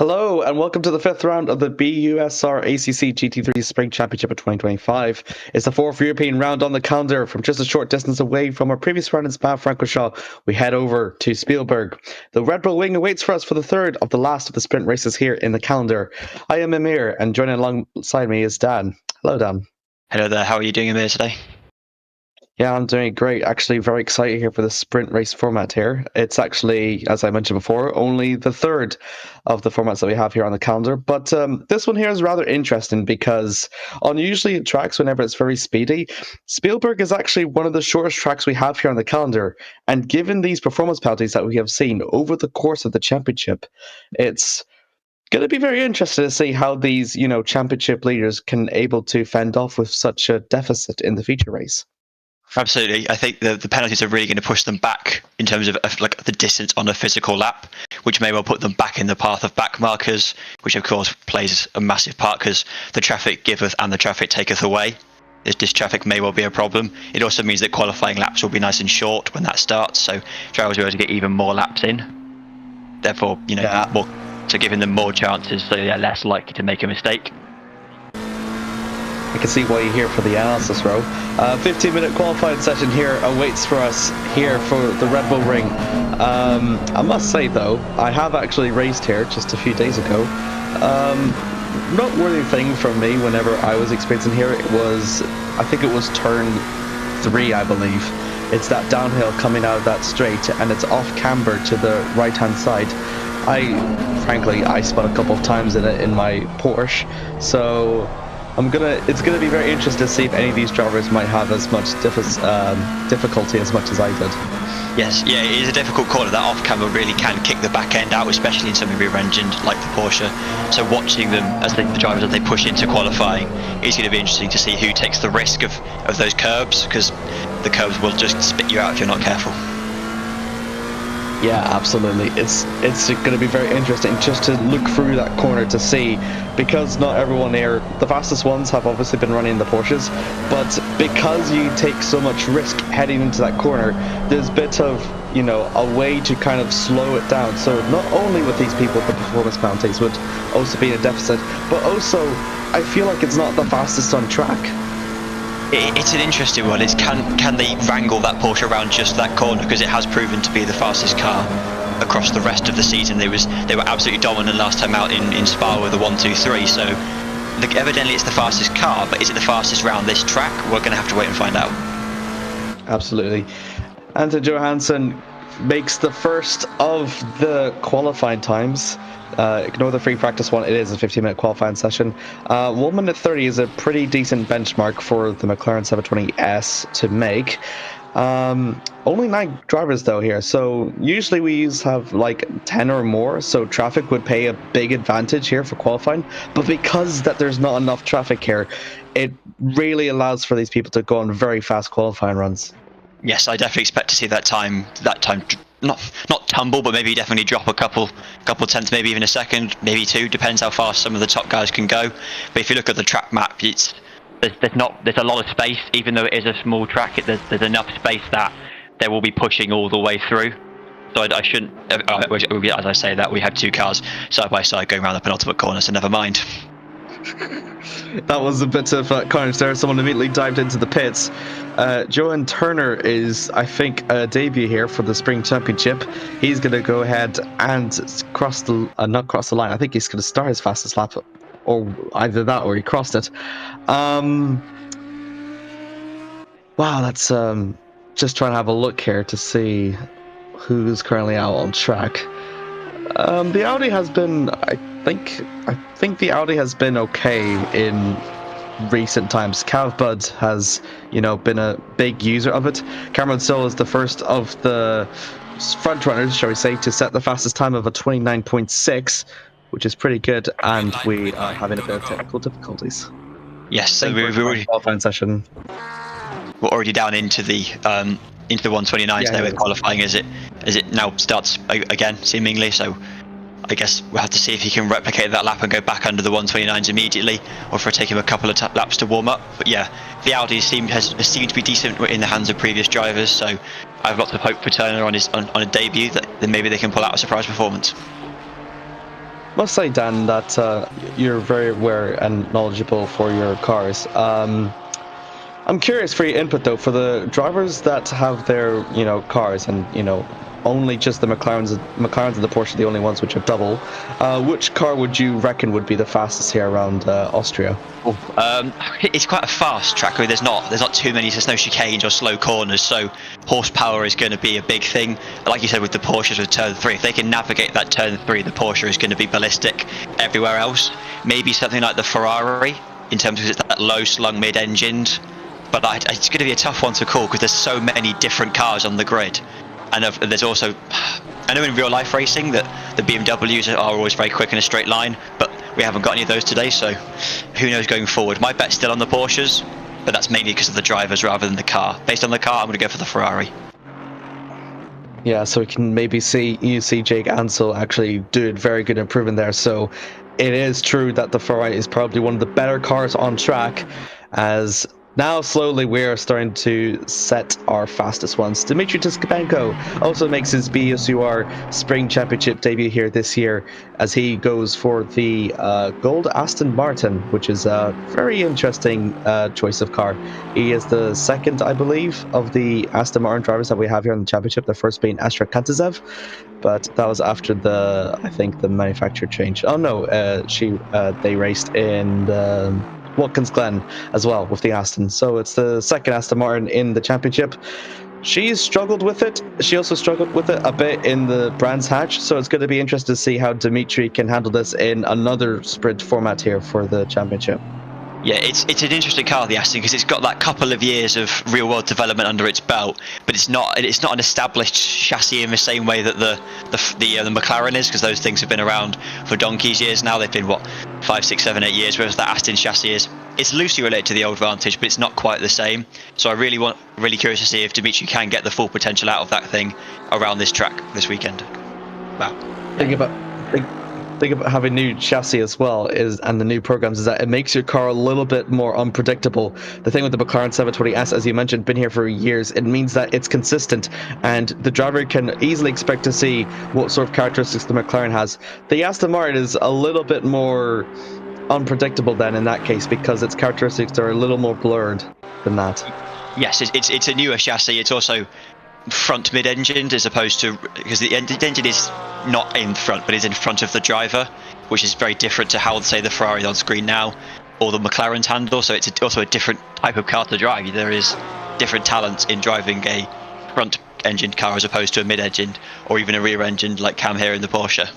Hello and welcome to the fifth round of the BUSR ACC GT3 Spring Championship of 2025. It's the fourth European round on the calendar. From just a short distance away from our previous round in Spa-Francorchamps, we head over to Spielberg. The Red Bull Wing awaits for us for the third of the last of the sprint races here in the calendar. I am Amir, and joining alongside me is Dan. Hello, Dan. Hello there, how are you doing, Amir, today? Yeah, I'm doing great. Actually, very excited here for the sprint race format here. It's actually, as I mentioned before, only the third of the formats that we have here on the calendar. But this one here is rather interesting because on usually tracks, whenever it's very speedy, Spielberg is actually one of the shortest tracks we have here on the calendar. And given these performance penalties that we have seen over the course of the championship, it's going to be very interesting to see how these, championship leaders can able to fend off with such a deficit in the feature race. Absolutely. I think the penalties are really going to push them back in terms of like the distance on a physical lap, which may well put them back in the path of back markers, which of course plays a massive part because the traffic giveth and the traffic taketh away. This traffic may well be a problem. It also means that qualifying laps will be nice and short when that starts, so drivers will be able to get even more laps in. Therefore, more, so giving them more chances, so they're less likely to make a mistake. I can see why you're here for the analysis row. 15-minute qualifying session here awaits for us here for the Red Bull Ring. I must say though, I have actually raced here just a few days ago. Noteworthy thing for me whenever I was experiencing here, I think it was turn 3, I believe. It's that downhill coming out of that straight and it's off camber to the right hand side. Frankly, I spun a couple of times in it in my Porsche, so it's gonna be very interesting to see if any of these drivers might have as much difficulty as much as I did. Yes, yeah, it is a difficult corner. That off-camber really can kick the back end out, especially in something rear-engined like the Porsche. So watching them as the drivers as they push into qualifying is going to be interesting to see who takes the risk of those curbs, because the curbs will just spit you out if you're not careful. Yeah, absolutely. It's going to be very interesting just to look through that corner to see, because not everyone here, the fastest ones have obviously been running the Porsches, but because you take so much risk heading into that corner, there's a bit of, a way to kind of slow it down. So not only with these people, the performance penalties would also be in a deficit, but also I feel like it's not the fastest on track. It's an interesting one. Can they wrangle that Porsche around just that corner, because it has proven to be the fastest car across the rest of the season. They were absolutely dominant last time out in Spa with the 1-2-3. So evidently it's the fastest car, but is it the fastest round this track? We're going to have to wait and find out. Absolutely. Anton Johansson makes the first of the qualifying times. Ignore the free practice one, it is a 15-minute qualifying session. 1 minute 30 is a pretty decent benchmark for the McLaren 720S to make. Only 9 drivers though here, so usually we have like 10 or more, so traffic would pay a big advantage here for qualifying, but because that there's not enough traffic here, it really allows for these people to go on very fast qualifying runs. Yes, I definitely expect to see that time not tumble, but maybe definitely drop a couple tenths, maybe even a second, maybe 2, depends how fast some of the top guys can go. But if you look at the track map, there's a lot of space, even though it is a small track. There's enough space that they will be pushing all the way through. So I shouldn't, as I say that, we had 2 cars side by side going around the penultimate corner, so never mind. That was a bit of carnage there. Someone immediately dived into the pits. Johan Turner is, I think, a debut here for the Spring Championship. He's going to go ahead and not cross the line. I think he's going to start his fastest lap, or either that or he crossed it. Wow, that's just trying to have a look here to see who's currently out on track. The Audi has been, I think the Audi has been okay in recent times. Cavbud has, been a big user of it. Cameron Stoll is the first of the front runners, shall we say, to set the fastest time of a 29.6, which is pretty good, and we are having a bit of technical difficulties. Yes, so we're already qualifying session. We're already down into the 129s there with qualifying as it now starts again, seemingly. So I guess we'll have to see if he can replicate that lap and go back under the 129s immediately, or if it'll take him a couple of laps to warm up. But yeah, the Audi has seemed to be decent in the hands of previous drivers, so I have lots of hope for Turner on a debut that maybe they can pull out a surprise performance. Must say, Dan, that you're very aware and knowledgeable for your cars. I'm curious for your input though, for the drivers that have their, cars and, only just the McLarens and the Porsche are the only ones which have double. Which car would you reckon would be the fastest here around Austria? It's quite a fast track. I mean, there's not too many. There's no chicanes or slow corners, so horsepower is going to be a big thing. Like you said with the Porsches with turn 3, if they can navigate that turn 3, the Porsche is going to be ballistic. Everywhere else, maybe something like the Ferrari in terms of it's that low slung mid-engined. But it's going to be a tough one to call because there's so many different cars on the grid. And there's also, I know in real life racing that the BMWs are always very quick in a straight line, but we haven't got any of those today, so who knows going forward. My bet's still on the Porsches, but that's mainly because of the drivers rather than the car. Based on the car, I'm going to go for the Ferrari. Yeah, so we can maybe see Jake Ansel actually do a very good improvement there. So it is true that the Ferrari is probably one of the better cars on track, as now slowly we're starting to set our fastest ones. Dmitry Tiskapenko also makes his BUSR Spring Championship debut here this year as he goes for the gold Aston Martin, which is a very interesting choice of car. He is the second, I believe, of the Aston Martin drivers that we have here in the championship, the first being Astra Kantazev, but that was after the manufacturer change. Oh no, they raced in the Watkins Glen as well with the Aston. So it's the second Aston Martin in the championship. She's struggled with it. She also struggled with it a bit in the Brands Hatch. So it's going to be interesting to see how Dimitri can handle this in another sprint format here for the championship. Yeah, it's an interesting car, the Aston, because it's got that couple of years of real world development under its belt, but it's not an established chassis in the same way that the McLaren is, because those things have been around for donkey's years now. They've been 5, 6, 7, 8 years, whereas the Aston chassis it's loosely related to the old Vantage, but it's not quite the same. So I really curious to see if Dimitri can get the full potential out of that thing around this track this weekend. Wow. Think about having new chassis as well and the new programs is that it makes your car a little bit more unpredictable. The thing with the McLaren 720S, as you mentioned, been here for years, it means that it's consistent and the driver can easily expect to see what sort of characteristics the McLaren has. The Aston Martin is a little bit more unpredictable then in that case because its characteristics are a little more blurred than that. Yes, it's a newer chassis. It's also front mid-engined as opposed to, because the engine is not in front but is in front of the driver, which is very different to how, say, the Ferrari on screen now or the McLaren's handle. So it's also a different type of car to drive. There is different talents in driving a front engined car as opposed to a mid-engined or even a rear engined like Cam here in the Porsche.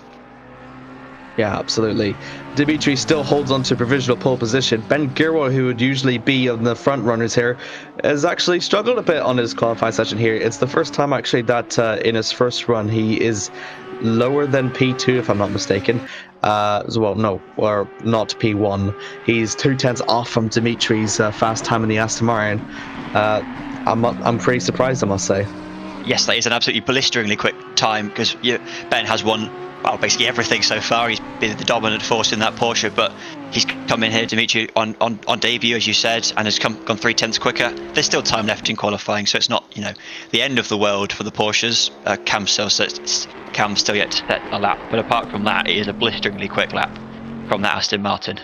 Yeah, absolutely. Dimitri still holds on to provisional pole position. Ben Gilroy, who would usually be on the front runners here, has actually struggled a bit on his qualifying session here. It's the first time actually that in his first run he is lower than P2, if I'm not mistaken. Well, no, or not P1. He's 2/10 off from Dimitri's fast time in the Aston Martin. I'm pretty surprised, I must say. Yes, that is an absolutely blisteringly quick time because Ben has won basically everything so far. He's been the dominant force in that Porsche, but he's come in here, Dimitri, on debut, as you said, and has gone 3/10 quicker. There's still time left in qualifying, so it's not the end of the world for the Porsches. Cam's still yet to set a lap, but apart from that, it is a blisteringly quick lap from that Aston Martin.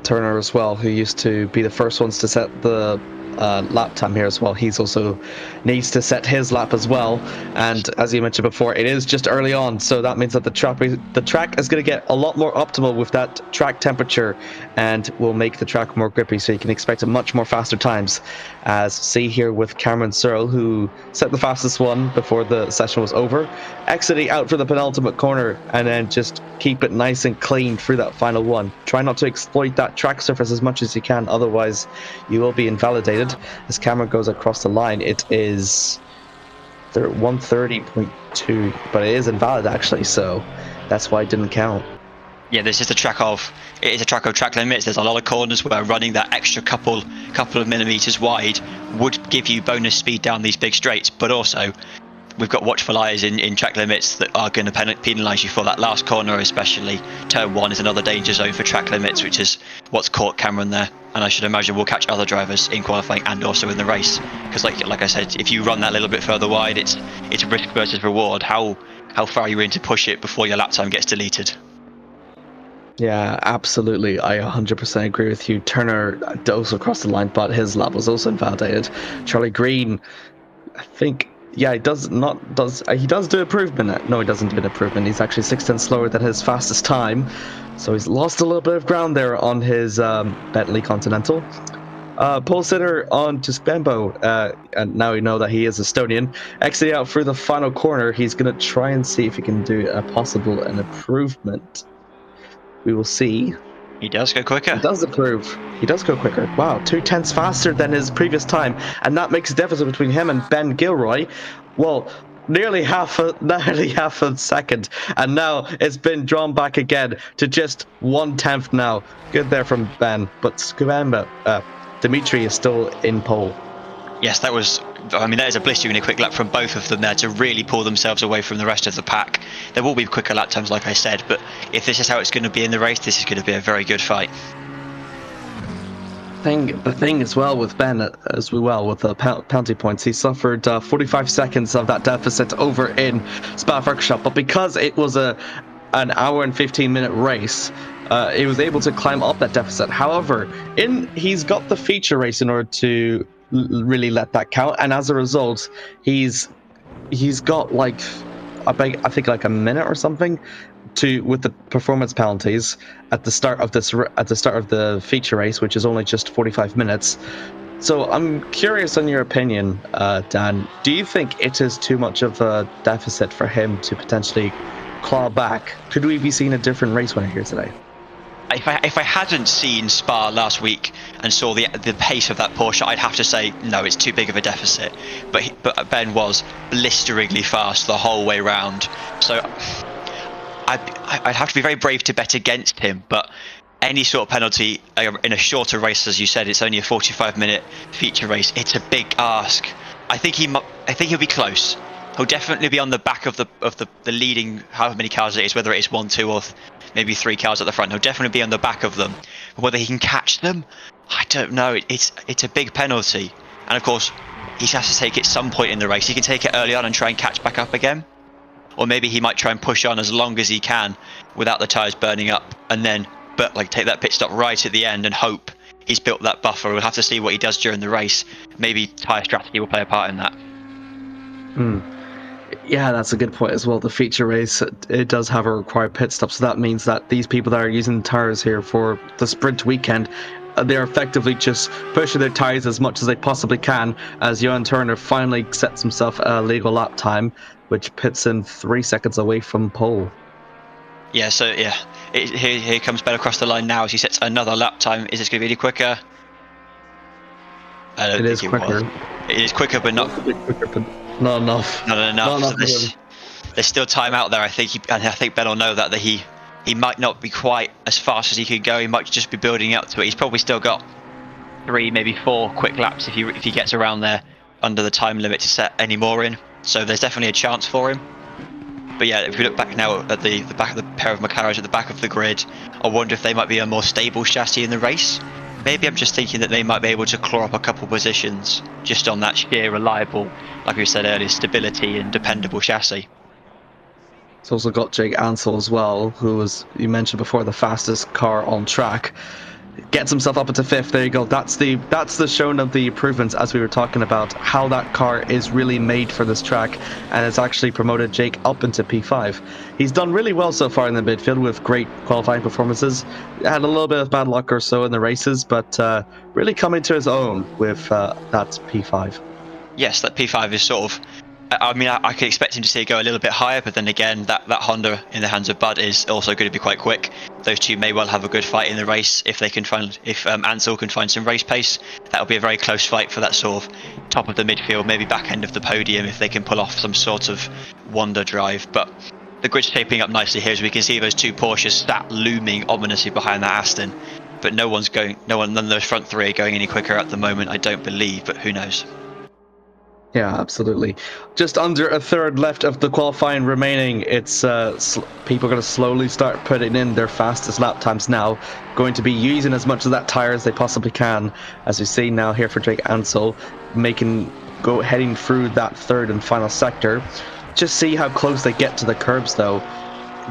Turner as well, who used to be the first ones to set the lap time here as well. He's also needs to set his lap as well, and as you mentioned before, it is just early on, so that means that the track is going to get a lot more optimal with that track temperature and will make the track more grippy, so you can expect a much more faster times, as see here with Cameron Searle, who set the fastest one before the session was over, exiting out for the penultimate corner and then just keep it nice and clean through that final one. Try not to exploit that track surface as much as you can, otherwise you will be invalidated. As Cameron goes across the line, it is 130.2, but it is invalid actually, so that's why it didn't count. Yeah, this is a track of track limits. There's a lot of corners where running that extra couple of millimeters wide would give you bonus speed down these big straights, but also we've got watchful eyes in track limits that are going to penalise you for that last corner, especially. Turn 1 is another danger zone for track limits, which is what's caught Cameron there, and I should imagine we'll catch other drivers in qualifying and also in the race, because like I said, if you run that little bit further wide, it's risk versus reward. How how far you're willing to push it before your lap time gets deleted. Yeah, absolutely. I 100% agree with you. Turner also crossed the line, but his lap was also invalidated. Charlie Green, I think, yeah, he does do improvement. No, he doesn't do an improvement. He's actually 6 tenths slower than his fastest time. So he's lost a little bit of ground there on his Bentley Continental. Pole sitter on to Spembo, and now we know that he is Estonian. Exiting out through the final corner, he's going to try and see if he can do an improvement. We will see. He does go quicker. He does improve. He does go quicker. Wow, 2 tenths faster than his previous time, and that makes a deficit between him and Ben Gilroy. Well, nearly half a second, and now it's been drawn back again to just 1/10 now. Good there from Ben, but Dimitri is still in pole. Yes, that is a blisteringly quick lap from both of them there to really pull themselves away from the rest of the pack. There will be quicker lap times, like I said, but if this is how it's going to be in the race, this is going to be a very good fight. The thing as well with Ben, with the penalty points, he suffered 45 seconds of that deficit over in Spa-Francorchamps, but because it was an hour and 15-minute race, he was able to climb up that deficit. However, he's got the feature race in order to really let that count, and as a result, he's got like I think like a minute or something with the performance penalties at the start of the feature race, which is only just 45 minutes. So I'm curious on your opinion, Dan. Do you think it is too much of a deficit for him to potentially claw back? Could we be seeing a different race winner here today? If I hadn't seen Spa last week and saw the pace of that Porsche, I'd have to say no, it's too big of a deficit. But Ben was blisteringly fast the whole way round, so I'd have to be very brave to bet against him. But any sort of penalty in a shorter race, as you said, it's only a 45-minute feature race. It's a big ask. I think he'll be close. He'll definitely be on the back of the leading, however many cars it is, whether it is 1, 2, or maybe 3 cars at the front. He'll definitely be on the back of them. But whether he can catch them, I don't know. It's a big penalty, and of course he has to take it some point in the race. He can take it early on and try and catch back up again, or maybe he might try and push on as long as he can without the tyres burning up, and then take that pit stop right at the end and hope he's built that buffer. We'll have to see what he does during the race. Maybe tyre strategy will play a part in that. Yeah, that's a good point as well. The feature race, it does have a required pit stop, so that means that these people that are using the tires here for the sprint weekend, they're effectively just pushing their tires as much as they possibly can, as Johan Turner finally sets himself a legal lap time, which puts him 3 seconds away from pole. Yeah, so yeah, here comes Ben across the line now as he sets another lap time. Is this going to be any quicker? It is quicker. It is quicker, but not quicker, but not enough. Not enough. So there's still time out there. I think Ben will know that he might not be quite as fast as he could go. He might just be building up to it. He's probably still got 3, maybe 4 quick laps if he gets around there under the time limit to set any more in. So there's definitely a chance for him. But yeah, if we look back now at the back of the pair of McLarens at the back of the grid, I wonder if they might be a more stable chassis in the race. Maybe I'm just thinking that they might be able to claw up a couple positions just on that sheer reliable, like we said earlier, stability and dependable chassis. It's also got Jake Ansel as well, who was, you mentioned before, the fastest car on track. Gets himself up into 5th. There you go. That's the showing of the improvements, as we were talking about how that car is really made for this track, and it's actually promoted Jake up into P5. He's done really well so far in the midfield with great qualifying performances. Had a little bit of bad luck or so in the races, but really coming to his own with that P5. Yes, that P5 is sort of, I mean, I could expect him to see it go a little bit higher, but then again, that Honda in the hands of Bud is also going to be quite quick. Those two may well have a good fight in the race if Ansel can find some race pace. That'll be a very close fight for that sort of top of the midfield, maybe back end of the podium if they can pull off some sort of wonder drive. But the grid's shaping up nicely here, as we can see those two Porsches sat looming ominously behind that Aston. But none of those front 3 are going any quicker at the moment, I don't believe, but who knows. Yeah, absolutely. Just under a third left of the qualifying remaining. It's people are going to slowly start putting in their fastest lap times now. Going to be using as much of that tire as they possibly can, as we see now here for Jake Ansel, heading through that third and final sector. just see how close they get to the curbs, though.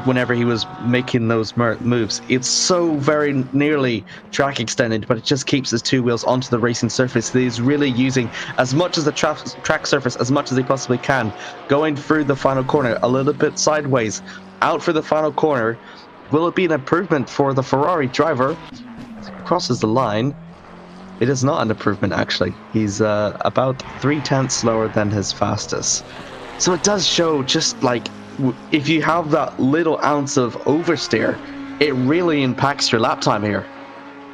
Whenever he was making those moves, it's so very nearly track extended, but it just keeps his two wheels onto the racing surface. So he's really using as much as the track surface as much as he possibly can, going through the final corner a little bit sideways, out for the final corner. Will it be an improvement for the Ferrari driver? Crosses the line. It is not an improvement, actually. He's about 0.3 slower than his fastest. So it does show, just like, if you have that little ounce of oversteer, it really impacts your lap time here.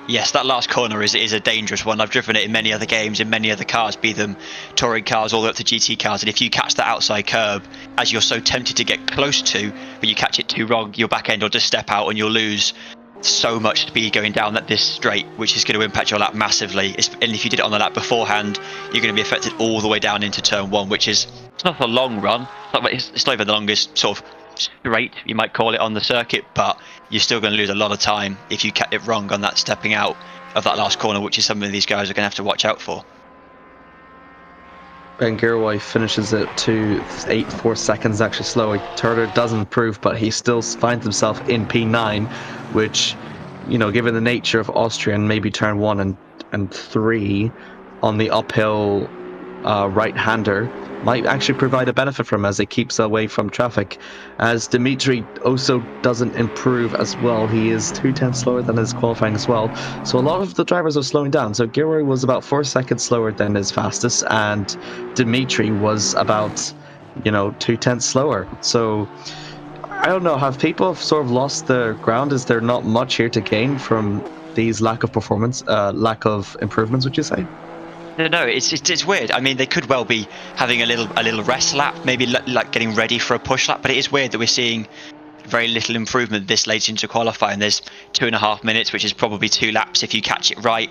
Yes, that last corner is a dangerous one. I've driven it in many other games, in many other cars, be them touring cars all the way up to GT cars. And if you catch that outside curb, as you're so tempted to get close to, but you catch it too wrong, your back end will just step out and you'll lose so much speed going down this straight, which is going to impact your lap massively. And if you did it on the lap beforehand, you're going to be affected all the way down into turn one, which is, it's not a long run. It's not even the longest sort of straight, you might call it, on the circuit, but you're still going to lose a lot of time if you get it wrong on that stepping out of that last corner, which is something these guys are going to have to watch out for. Ben Gilroy finishes it to 8.4 seconds actually slower. Turner does improve, but he still finds himself in P9, which, you know, given the nature of Austria and maybe turn 1 and 3 on the uphill right-hander, might actually provide a benefit for him as he keeps away from traffic. As Dimitri also doesn't improve as well. He is 0.2 slower than his qualifying as well. So a lot of the drivers are slowing down. So Gilroy was about 4 seconds slower than his fastest, and Dimitri was about, 0.2 slower. So I don't know, have people sort of lost their ground? Is there not much here to gain from these lack of improvements, would you say? No, it's weird. I mean, they could well be having a little rest lap, maybe like getting ready for a push lap. But it is weird that we're seeing very little improvement this late into qualifying. There's 2.5 minutes, which is probably 2 laps if you catch it right.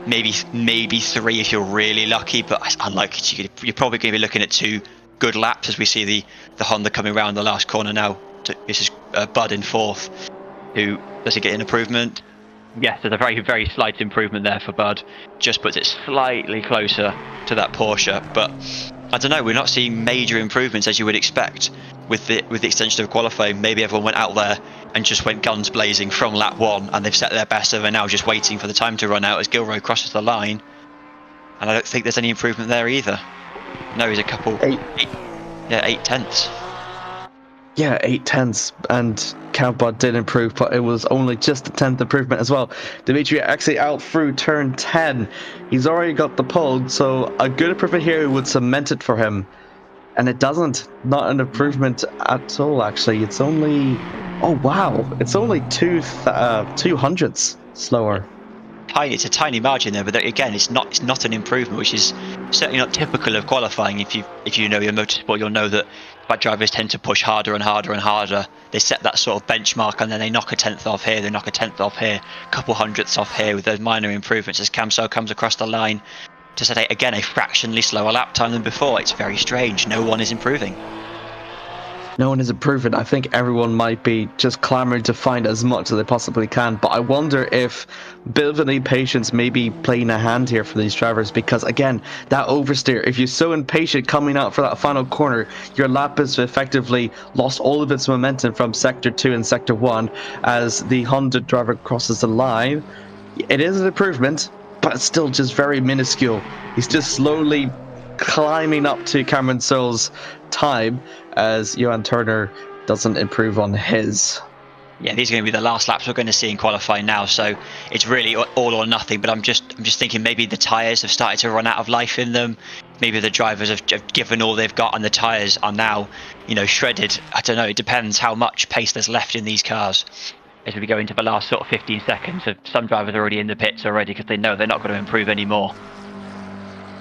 Maybe 3 if you're really lucky, but it's unlikely. You're probably going to be looking at 2 good laps as we see the Honda coming around the last corner now. This is Bud in 4th. Who does he get an improvement? Yes, there's a very, very slight improvement there for Bud. Just puts it slightly closer to that Porsche. But I don't know, we're not seeing major improvements as you would expect with the extension of qualifying. Maybe everyone went out there and just went guns blazing from lap 1 and they've set their best, so they're now just waiting for the time to run out as Gilroy crosses the line. And I don't think there's any improvement there either. No, he's a couple... 8 tenths. Yeah, 8 tenths, and Count Bud did improve, but it was only just a 10th improvement as well. Dimitri actually out through turn 10. He's already got the pole, so a good improvement here would cement it for him. And it doesn't. Not an improvement at all, actually. It's only... Oh, wow. It's only 2 hundredths slower. It's a tiny margin there, but again, it's not an improvement, which is certainly not typical of qualifying. If you know your motorsport, you'll know that bad drivers tend to push harder and harder and harder. They set that sort of benchmark and then they knock a 10th off here, they knock a 10th off here, a couple hundredths off here with those minor improvements as Camso comes across the line to set again a fractionally slower lap time than before. It's very strange. No one is improving. No one is improving. I think everyone might be just clamoring to find as much as they possibly can. But I wonder if a bit of an impatience may be playing a hand here for these drivers, because again, that oversteer, if you're so impatient coming out for that final corner, your lap has effectively lost all of its momentum from sector 2 and sector 1 as the Honda driver crosses the line. It is an improvement, but it's still just very minuscule. He's just slowly climbing up to Cameron Searle's time as Johan Turner doesn't improve on his. Yeah, these are going to be the last laps we're going to see in qualifying now, so it's really all or nothing. But I'm just thinking maybe the tyres have started to run out of life in them. Maybe the drivers have given all they've got and the tyres are now, shredded. I don't know, it depends how much pace there's left in these cars as we go into the last sort of 15 seconds. Some drivers are already in the pits already because they know they're not going to improve anymore.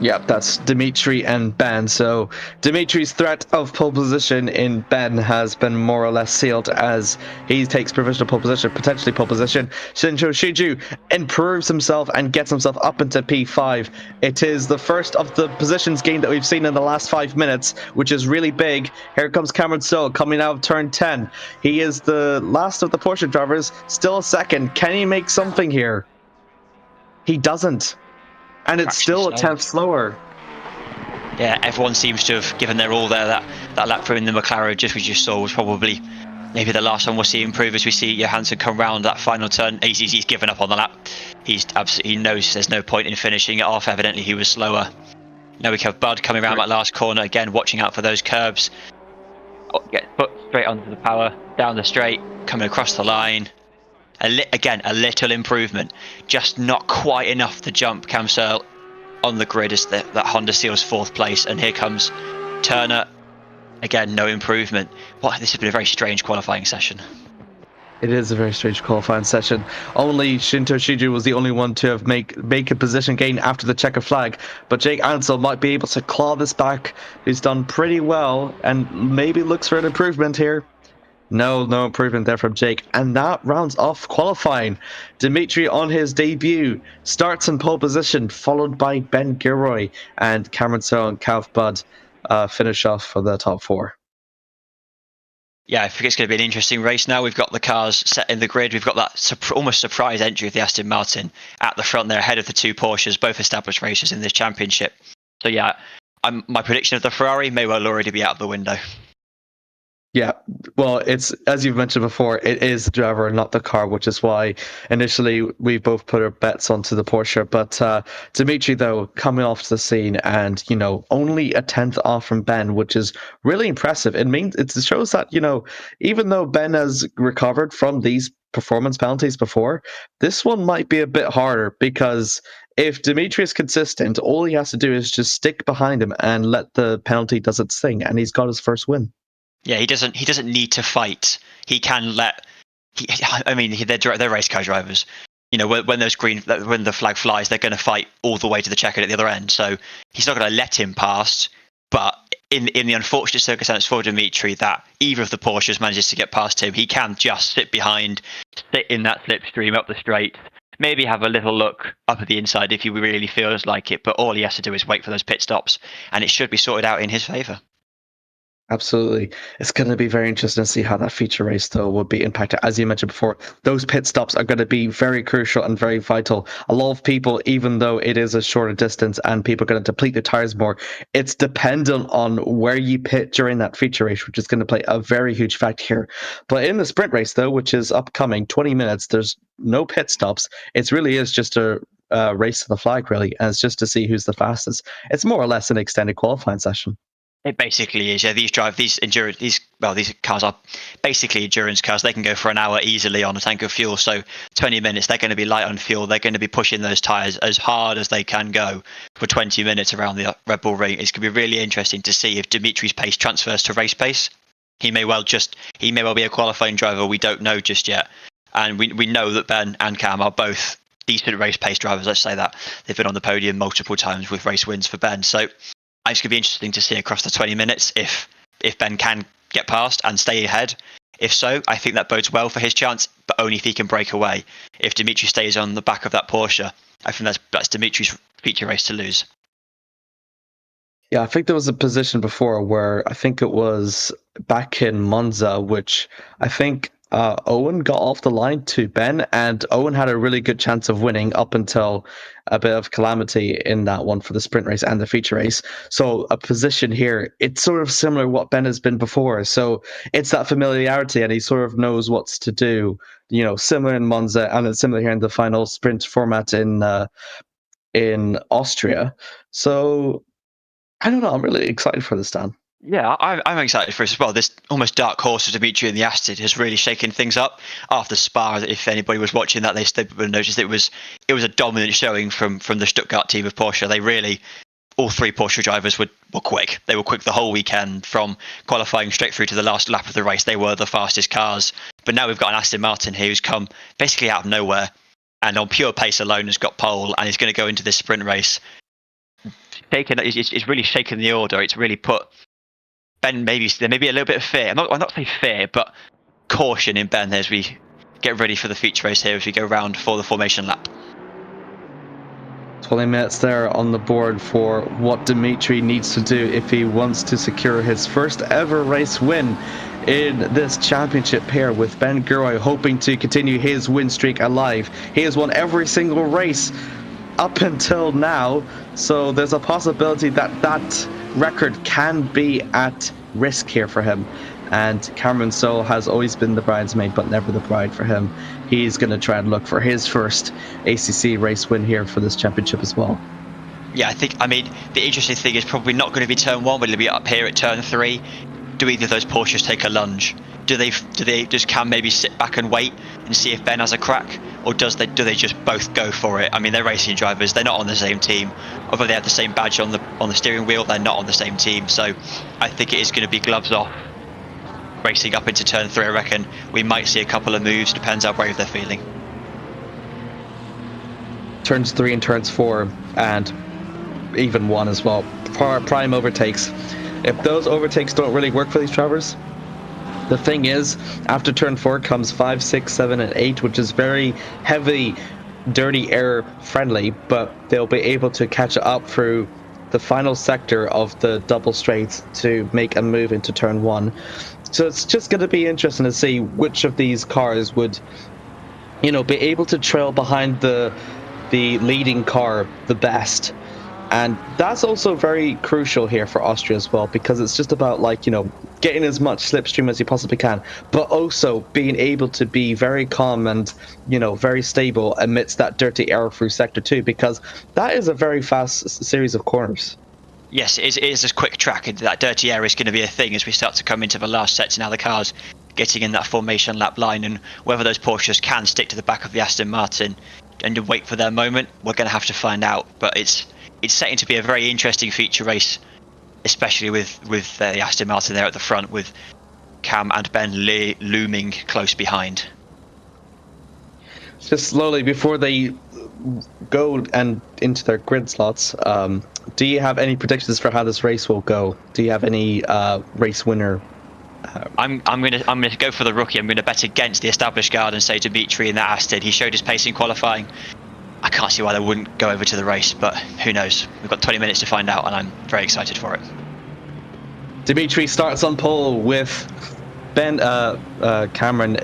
Yeah, that's Dimitri and Ben. So Dimitri's threat of pole position in Ben has been more or less sealed as he takes provisional pole position, potentially pole position. Shinjo Shiju improves himself and gets himself up into P5. It is the first of the positions gained that we've seen in the last 5 minutes, which is really big. Here comes Cameron Searle coming out of turn 10. He is the last of the Porsche drivers, still a second. Can he make something here? He doesn't. And it's still a 10th slower. Yeah, everyone seems to have given their all there. That lap from in the McLaren, just as you saw, was probably maybe the last one we'll see improve as we see Johansson come round that final turn. He's given up on the lap. He knows there's no point in finishing it off. Evidently, he was slower. Now we have Bud coming around that last corner again, watching out for those curbs. Get put straight onto the power, down the straight, coming across the line. Again, a little improvement, just not quite enough to jump Cam Searle on the grid as that Honda seals 4th place. And here comes Turner. Again, no improvement. This has been a very strange qualifying session. It is a very strange qualifying session. Only Shinto Shiju was the only one to have make a position gain after the checker flag. But Jake Ansel might be able to claw this back. He's done pretty well and maybe looks for an improvement here. No improvement there from Jake. And that rounds off qualifying. Dimitri on his debut starts in pole position, followed by Ben Gilroy, and Cameron Searle and Calv Budd finish off for the top 4. Yeah, I think it's going to be an interesting race now. We've got the cars set in the grid. We've got that almost surprise entry of the Aston Martin at the front there, ahead of the 2 Porsches, both established racers in this championship. So yeah, my prediction of the Ferrari may well already be out of the window. Yeah, well, it's, as you've mentioned before, it is the driver, not the car, which is why initially we both put our bets onto the Porsche. But Dimitri, though, coming off the scene and, only a 10th off from Ben, which is really impressive. It shows that, even though Ben has recovered from these performance penalties before, this one might be a bit harder, because if Dimitri is consistent, all he has to do is just stick behind him and let the penalty does its thing, and he's got his first win. Yeah, he doesn't need to fight. He can they're race car drivers. When the flag flies, they're going to fight all the way to the checker at the other end. So he's not going to let him past. But in the unfortunate circumstance for Dimitri that either of the Porsches manages to get past him, he can just sit behind, sit in that slipstream up the straight, maybe have a little look up at the inside if he really feels like it. But all he has to do is wait for those pit stops, and it should be sorted out in his favour. Absolutely. It's going to be very interesting to see how that feature race, though, will be impacted. As you mentioned before, those pit stops are going to be very crucial and very vital. A lot of people, even though it is a shorter distance and people are going to deplete their tires more, it's dependent on where you pit during that feature race, which is going to play a very huge factor here. But in the sprint race, though, which is upcoming, 20 minutes, there's no pit stops. It really is just a race to the flag, really, and it's just to see who's the fastest. It's more or less an extended qualifying session. It basically is. Yeah, these cars are basically endurance cars. They can go for an hour easily on a tank of fuel. So 20 minutes, they're going to be light on fuel. They're going to be pushing those tires as hard as they can go for 20 minutes around the Red Bull Ring. It's going to be really interesting to see if Dimitri's pace transfers to race pace. He may well be a qualifying driver. We don't know just yet. And we know that Ben and Cam are both decent race pace drivers. Let's say that they've been on the podium multiple times with race wins for Ben. So it's going to be interesting to see across the 20 minutes if Ben can get past and stay ahead. If so, I think that bodes well for his chance, but only if he can break away. If Dimitri stays on the back of that Porsche, I think that's Dimitri's feature race to lose. Yeah, I think there was a position before where I think it was back in Monza, which I think Owen got off the line to Ben, and Owen had a really good chance of winning up until a bit of calamity in that one for the sprint race and the feature race. So a position here, it's sort of similar to what Ben has been before. So it's that familiarity, and he sort of knows what's to do. Similar in Monza, and it's similar here in the final sprint format in Austria. So I don't know. I'm really excited for this, Dan. Yeah, I'm excited for it as well. This almost dark horse of Dimitri in the Aston has really shaken things up after Spa. If anybody was watching that, they would have noticed it was a dominant showing from the Stuttgart team of Porsche. They really, all 3 Porsche drivers were quick. They were quick the whole weekend, from qualifying straight through to the last lap of the race. They were the fastest cars. But now we've got an Aston Martin here who's come basically out of nowhere, and on pure pace alone has got pole, and is going to go into this sprint race. It's really shaken the order. It's really put Ben, there may be a little bit of fear. I'm not saying fear, but caution in Ben as we get ready for the feature race here as we go round for the formation lap. 20 minutes there on the board for what Dimitri needs to do if he wants to secure his first ever race win in this championship here, with Ben Gilroy hoping to continue his win streak alive. He has won every single race up until now, so there's a possibility that record can be at risk here for him. And Cameron Stoll has always been the bridesmaid, but never the bride for him. He's going to try and look for his first ACC race win here for this championship as well. Yeah, I mean, the interesting thing is probably not going to be turn 1, but it'll be up here at turn 3. Do either of those Porsches take a lunge? Does Cam maybe sit back and wait and see if Ben has a crack, or do they just both go for it? I mean, they're racing drivers. They're not on the same team. Although they have the same badge on the steering wheel, they're not on the same team. So I think it is going to be gloves off, racing up into turn 3. I reckon we might see a couple of moves. Depends how brave they're feeling. Turns 3 and turns 4, and even 1 as well. Prime overtakes. If those overtakes don't really work for these drivers, the thing is, after turn 4 comes 5, 6, 7, and 8, which is very heavy, dirty air friendly, but they'll be able to catch up through the final sector of the double straight to make a move into turn 1. So it's just going to be interesting to see which of these cars would, be able to trail behind the leading car the best. And that's also very crucial here for Austria as well, because it's just about getting as much slipstream as you possibly can, but also being able to be very calm and very stable amidst that dirty air through sector 2, because that is a very fast series of corners. Yes, it is a quick track, and that dirty air is going to be a thing as we start to come into the last sets. Now the cars getting in that formation lap line, and whether those Porsches can stick to the back of the Aston Martin and wait for their moment, we're going to have to find out. But it's setting to be a very interesting feature race, especially with the Aston Martin there at the front, with Cam and Ben looming close behind. Just slowly before they go and into their grid slots, do you have any predictions for how this race will go? Do you have any race winner? I'm gonna go for the rookie. I'm gonna bet against the established guard and say Dimitri in that Aston. He showed his pace in qualifying. I can't see why they wouldn't go over to the race, but who knows? We've got 20 minutes to find out, and I'm very excited for it. Dimitri starts on pole with Ben. Cameron.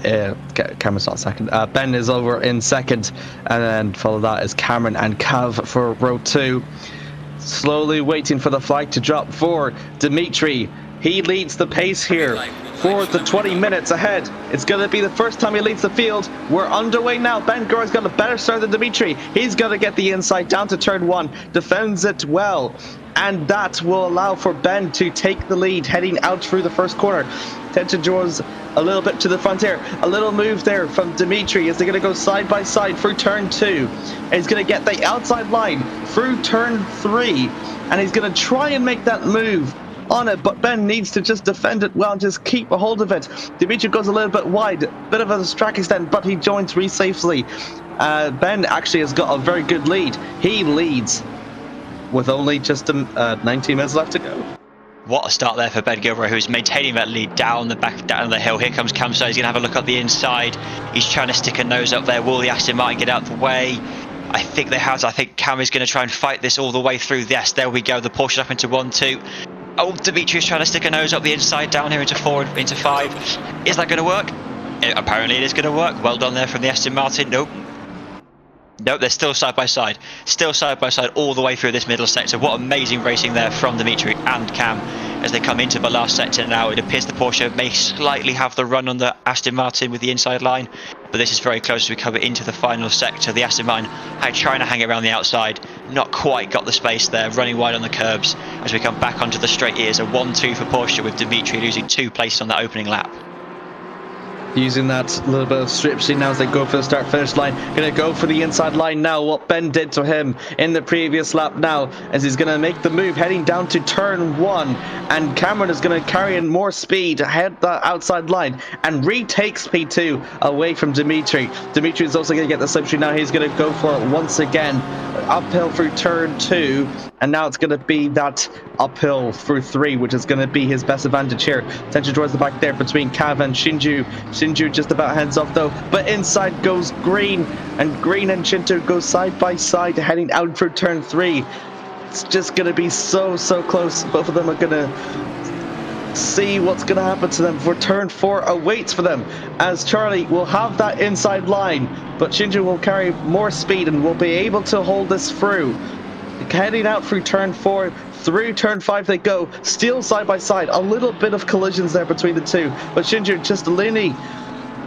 Cameron's not second. Ben is over in second, and then follow that is Cameron and Cav for row 2. Slowly waiting for the flag to drop for Dimitri. He leads the pace here for the 20 minutes ahead. It's going to be the first time he leads the field. We're underway now. Ben Gore's got a better start than Dimitri. He's going to get the inside down to turn 1. Defends it well. And that will allow for Ben to take the lead heading out through the first corner. Tension draws a little bit to the front here. A little move there from Dimitri as they're going to go side by side through turn 2. And he's going to get the outside line through turn 3. And he's going to try and make that move on it, but Ben needs to just defend it well and just keep a hold of it. Dimitri goes a little bit wide, bit of a track extend, but he joins Reese safely. Ben actually has got a very good lead. He leads with only just 19 minutes left to go. What a start there for Ben Gilroy, who's maintaining that lead down the hill. Here comes Cam, so he's going to have a look at the inside. He's trying to stick a nose up there. Will the Aston Martin get out of the way? I think they have. I think Cam is going to try and fight this all the way through. Yes, there we go. The Porsche up into 1-2. Oh, Dimitri's trying to stick a nose up the inside, down here into 4, into 5. Is that going to work? Apparently it is going to work. Well done there from the Aston Martin. Nope, they're still side by side. Still side by side all the way through this middle sector. What amazing racing there from Dimitri and Cam as they come into the last sector now. It appears the Porsche may slightly have the run on the Aston Martin with the inside line, but this is very close as we come into the final sector. The Aston Martin trying to hang around the outside, not quite got the space there, running wide on the curbs as we come back onto the straight. It is a 1-2 for Porsche, with Dimitri losing 2 places on that opening lap. Using that little bit of strip sheet now as they go for the start finish line. Gonna go for the inside line now, what Ben did to him in the previous lap now, as he's gonna make the move heading down to turn 1, and Cameron is gonna carry in more speed, head the outside line and retakes P2 away from Dimitri. Dimitri is also gonna get the slipstream now. He's gonna go for it once again, uphill through turn 2, and now it's gonna be that uphill through 3, which is gonna be his best advantage here. Tension towards the back there between Cav and Shinju. Shinju just about hands off though, but inside goes Green, and Green and Shinju go side by side heading out through turn 3. It's just gonna be so close. Both of them are gonna see what's gonna happen to them for turn 4 awaits for them, as Charlie will have that inside line, but Shinju will carry more speed and will be able to hold this through. Heading out through turn 4, Through turn 5 they go, still side by side. A little bit of collisions there between the two, but Shinju Chistolini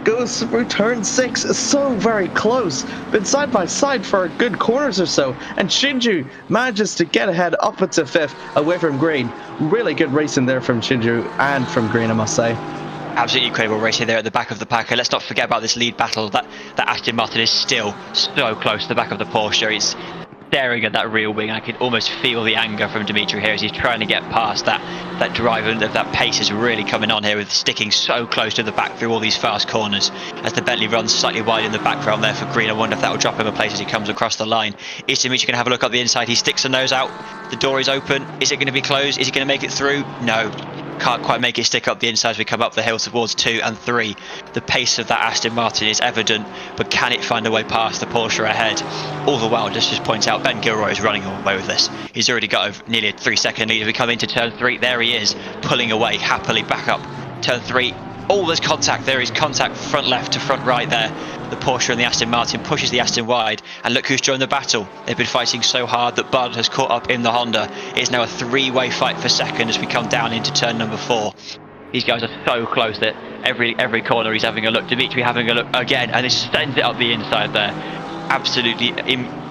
goes through turn 6, so very close. Been side by side for a good corners or so, and Shinju manages to get ahead up into 5th away from green. Really good racing there from Shinju and from green, I must say. Absolutely incredible racing there at the back of the pack. And let's not forget about this lead battle. That Aston Martin is still so close to the back of the Porsche. It's staring at that rear wing. I can almost feel the anger from Dimitri here as he's trying to get past that drive, and that pace is really coming on here with sticking so close to the back through all these fast corners as the Bentley runs slightly wide in the background there for green. I wonder if that will drop him a place as he comes across the line. Is Dimitri going to have a look up the inside? He sticks a nose out. The door is open. Is it going to be closed? Is he going to make it through? No. Can't quite make it stick up the inside as we come up the hill towards 2 and 3. The pace of that Aston Martin is evident, but can it find a way past the Porsche ahead? All the while, just point out, Ben Gilroy is running away with this. He's already got nearly a 3-second lead as we come into turn 3. There he is, pulling away happily back up turn 3. Oh, there's contact. There is contact front left to front right there. The Porsche and the Aston Martin pushes the Aston wide, and look who's joined the battle. They've been fighting so hard that Bud has caught up in the Honda. It's now a 3-way fight for second as we come down into turn number 4. These guys are so close that every corner he's having a look. Dimitri having a look again, and he sends it up the inside there. Absolutely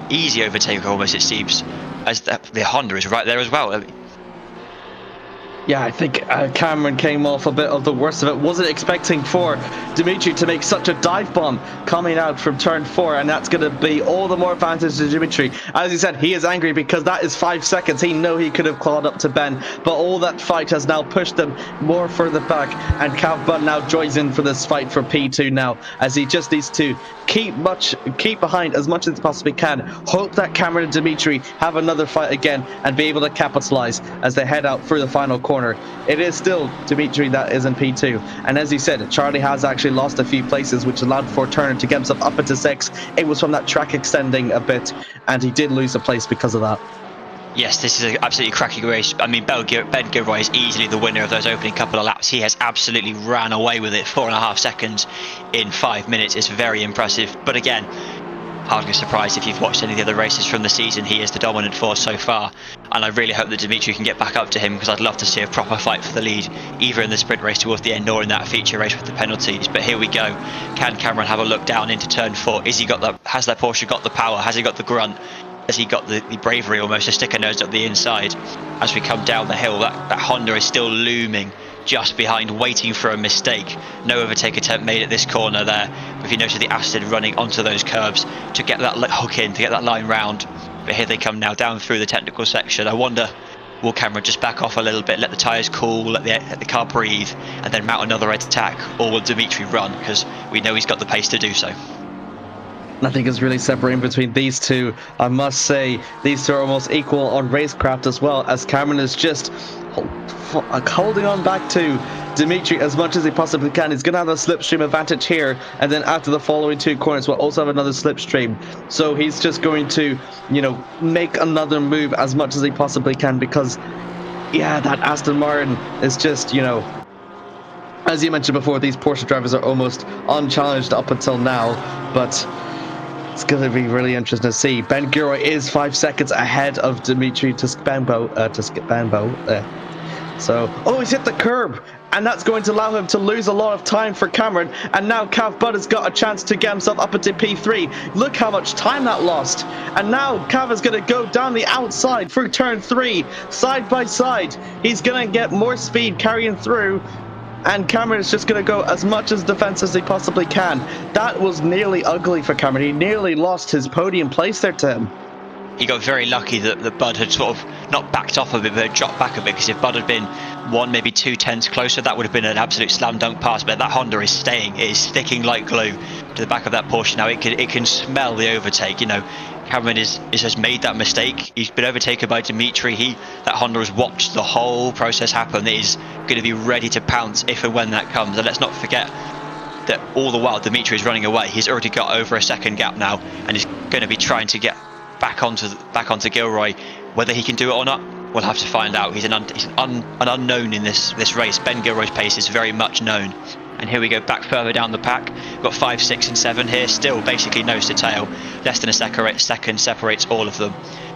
easy overtake almost, it seems, as the Honda is right there as well. Yeah, I think Cameron came off a bit of the worst of it. Wasn't expecting for Dimitri to make such a dive bomb coming out from turn 4, and that's going to be all the more advantage to Dimitri. As he said, he is angry because that is 5 seconds. He know he could have clawed up to Ben, but all that fight has now pushed them more further back, and Cav Bud now joins in for this fight for P2 now, as he just needs to keep behind as much as he possibly can. Hope that Cameron and Dimitri have another fight again and be able to capitalize as they head out through the final corner. It is still Dimitri that is in P2, and as he said, Charlie has actually lost a few places, which allowed for Turner to get himself up into 6. It was from that track extending a bit, and he did lose a place because of that. Yes, this is an absolutely cracking race. I mean, Ben Gilroy is easily the winner of those opening couple of laps. He has absolutely ran away with it. 4.5 seconds in 5 minutes is very impressive. But again, hardly surprised if you've watched any of the other races from the season. He is the dominant force so far. And I really hope that Dimitri can get back up to him, because I'd love to see a proper fight for the lead, either in the sprint race towards the end or in that feature race with the penalties. But here we go. Can Cameron have a look down into turn 4? Has that Porsche got the power? Has he got the grunt? Has he got the bravery almost to stick a nose up the inside? As we come down the hill, that Honda is still looming just behind, waiting for a mistake. No overtake attempt made at this corner there. If you notice the Aston running onto those curbs to get that hook in, to get that line round. But here they come now down through the technical section. I wonder, will Cameron just back off a little bit, let the tyres cool, let the car breathe, and then mount another attack? Or will Dimitri run? Because we know he's got the pace to do so. Nothing is really separating between these two. I must say, these two are almost equal on racecraft as well, as Cameron is just holding on back to Dimitri as much as he possibly can. He's going to have a slipstream advantage here, and then after the following 2 corners we'll also have another slipstream. So he's just going to, make another move as much as he possibly can, because, yeah, that Aston Martin is just, as you mentioned before, these Porsche drivers are almost unchallenged up until now, but it's going to be really interesting to see. Ben Gilroy is 5 seconds ahead of Dimitri Tuscanbo. So, he's hit the curb, and that's going to allow him to lose a lot of time for Cameron. And now Cav Bud has got a chance to get himself up into P3. Look how much time that lost. And now Cav is going to go down the outside through turn 3, side by side. He's going to get more speed carrying through. And Cameron is just going to go as much as defense as he possibly can. That was nearly ugly for Cameron. He nearly lost his podium place there to him. He got very lucky that Bud had sort of not backed off a bit, but had dropped back a bit, because if Bud had been 1, maybe 2 tenths closer, that would have been an absolute slam dunk pass. But that Honda is staying. It is sticking like glue to the back of that Porsche now. It can smell the overtake. Cameron has made that mistake. He's been overtaken by Dimitri. That Honda has watched the whole process happen. It is going to be ready to pounce if and when that comes. And let's not forget that all the while Dimitri is running away, he's already got over a second gap now, and is going to be trying to get back onto Gilroy. Whether he can do it or not, we'll have to find out. He's an unknown in this race. Ben Gilroy's pace is very much known. And here we go back further down the pack. We've got 5, 6 and 7 here, still basically nose to tail. Less than a second separates all of them.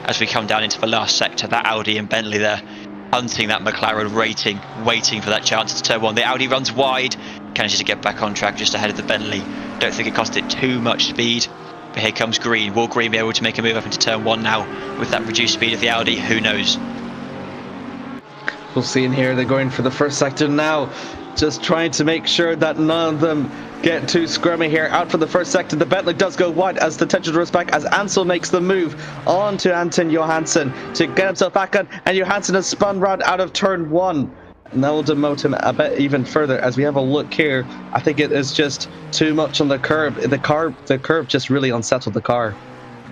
as we come down into the last sector. That Audi and Bentley there hunting that McLaren, waiting for that chance to turn one. The Audi runs wide, manages to get back on track just ahead of the Bentley. Don't think it cost it too much speed. But here comes Green. Will Green be able to make a move up into turn one now with that reduced speed of the Audi? Who knows? We'll see in here. They're going for the first sector now. Just trying to make sure that none of them get too scrummy here. Out for the first sector. The Bentley does go wide as the tension draws back as Ansel makes the move on to Anton Johansson to get himself back on. And Johansson has spun round out of turn one. And that will demote him a bit even further as we have a look here. I think it is just too much on the curb. The curb just really unsettled the car.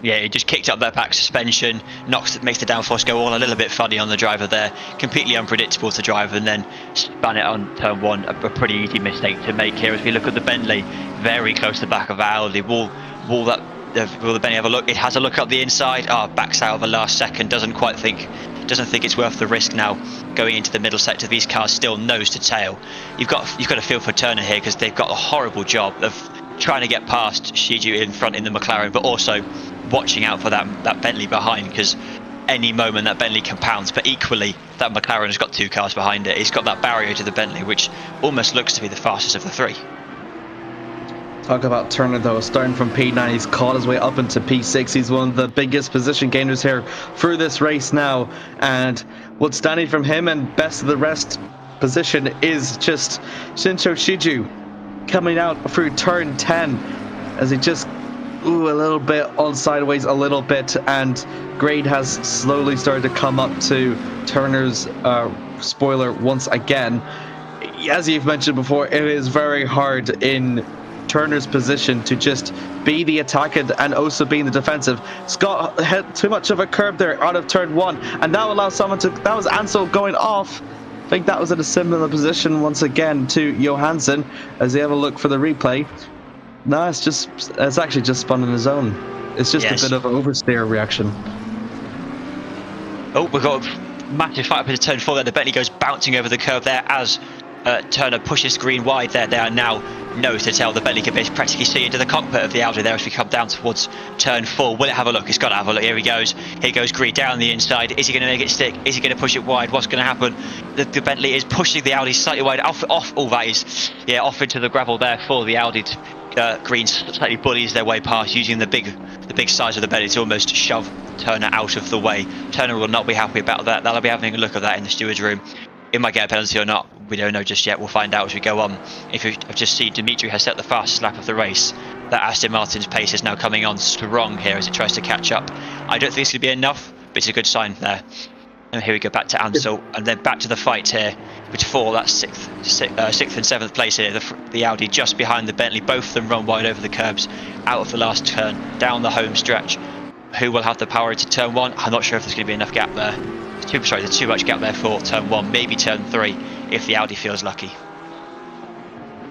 Yeah, it just kicked up that back suspension, makes the downforce go all a little bit funny on the driver there. Completely unpredictable to drive, and then spun it on turn one. A pretty easy mistake to make here as we look at the Bentley, very close to the back of Audi. Will the Bentley have a look? It has a look up the inside. Backs out of the last second. Doesn't think it's worth the risk now going into the middle sector. These cars still nose to tail. You've got to feel for Turner here because they've got a horrible job of trying to get past Shiju in front in the McLaren, but also watching out for that Bentley behind, because any moment that Bentley can pounce. But equally, that McLaren has got two cars behind it. It's got that barrier to the Bentley, which almost looks to be the fastest of the three. Talk about Turner though, starting from P9, he's caught his way up into P6. He's one of the biggest position gainers here through this race now, and what's standing from him and best of the rest position is just Shincho Shiju coming out through turn 10 as he just a little bit on sideways a little bit, and grade has slowly started to come up to Turner's spoiler once again. As you've mentioned before, it is very hard in Turner's position to just be the attacker and also be in the defensive. Scott had too much of a curb there out of turn one, and now allows someone to, that was Ansel going off. I think that was in a similar position once again to Johansson as they have a look for the replay. No, it's actually just spun on his own. It's just a bit of an oversteer reaction. Oh, we've got a massive fight up into turn four there. The Bentley goes bouncing over the curb there as Turner pushes Green wide there. They are now nose to tail. The Bentley can practically see into the cockpit of the Audi there as we come down towards turn four. Will it have a look? It's got to have a look. Here he goes. Here goes Green down the inside. Is he going to make it stick? Is he going to push it wide? What's going to happen? The Bentley is pushing the Audi slightly wide. Off into the gravel there for the Audi. Green slightly bullies their way past using the big size of the Bentley to almost shove Turner out of the way. Turner will not be happy about that. They'll be having a look at that in the stewards room. It might get a penalty or not. We don't know just yet. We'll find out as we go on. I've just seen Dimitri has set the fastest lap of the race. That Aston Martin's pace is now coming on strong here as it tries to catch up. I don't think it's going to be enough, but it's a good sign there. And here we go back to Ansel, and then back to the fight here. For that sixth and seventh place here, the Audi just behind the Bentley. Both of them run wide over the curbs, out of the last turn, down the home stretch. Who will have the power into turn one? I'm not sure if there's going to be enough gap there. There's too much gap there for turn one, maybe turn three, if the Audi feels lucky.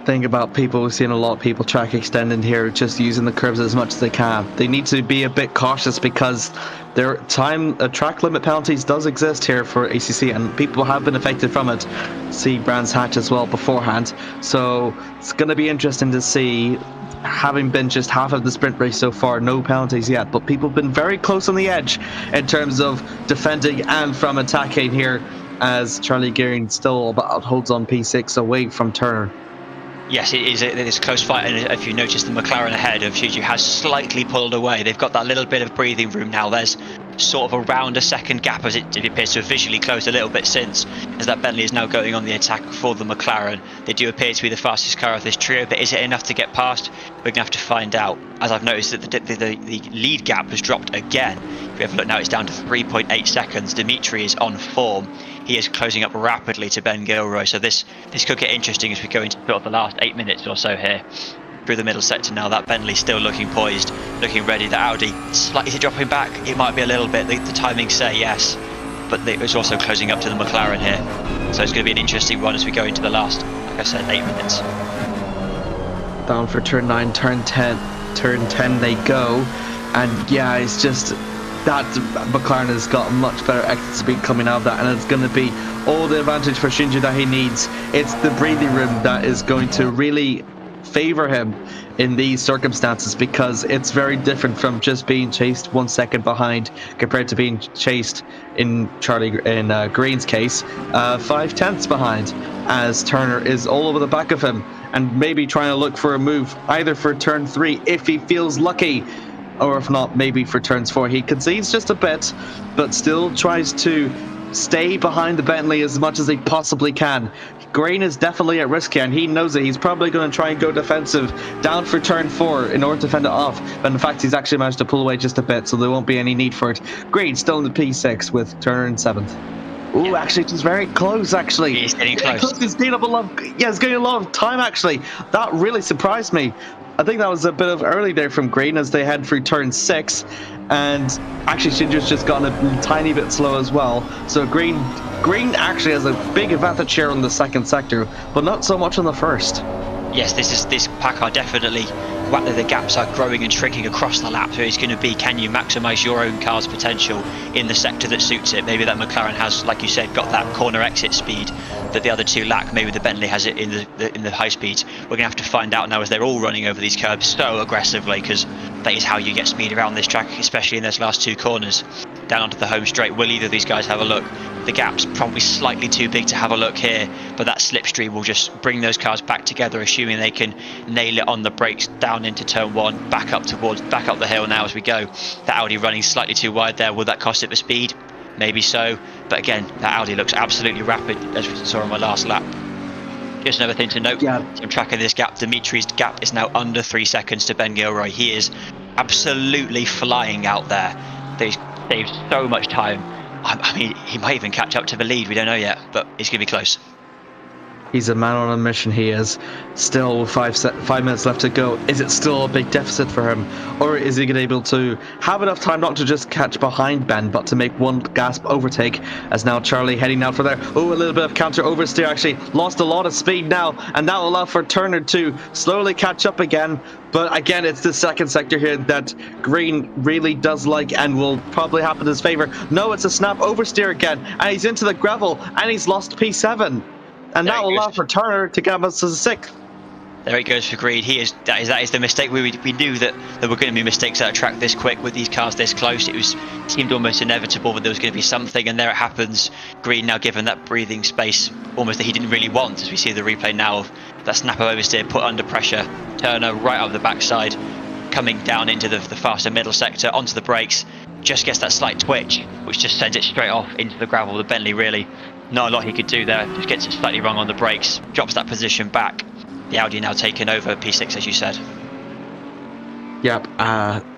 Thing about people, we've seen a lot of people track extending here, just using the curves as much as they can. They need to be a bit cautious because their track limit penalties does exist here for ACC, and people have been affected from it. See Brands Hatch as well beforehand, so it's going to be interesting to see. Having been just half of the sprint race so far, no penalties yet, but people have been very close on the edge in terms of defending and from attacking here, as Charlie Gearing still about holds on P6 away from Turner. Yes, it is a close fight, and if you notice, the McLaren ahead of Shiju has slightly pulled away. They've got that little bit of breathing room now. There's sort of around a second gap as it appears to have visually closed a little bit since, as that Bentley is now going on the attack for the McLaren. They do appear to be the fastest car of this trio, but is it enough to get past? We're going to have to find out. As I've noticed that the lead gap has dropped again. If we have a look now, it's down to 3.8 seconds. Dimitri is on form. He is closing up rapidly to Ben Gilroy, so this could get interesting as we go into sort of the last 8 minutes or so here. Through the middle sector now, that Bentley still looking poised, looking ready. The Audi, is it dropping back? It might be a little bit. The timings say yes, but it's also closing up to the McLaren here. So it's going to be an interesting one as we go into the last, like I said, 8 minutes. Down for turn 9, turn 10. Turn 10 they go, and yeah, it's just that McLaren has got much better exit speed coming out of that, and it's going to be all the advantage for Shinji that he needs. It's the breathing room that is going to really favour him in these circumstances, because it's very different from just being chased 1 second behind compared to being chased in Green's case 5/10 behind, as Turner is all over the back of him and maybe trying to look for a move either for turn 3 if he feels lucky, or if not, maybe for turns 4. He concedes just a bit, but still tries to stay behind the Bentley as much as he possibly can. Green is definitely at risk here, and he knows it. He's probably going to try and go defensive down for turn 4 in order to fend it off, but in fact he's actually managed to pull away just a bit, so there won't be any need for it. Green still in the P6 with Turner in 7th. Ooh, yeah. Actually, it's very close, actually. He's getting close. He's getting a lot of time, actually. That really surprised me. I think that was a bit of early there from Green as they head through turn 6, and actually Shinju's just gotten a tiny bit slow as well. So Green actually has a big advantage here on the second sector, but not so much on the first. Yes, this pack are definitely, whether the gaps are growing and shrinking across the lap, so it's going to be, can you maximise your own car's potential in the sector that suits it? Maybe that McLaren has, like you said, got that corner exit speed that the other two lack. Maybe the Bentley has it in the high speeds. We're going to have to find out now, as they're all running over these curbs so aggressively, because that is how you get speed around this track, especially in those last two corners. Down onto the home straight, will either of these guys have a look? The gap's probably slightly too big to have a look here, but that slipstream will just bring those cars back together, assuming they can nail it on the brakes down into turn 1, back up the hill now as we go. That Audi running slightly too wide there. Will that cost it the speed? Maybe so, but again, that Audi looks absolutely rapid, as we saw on my last lap. Just another thing to note, I'm tracking this gap. Dimitri's gap is now under 3 seconds to Ben Gilroy. He is absolutely flying out there. They've saved so much time. I mean, he might even catch up to the lead. We don't know yet, but he's going to be close. He's a man on a mission, he is. Still 5 minutes left to go. Is it still a big deficit for him? Or is he going to be able to have enough time not to just catch behind Ben, but to make one gasp overtake, as now Charlie heading out for there. Oh, a little bit of counter oversteer, actually. Lost a lot of speed now, and that will allow for Turner to slowly catch up again. But again, it's the second sector here that Green really does like and will probably happen in his favour. No, it's a snap oversteer again, and he's into the gravel, and he's lost P7. And that will allow for Turner to get us to the 6th. There he goes for Green. That is the mistake. We knew that there were going to be mistakes at a track this quick with these cars this close. It seemed almost inevitable that there was going to be something, and there it happens. Green now given that breathing space, almost that he didn't really want, as we see the replay now of that snap of oversteer put under pressure. Turner right up the backside, coming down into the faster middle sector, onto the brakes, just gets that slight twitch, which just sends it straight off into the gravel. The Bentley really, not a lot he could do there, just gets it slightly wrong on the brakes, drops that position back. The Audi now taking over P6, as you said. Yep,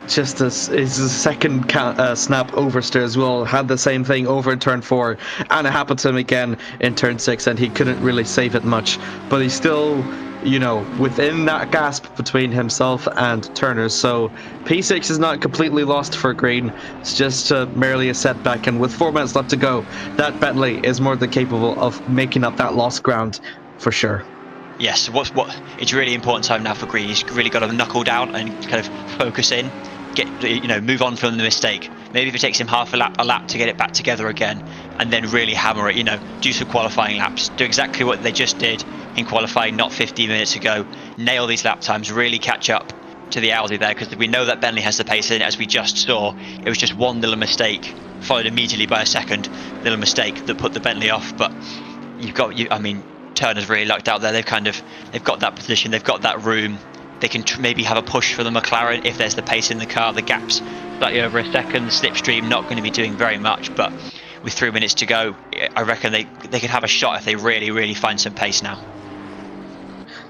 just as is the second snap oversteer as well. Had the same thing over in turn 4, and it happened to him again in turn 6, and he couldn't really save it much. But he's still, you know, within that gasp between himself and Turner. So P6 is not completely lost for Green. It's just merely a setback, and with 4 minutes left to go, that Bentley is more than capable of making up that lost ground for sure. Yes, it's really important time now for Green. He's really got to knuckle down and kind of focus in, move on from the mistake. Maybe if it takes him half a lap to get it back together again, and then really hammer it, do some qualifying laps, do exactly what they just did in qualifying not 15 minutes ago, nail these lap times, really catch up to the Audi there, because we know that Bentley has the pace in it, as we just saw. It was just one little mistake, followed immediately by a second little mistake that put the Bentley off. But Turner's really lucked out there. They've got that position, they've got that room. They can maybe have a push for the McLaren if there's the pace in the car. The gap's slightly over a second. The slipstream not going to be doing very much, but with 3 minutes to go, I reckon they could have a shot if they really, really find some pace now.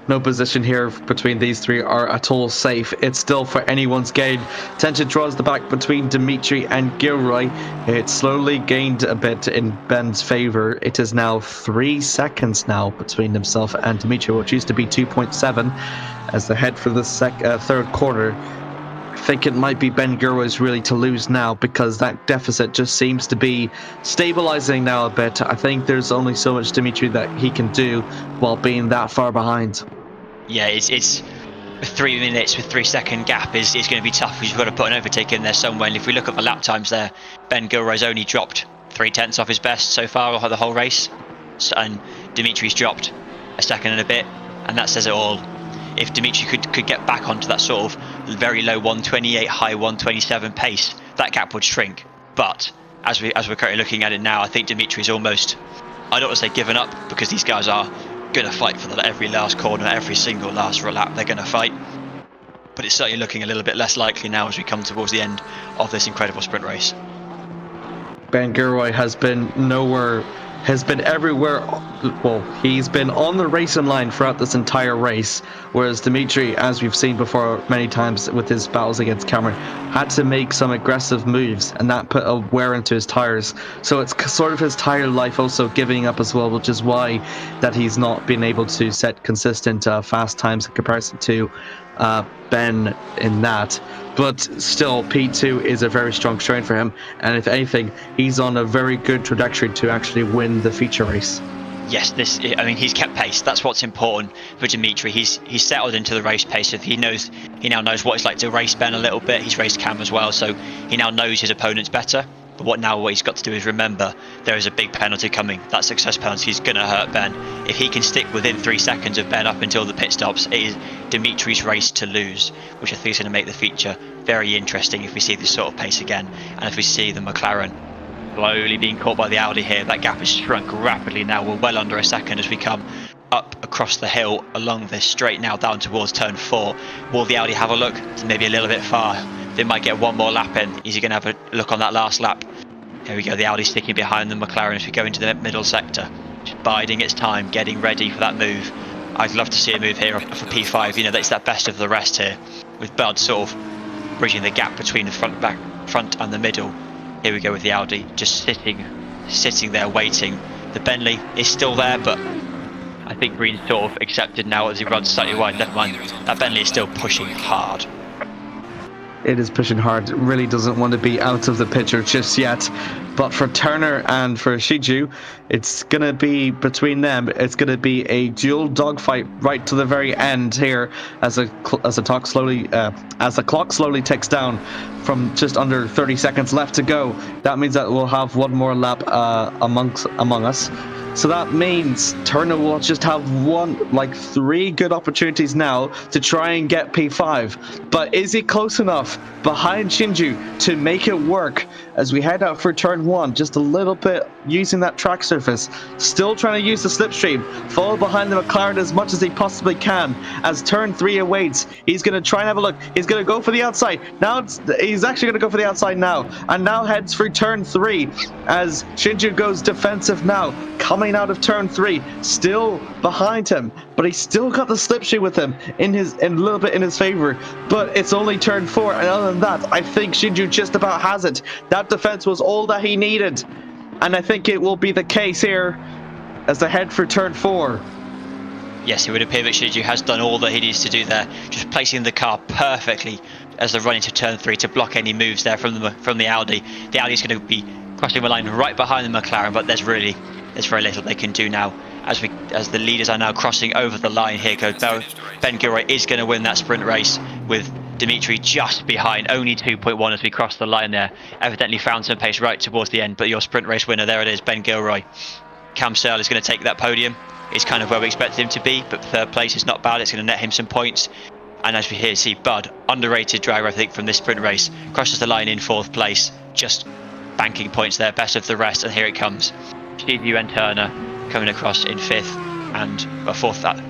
No position here between these three are at all safe. It's still for anyone's gain. Tension draws the back between Dimitri and Gilroy. It slowly gained a bit in Ben's favour. It is now 3 seconds now between himself and Dimitri, which used to be 2.7 as they head for the third corner. I think it might be Ben Gilroy's really to lose now, because that deficit just seems to be stabilising now a bit. I think there's only so much Dimitri that he can do while being that far behind. Yeah, it's 3 minutes with 3 second gap is going to be tough, because you've got to put an overtake in there somewhere. And if we look at the lap times there, Ben Gilroy's only dropped 0.3 off his best so far the whole race, and Dimitri's dropped a second and a bit, and that says it all. if Dimitri could get back onto that sort of very low 128, high 127 pace, that gap would shrink. But as we're currently looking at it now, I think Dimitri's almost, I don't want to say given up, because these guys are going to fight for every last corner, every single last lap they're going to fight. But it's certainly looking a little bit less likely now as we come towards the end of this incredible sprint race. Ben Gilroy has been everywhere. Well, he's been on the racing line throughout this entire race, whereas Dimitri, as we've seen before many times with his battles against Cameron, had to make some aggressive moves, and that put a wear into his tires. So it's sort of his tire life also giving up as well, which is why that he's not been able to set consistent fast times in comparison to Ben in that. But still, P2 is a very strong showing for him, and if anything, he's on a very good trajectory to actually win the feature race. Yes, he's kept pace. That's what's important for Dimitri. He's settled into the race pace. He now knows what it's like to race Ben a little bit. He's raced Cam as well, so he now knows his opponents better. But what he's got to do is remember there is a big penalty coming. That success penalty is going to hurt Ben. If he can stick within 3 seconds of Ben up until the pit stops, it is Dimitri's race to lose, which I think is going to make the feature very interesting if we see this sort of pace again, and if we see the McLaren slowly being caught by the Audi here. That gap has shrunk rapidly now. We're well under a second as we come up across the hill along this straight now down towards turn 4. Will the Audi have a look? It's maybe a little bit far. They might get one more lap in. Is he going to have a look on that last lap? Here we go, the Audi sticking behind the McLaren as we go into the middle sector. Just biding its time, getting ready for that move. I'd love to see a move here for P5. You know, that's that best of the rest here, with Bud sort of bridging the gap between the front and the middle. Here we go with the Audi, just sitting there waiting. The Bentley is still there, but I think Green's sort of accepted now as he runs slightly wide. Never mind, that Bentley is still pushing hard. It is pushing hard. It really doesn't want to be out of the picture just yet. But for Turner and for Shiju, it's going to be between them. It's going to be a dual dogfight right to the very end here as the clock slowly ticks down from just under 30 seconds left to go. That means that we'll have one more lap among us. So that means Turner will just have 3 good opportunities now to try and get P5. But is he close enough behind Shinju to make it work as we head out for turn 1? Just a little bit using that track surface. Still trying to use the slipstream. Follow behind the McLaren as much as he possibly can as turn 3 awaits. He's going to try and have a look. He's going to go for the outside. Now he's actually going to go for the outside now. And now heads for turn 3 as Shinju goes defensive now. Coming out of turn 3, still behind him, but he's still got the slipstream with him in a little bit in his favor. But it's only turn 4, and other than that, I think Shinju just about has it. That defense was all that he needed, and I think it will be the case here as they head for turn 4. Yes, it would appear that Shinju has done all that he needs to do there, just placing the car perfectly as they run into turn 3 to block any moves there from the Audi. The Audi's going to be crossing the line right behind the McLaren, but there's very little they can do now as the leaders are now crossing over the line. Here goes Ben Gilroy is going to win that sprint race with Dimitri just behind, only 2.1 as we cross the line there. Evidently found some pace right towards the end, but your sprint race winner, there it is, Ben Gilroy. Cam Searle is going to take that podium. It's kind of where we expected him to be, but third place is not bad. It's going to net him some points. And as we see Bud, underrated driver I think from this sprint race, crosses the line in 4th place, just banking points there, best of the rest, and here it comes. Steve and Turner coming across in 5th and 4th.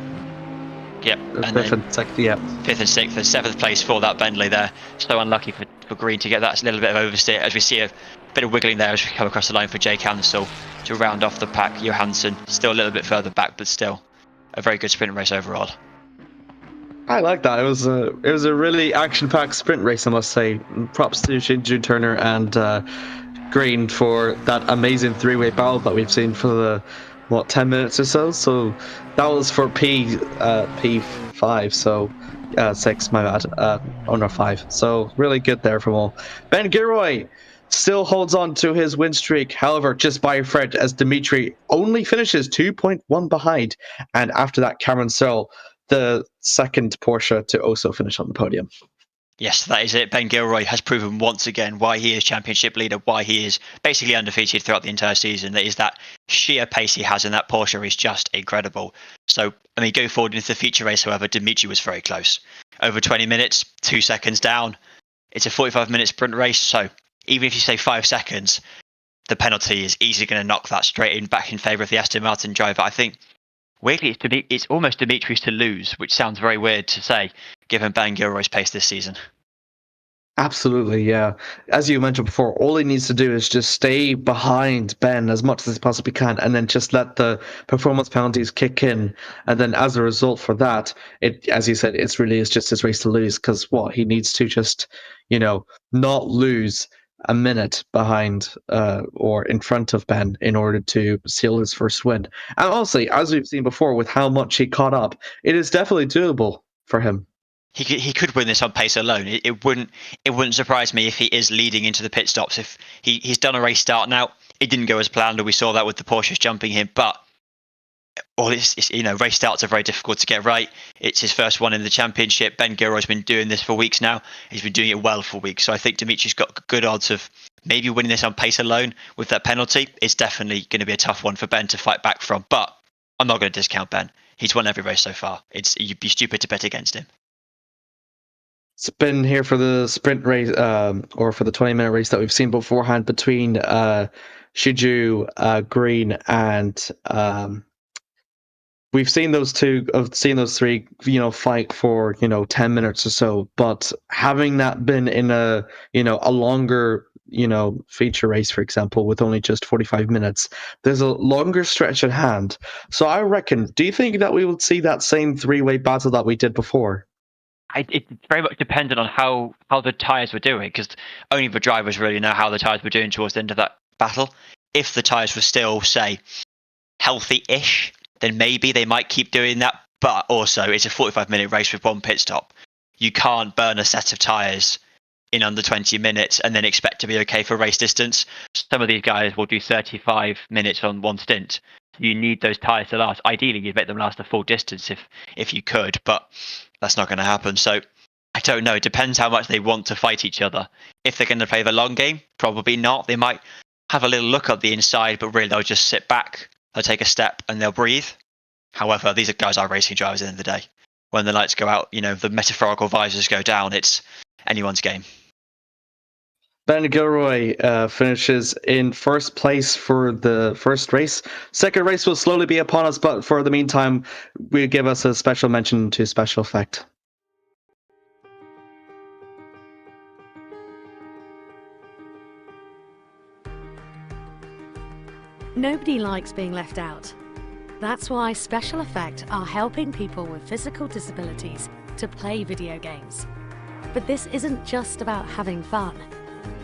Yep, and 5th and 6th, yeah. 5th and 6th and 7th place for that Bentley there. So unlucky for Green to get that little bit of oversteer as we see a bit of wiggling there as we come across the line for Jake Hansel to round off the pack. Johansson still a little bit further back, but still a very good sprint race overall. I like that. It was a really action-packed sprint race, I must say. Props to Shinju, Turner, and Green for that amazing 3-way battle that we've seen for the 10 minutes or so. So that was for P5, so 6, my bad. No, 5. So really good there from all. Ben Gilroy still holds on to his win streak, however, just by a thread, as Dimitri only finishes 2.1 behind, and after that, Cameron Searle, the second Porsche to also finish on the podium. Yes, that is it. Ben Gilroy has proven once again why he is championship leader, why he is basically undefeated throughout the entire season. That is that sheer pace he has in that Porsche is just incredible. So, I mean, go forward into the feature race, however, Dimitri was very close. Over 20 minutes, 2 seconds down. It's a 45-minute sprint race, so even if you say 5 seconds, the penalty is easily going to knock that straight in back in favour of the Aston Martin driver. I think, weirdly, it's almost Dimitri's to lose, which sounds very weird to say, given Ben Gilroy's pace this season. Absolutely, yeah. As you mentioned before, all he needs to do is just stay behind Ben as much as he possibly can, and then just let the performance penalties kick in. And then, as a result for that, it, as you said, it's really is just his race to lose. Because what he needs to just, not lose a minute behind or in front of Ben in order to seal his first win. And also, as we've seen before, with how much he caught up, it is definitely doable for him. He could win this on pace alone. It wouldn't surprise me if he is leading into the pit stops. If he's done a race start now, it didn't go as planned, or we saw that with the Porsches jumping him. But all this, race starts are very difficult to get right. It's his first one in the championship. Ben Gilroy's been doing this for weeks now. He's been doing it well for weeks. So I think Dimitri's got good odds of maybe winning this on pace alone with that penalty. It's definitely going to be a tough one for Ben to fight back from. But I'm not going to discount Ben. He's won every race so far. You'd be stupid to bet against him. It's been here for the sprint race, or for the 20-minute race that we've seen beforehand between Shiju, Green, and we've seen those three, fight for 10 minutes or so. But having that been in a longer feature race, for example, with only just 45 minutes, there's a longer stretch at hand. So I reckon, do you think that we will see that same three-way battle that we did before? It's very much dependent on how the tyres were doing, because only the drivers really know how the tyres were doing towards the end of that battle. If the tyres were still, say, healthy-ish, then maybe they might keep doing that. But also, it's a 45-minute race with one pit stop. You can't burn a set of tyres in under 20 minutes and then expect to be okay for race distance. Some of these guys will do 35 minutes on one stint. You need those tyres to last. Ideally, you'd make them last a full distance if you could, but that's not going to happen. So I don't know. It depends how much they want to fight each other. If they're going to play the long game, probably not. They might have a little look at the inside, but really they'll just sit back, they'll take a step, and they'll breathe. However, these guys are racing drivers at the end of the day. When the lights go out, the metaphorical visors go down, it's anyone's game. Ben Gilroy finishes in first place for the first race. Second race will slowly be upon us, but for the meantime, we give us a special mention to special effect. Nobody likes being left out. That's why Special Effect are helping people with physical disabilities to play video games. But this isn't just about having fun.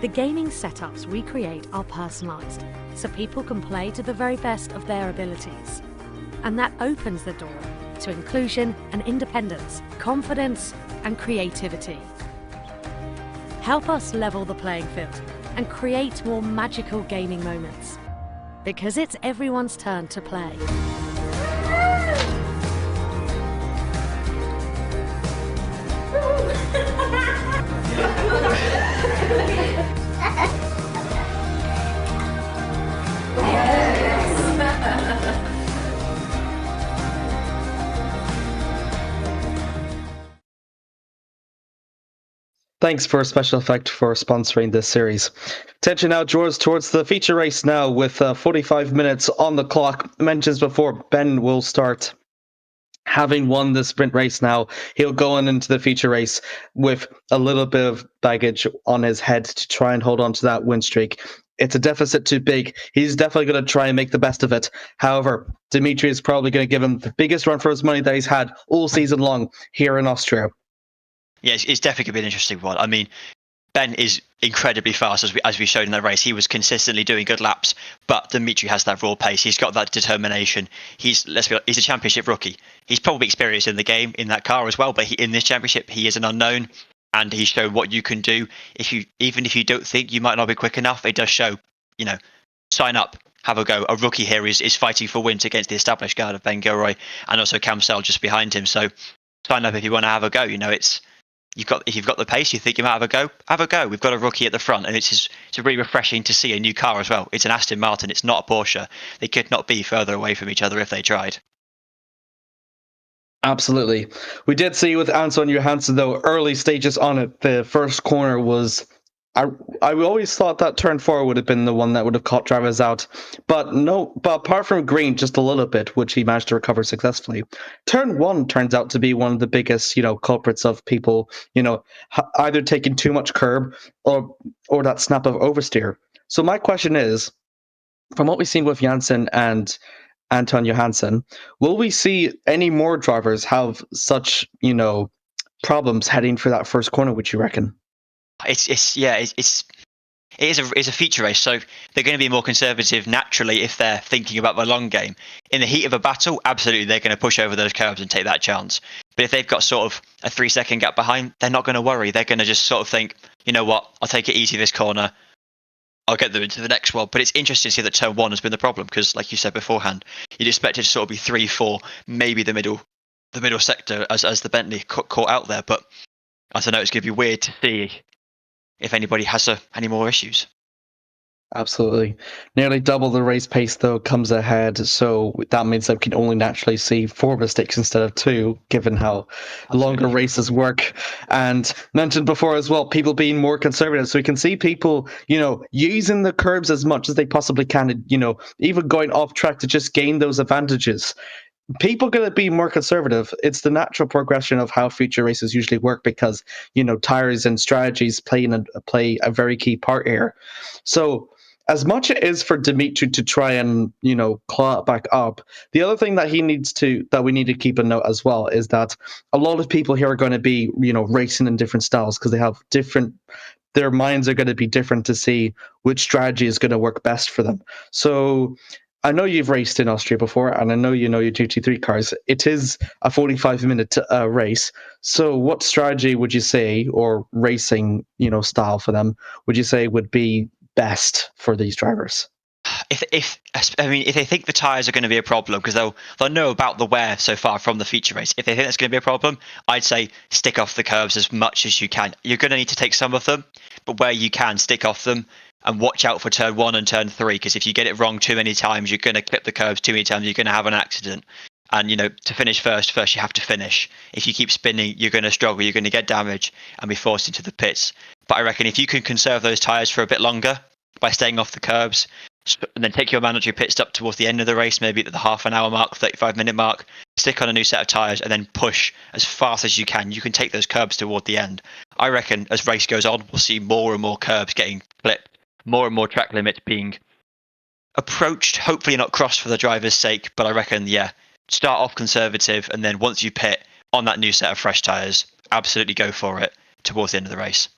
The gaming setups we create are personalised, so people can play to the very best of their abilities. And that opens the door to inclusion and independence, confidence and creativity. Help us level the playing field and create more magical gaming moments. Because it's everyone's turn to play. Thanks for Special Effect for sponsoring this series. Attention now draws towards the feature race now with 45 minutes on the clock. Mentions before, Ben will start. Having won the sprint race now, he'll go on into the feature race with a little bit of baggage on his head to try and hold on to that win streak. It's a deficit too big. He's definitely going to try and make the best of it. However, Dimitri is probably going to give him the biggest run for his money that he's had all season long here in Austria. Yeah, it's definitely going to be an interesting one. I mean, Ben is incredibly fast, as we showed in that race. He was consistently doing good laps, but Dimitri has that raw pace. He's got that determination. He's a championship rookie. He's probably experienced in the game in that car as well, but in this championship, he is an unknown, and he's shown what you can do. Even if you don't think you might not be quick enough, it does show. Sign up, have a go. A rookie here is fighting for wins against the established guard of Ben Gilroy, and also Cam Sell just behind him. So sign up if you want to have a go. if you've got the pace, you think you might have a go. Have a go. We've got a rookie at the front, and it's really refreshing to see a new car as well. It's an Aston Martin. It's not a Porsche. They could not be further away from each other if they tried. Absolutely. We did see with Anton Johansson, though, early stages on it, the first corner was... I always thought that turn 4 would have been the one that would have caught drivers out. But apart from green, just a little bit, which he managed to recover successfully. Turn 1 turns out to be one of the biggest, culprits of people, either taking too much curb or that snap of oversteer. So my question is, from what we've seen with Janssen and Anton Johansson, will we see any more drivers have such, problems heading for that first corner, would you reckon? It is a feature race, so they're going to be more conservative naturally if they're thinking about the long game. In the heat of a battle, absolutely they're going to push over those curbs and take that chance. But if they've got sort of a 3-second gap behind, they're not going to worry. They're going to just sort of think, you know what, I'll take it easy this corner. I'll get them into the next one. But it's interesting to see that turn 1 has been the problem because, like you said beforehand, you'd expect it to sort of be 3, 4, maybe the middle sector as the Bentley caught out there. But I don't know, it's going to be weird to see if anybody has any more issues. Absolutely. Nearly double the race pace, though, comes ahead. So that means that we can only naturally see 4 mistakes instead of 2, given how longer races work. And mentioned before as well, people being more conservative. So we can see people, using the curbs as much as they possibly can, and, even going off track to just gain those advantages. People going to be more conservative. It's the natural progression of how future races usually work because, tires and strategies play a very key part here. So as much it is for Dimitri to try and, claw it back up, the other thing that we need to keep a note as well is that a lot of people here are going to be, racing in different styles because they have their minds are going to be different to see which strategy is going to work best for them. So I know you've raced in Austria before, and I know you know your GT3 cars. It is a 45-minute race. So what strategy would you say, or racing, style for them, would you say would be best for these drivers? If they think the tyres are going to be a problem, because they'll know about the wear so far from the feature race. If they think that's going to be a problem, I'd say stick off the curbs as much as you can. You're going to need to take some of them, but where you can, stick off them. And watch out for turn 1 and turn 3, because if you get it wrong too many times, you're going to clip the curbs too many times, you're going to have an accident. And, to finish first you have to finish. If you keep spinning, you're going to struggle, you're going to get damage and be forced into the pits. But I reckon if you can conserve those tyres for a bit longer by staying off the curbs, and then take your mandatory pit stop towards the end of the race, maybe at the half an hour mark, 35-minute mark, stick on a new set of tyres and then push as fast as you can. You can take those curbs toward the end. I reckon as race goes on, we'll see more and more curbs getting clipped. More and more track limits being approached, hopefully not crossed for the driver's sake, but I reckon, start off conservative, and then once you pit on that new set of fresh tyres, absolutely go for it towards the end of the race.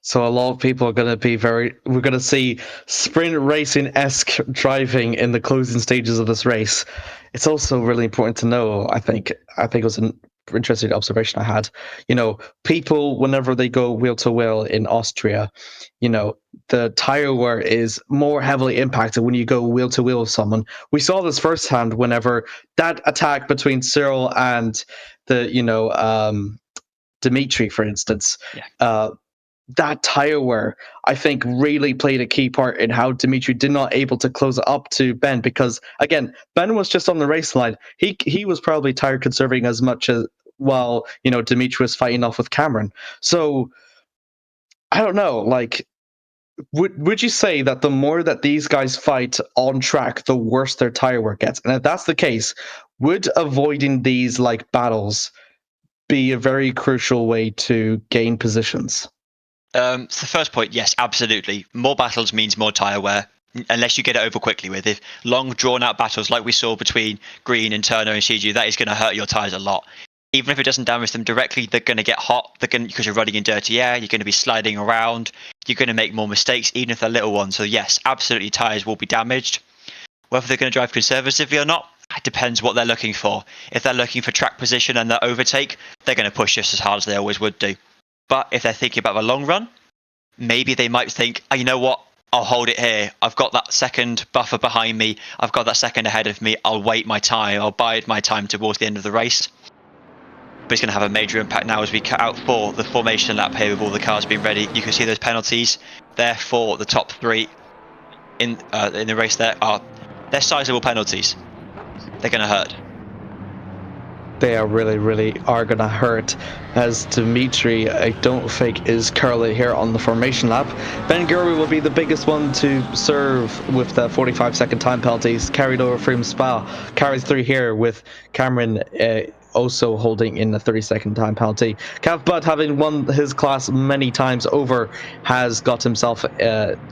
So a lot of people are going to be we're going to see sprint racing-esque driving in the closing stages of this race. It's also really important to know, I think it was an interesting observation I had, people, whenever they go wheel to wheel in Austria, the tire wear is more heavily impacted when you go wheel to wheel with someone. We saw this firsthand whenever that attack between Cyril and the, Dimitri, for instance. Yeah. That tire wear, I think, really played a key part in how Dimitri did not able to close it up to Ben, because again, Ben was just on the race line. He was probably tire conserving as much as while Dimitri was fighting off with Cameron. So I don't know, would you say that the more that these guys fight on track, the worse their tire wear gets? And if that's the case, would avoiding these battles be a very crucial way to gain positions? So the first point, yes, absolutely. More battles means more tyre wear, unless you get it over quickly with. If long, drawn-out battles like we saw between Green and Turner and Shiju, that is going to hurt your tyres a lot. Even if it doesn't damage them directly, they're going to get hot because you're running in dirty air, you're going to be sliding around, you're going to make more mistakes, even if they're little ones. So yes, absolutely, tyres will be damaged. Whether they're going to drive conservatively or not, it depends what they're looking for. If they're looking for track position and their overtake, they're going to push just as hard as they always would do. But if they're thinking about the long run, maybe they might think, oh, you know what, I'll hold it here. I've got that second buffer behind me. I've got that second ahead of me. I'll wait my time. I'll bide my time towards the end of the race. but it's going to have a major impact now as we cut out for the formation lap here with all the cars being ready. You can see those penalties there for the top 3 in the race. They're sizable penalties. They're going to hurt. They are really are going to hurt, as Dimitri, I don't think, is currently here on the formation lap. Ben Gurley will be the biggest one to serve with the 45-second time penalties carried over from Spa. Carries through here with Cameron also holding in the 30-second time penalty. Cav Budd, having won his class many times over, has got himself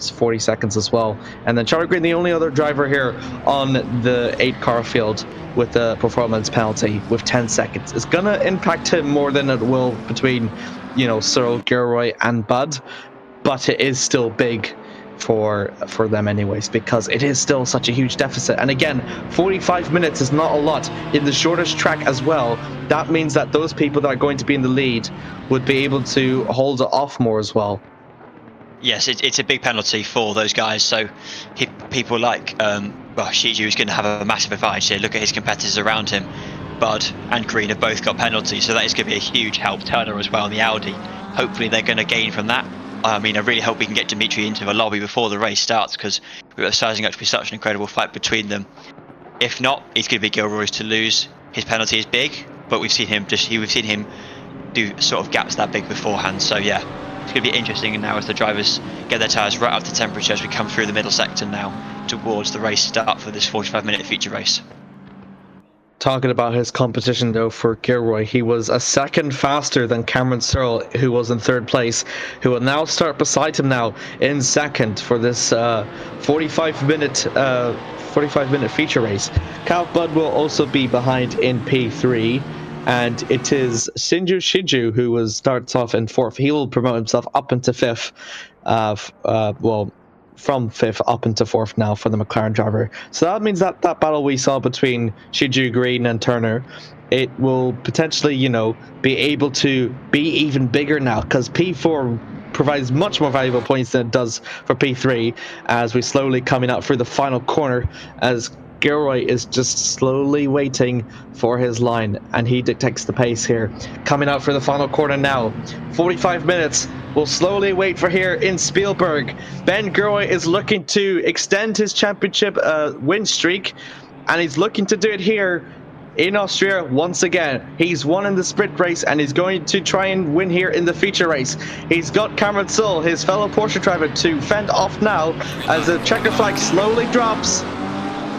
40 seconds as well. And then Charlie Green, the only other driver here on the 8-car field with the performance penalty with 10 seconds. It's going to impact him more than it will between, Cyril, Gilroy and Budd, but it is still big for them anyways, because it is still such a huge deficit. And again, 45 minutes is not a lot in the shortest track as well. That means that those people that are going to be in the lead would be able to hold it off more as well. Yes, it's a big penalty for those guys. So people like Shiju is going to have a massive advantage here. Look at his competitors around him. Bud and Green have both got penalties, so that is going to be a huge help. Turner as well in the Audi. Hopefully they're going to gain from that. I mean, I really hope we can get Dimitri into the lobby before the race starts, because we're sizing up to be such an incredible fight between them. If not, it's going to be Gilroy's to lose. His penalty is big, but we've seen him do sort of gaps that big beforehand. So yeah, it's going to be interesting now as the drivers get their tyres right up to temperature as we come through the middle sector now towards the race start for this 45-minute feature race. Talking about his competition, though, for Gilroy, he was a second faster than Cameron Searle, who was in 3rd place, who will now start beside him now in 2nd for this 45-minute feature race. Cav Budd will also be behind in P3, and it is Shinju Shiju who starts off in 4th. He will promote himself up into 5th. From 5th up into 4th now for the McLaren driver. So that means that battle we saw between Shiju, Green and Turner, it will potentially, be able to be even bigger now, because P4 provides much more valuable points than it does for P3, as we slowly coming out through the final corner, as Gilroy is just slowly waiting for his line, and he dictates the pace here. Coming out for the final corner now. 45 minutes. We'll slowly wait for here in Spielberg. Ben Gilroy is looking to extend his championship win streak, and he's looking to do it here in Austria once again. He's won in the sprint race, and he's going to try and win here in the feature race. He's got Cameron Sull, his fellow Porsche driver, to fend off now as the checker flag slowly drops.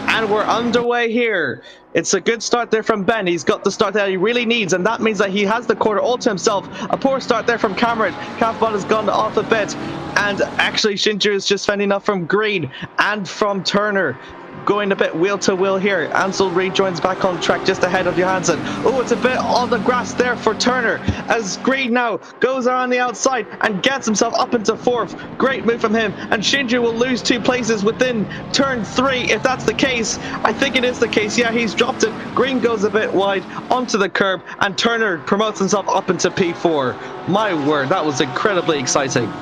And we're underway here. It's a good start there from Ben. He's got the start that he really needs, and that means that he has the quarter all to himself. A poor start there from Cameron. Cav Budd has gone off a bit, and actually Shinju is just fending off from Green and from Turner. Going a bit wheel to wheel here. Ansel rejoins back on track just ahead of Johansson. Oh, it's a bit on the grass there for Turner, as Green now goes around the outside and gets himself up into 4th. Great move from him, and Shinju will lose 2 places within turn 3 if that's the case. I think it is the case. Yeah, he's dropped it. Green goes a bit wide onto the curb, and Turner promotes himself up into P4. My word, that was incredibly exciting.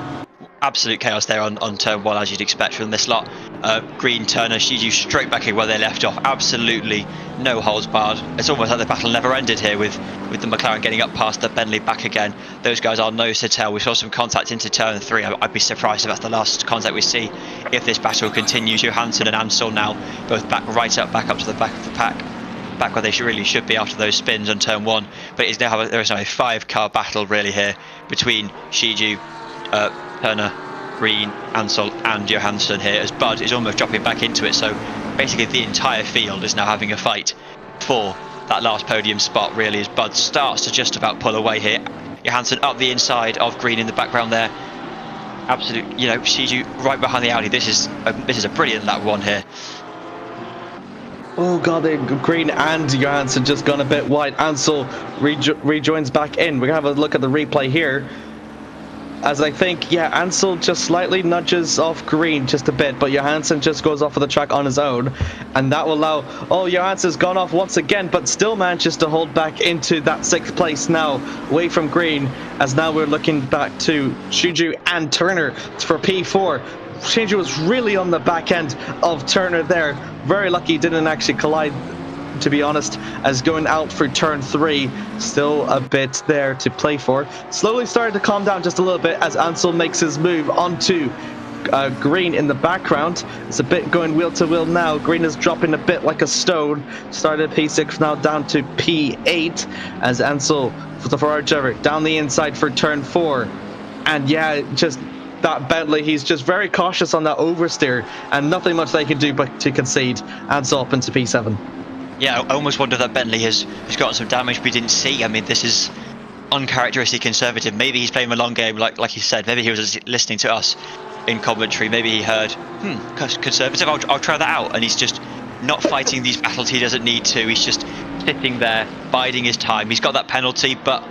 Absolute chaos there on turn 1, as you'd expect from this lot. Green, Turner, Shiju straight back in where they left off. Absolutely no holds barred. It's almost like the battle never ended here with the McLaren getting up past the Bentley back again. Those guys are nose to tail. We saw some contact into turn 3. I'd be surprised if that's the last contact we see if this battle continues. Johansson and Ansel now both back up to the back of the pack. Back where they really should be after those spins on turn 1. But there is now a 5-car battle really here between Shiju, Turner, Green, Ansel and Johansson here, as Budd is almost dropping back into it. So basically the entire field is now having a fight for that last podium spot really, as Budd starts to just about pull away here. Johansson up the inside of Green in the background there. Absolute, Shiju right behind the Audi. This is a brilliant lap 1 here. Oh god, Green and Johansson just gone a bit wide. Ansel rejoins back in. We're gonna have a look at the replay here, as I think, Ansel just slightly nudges off Green just a bit, but Johansson just goes off of the track on his own, and that will allow... Oh, Johansson's gone off once again, but still manages to hold back into that 6th place now, away from Green, as now we're looking back to Shiju and Turner for P4. Shiju was really on the back end of Turner there. Very lucky he didn't actually collide to be honest, as going out for turn 3, still a bit there to play for. Slowly starting to calm down just a little bit as Ansel makes his move onto Green in the background. It's a bit going wheel to wheel now. Green is dropping a bit like a stone. Started P6, now down to P8 as Ansel, the Ferrari driver, down the inside for turn 4. And yeah, just that Bentley, he's just very cautious on that oversteer, and nothing much they can do but to concede. Ansel up into P7. Yeah, I almost wonder that Bentley has gotten some damage we didn't see. I mean, this is uncharacteristically conservative. Maybe he's playing a long game, like you said. Maybe he was listening to us in commentary. Maybe he heard, conservative, I'll try that out. And he's just not fighting these battles he doesn't need to. He's just sitting there, biding his time. He's got that penalty, but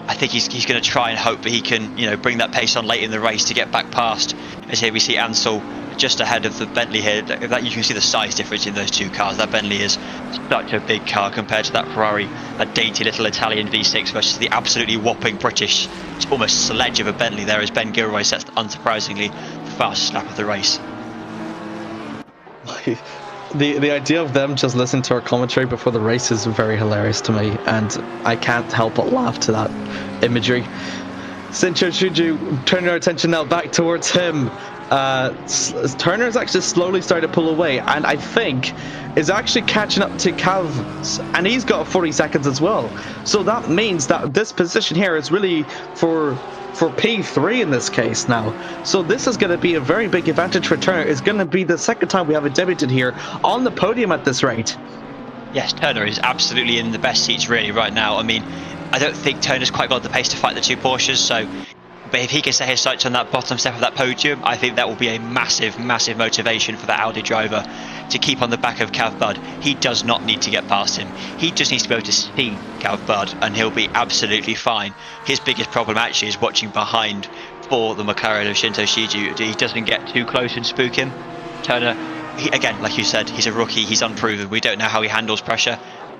I think he's going to try and hope that he can, bring that pace on late in the race to get back past. As here we see Ansel just ahead of the Bentley here. That you can see the size difference in those two cars. That Bentley is such a big car compared to that Ferrari, that dainty little Italian V6 versus the absolutely whopping British, it's almost sledge of a Bentley there, as Ben Gilroy sets, unsurprisingly, the fastest lap of the race. The idea of them just listening to our commentary before the race is very hilarious to me, and I can't help but laugh to that imagery. Sincho Shuju, turning our attention now back towards him. Turner's actually slowly started to pull away, and I think is actually catching up to Cav, and he's got 40 seconds as well. So that means that this position here is really for P3 in this case now. So this is going to be a very big advantage for Turner. It's going to be the second time we have a debutant here on the podium at this rate. Yes, Turner is absolutely in the best seats really right now. I mean, I don't think Turner's quite got the pace to fight the two Porsches, so but if he can set his sights on that bottom step of that podium, I think that will be a massive, massive motivation for that Audi driver to keep on the back of Cav Bud. He does not need to get past him. He just needs to be able to see Cav Bud, and he'll be absolutely fine. His biggest problem actually is watching behind for the McLaren of Shinto Shiju. He doesn't get too close and spook him. Turner, again, like you said, he's a rookie, he's unproven. We don't know how he handles pressure.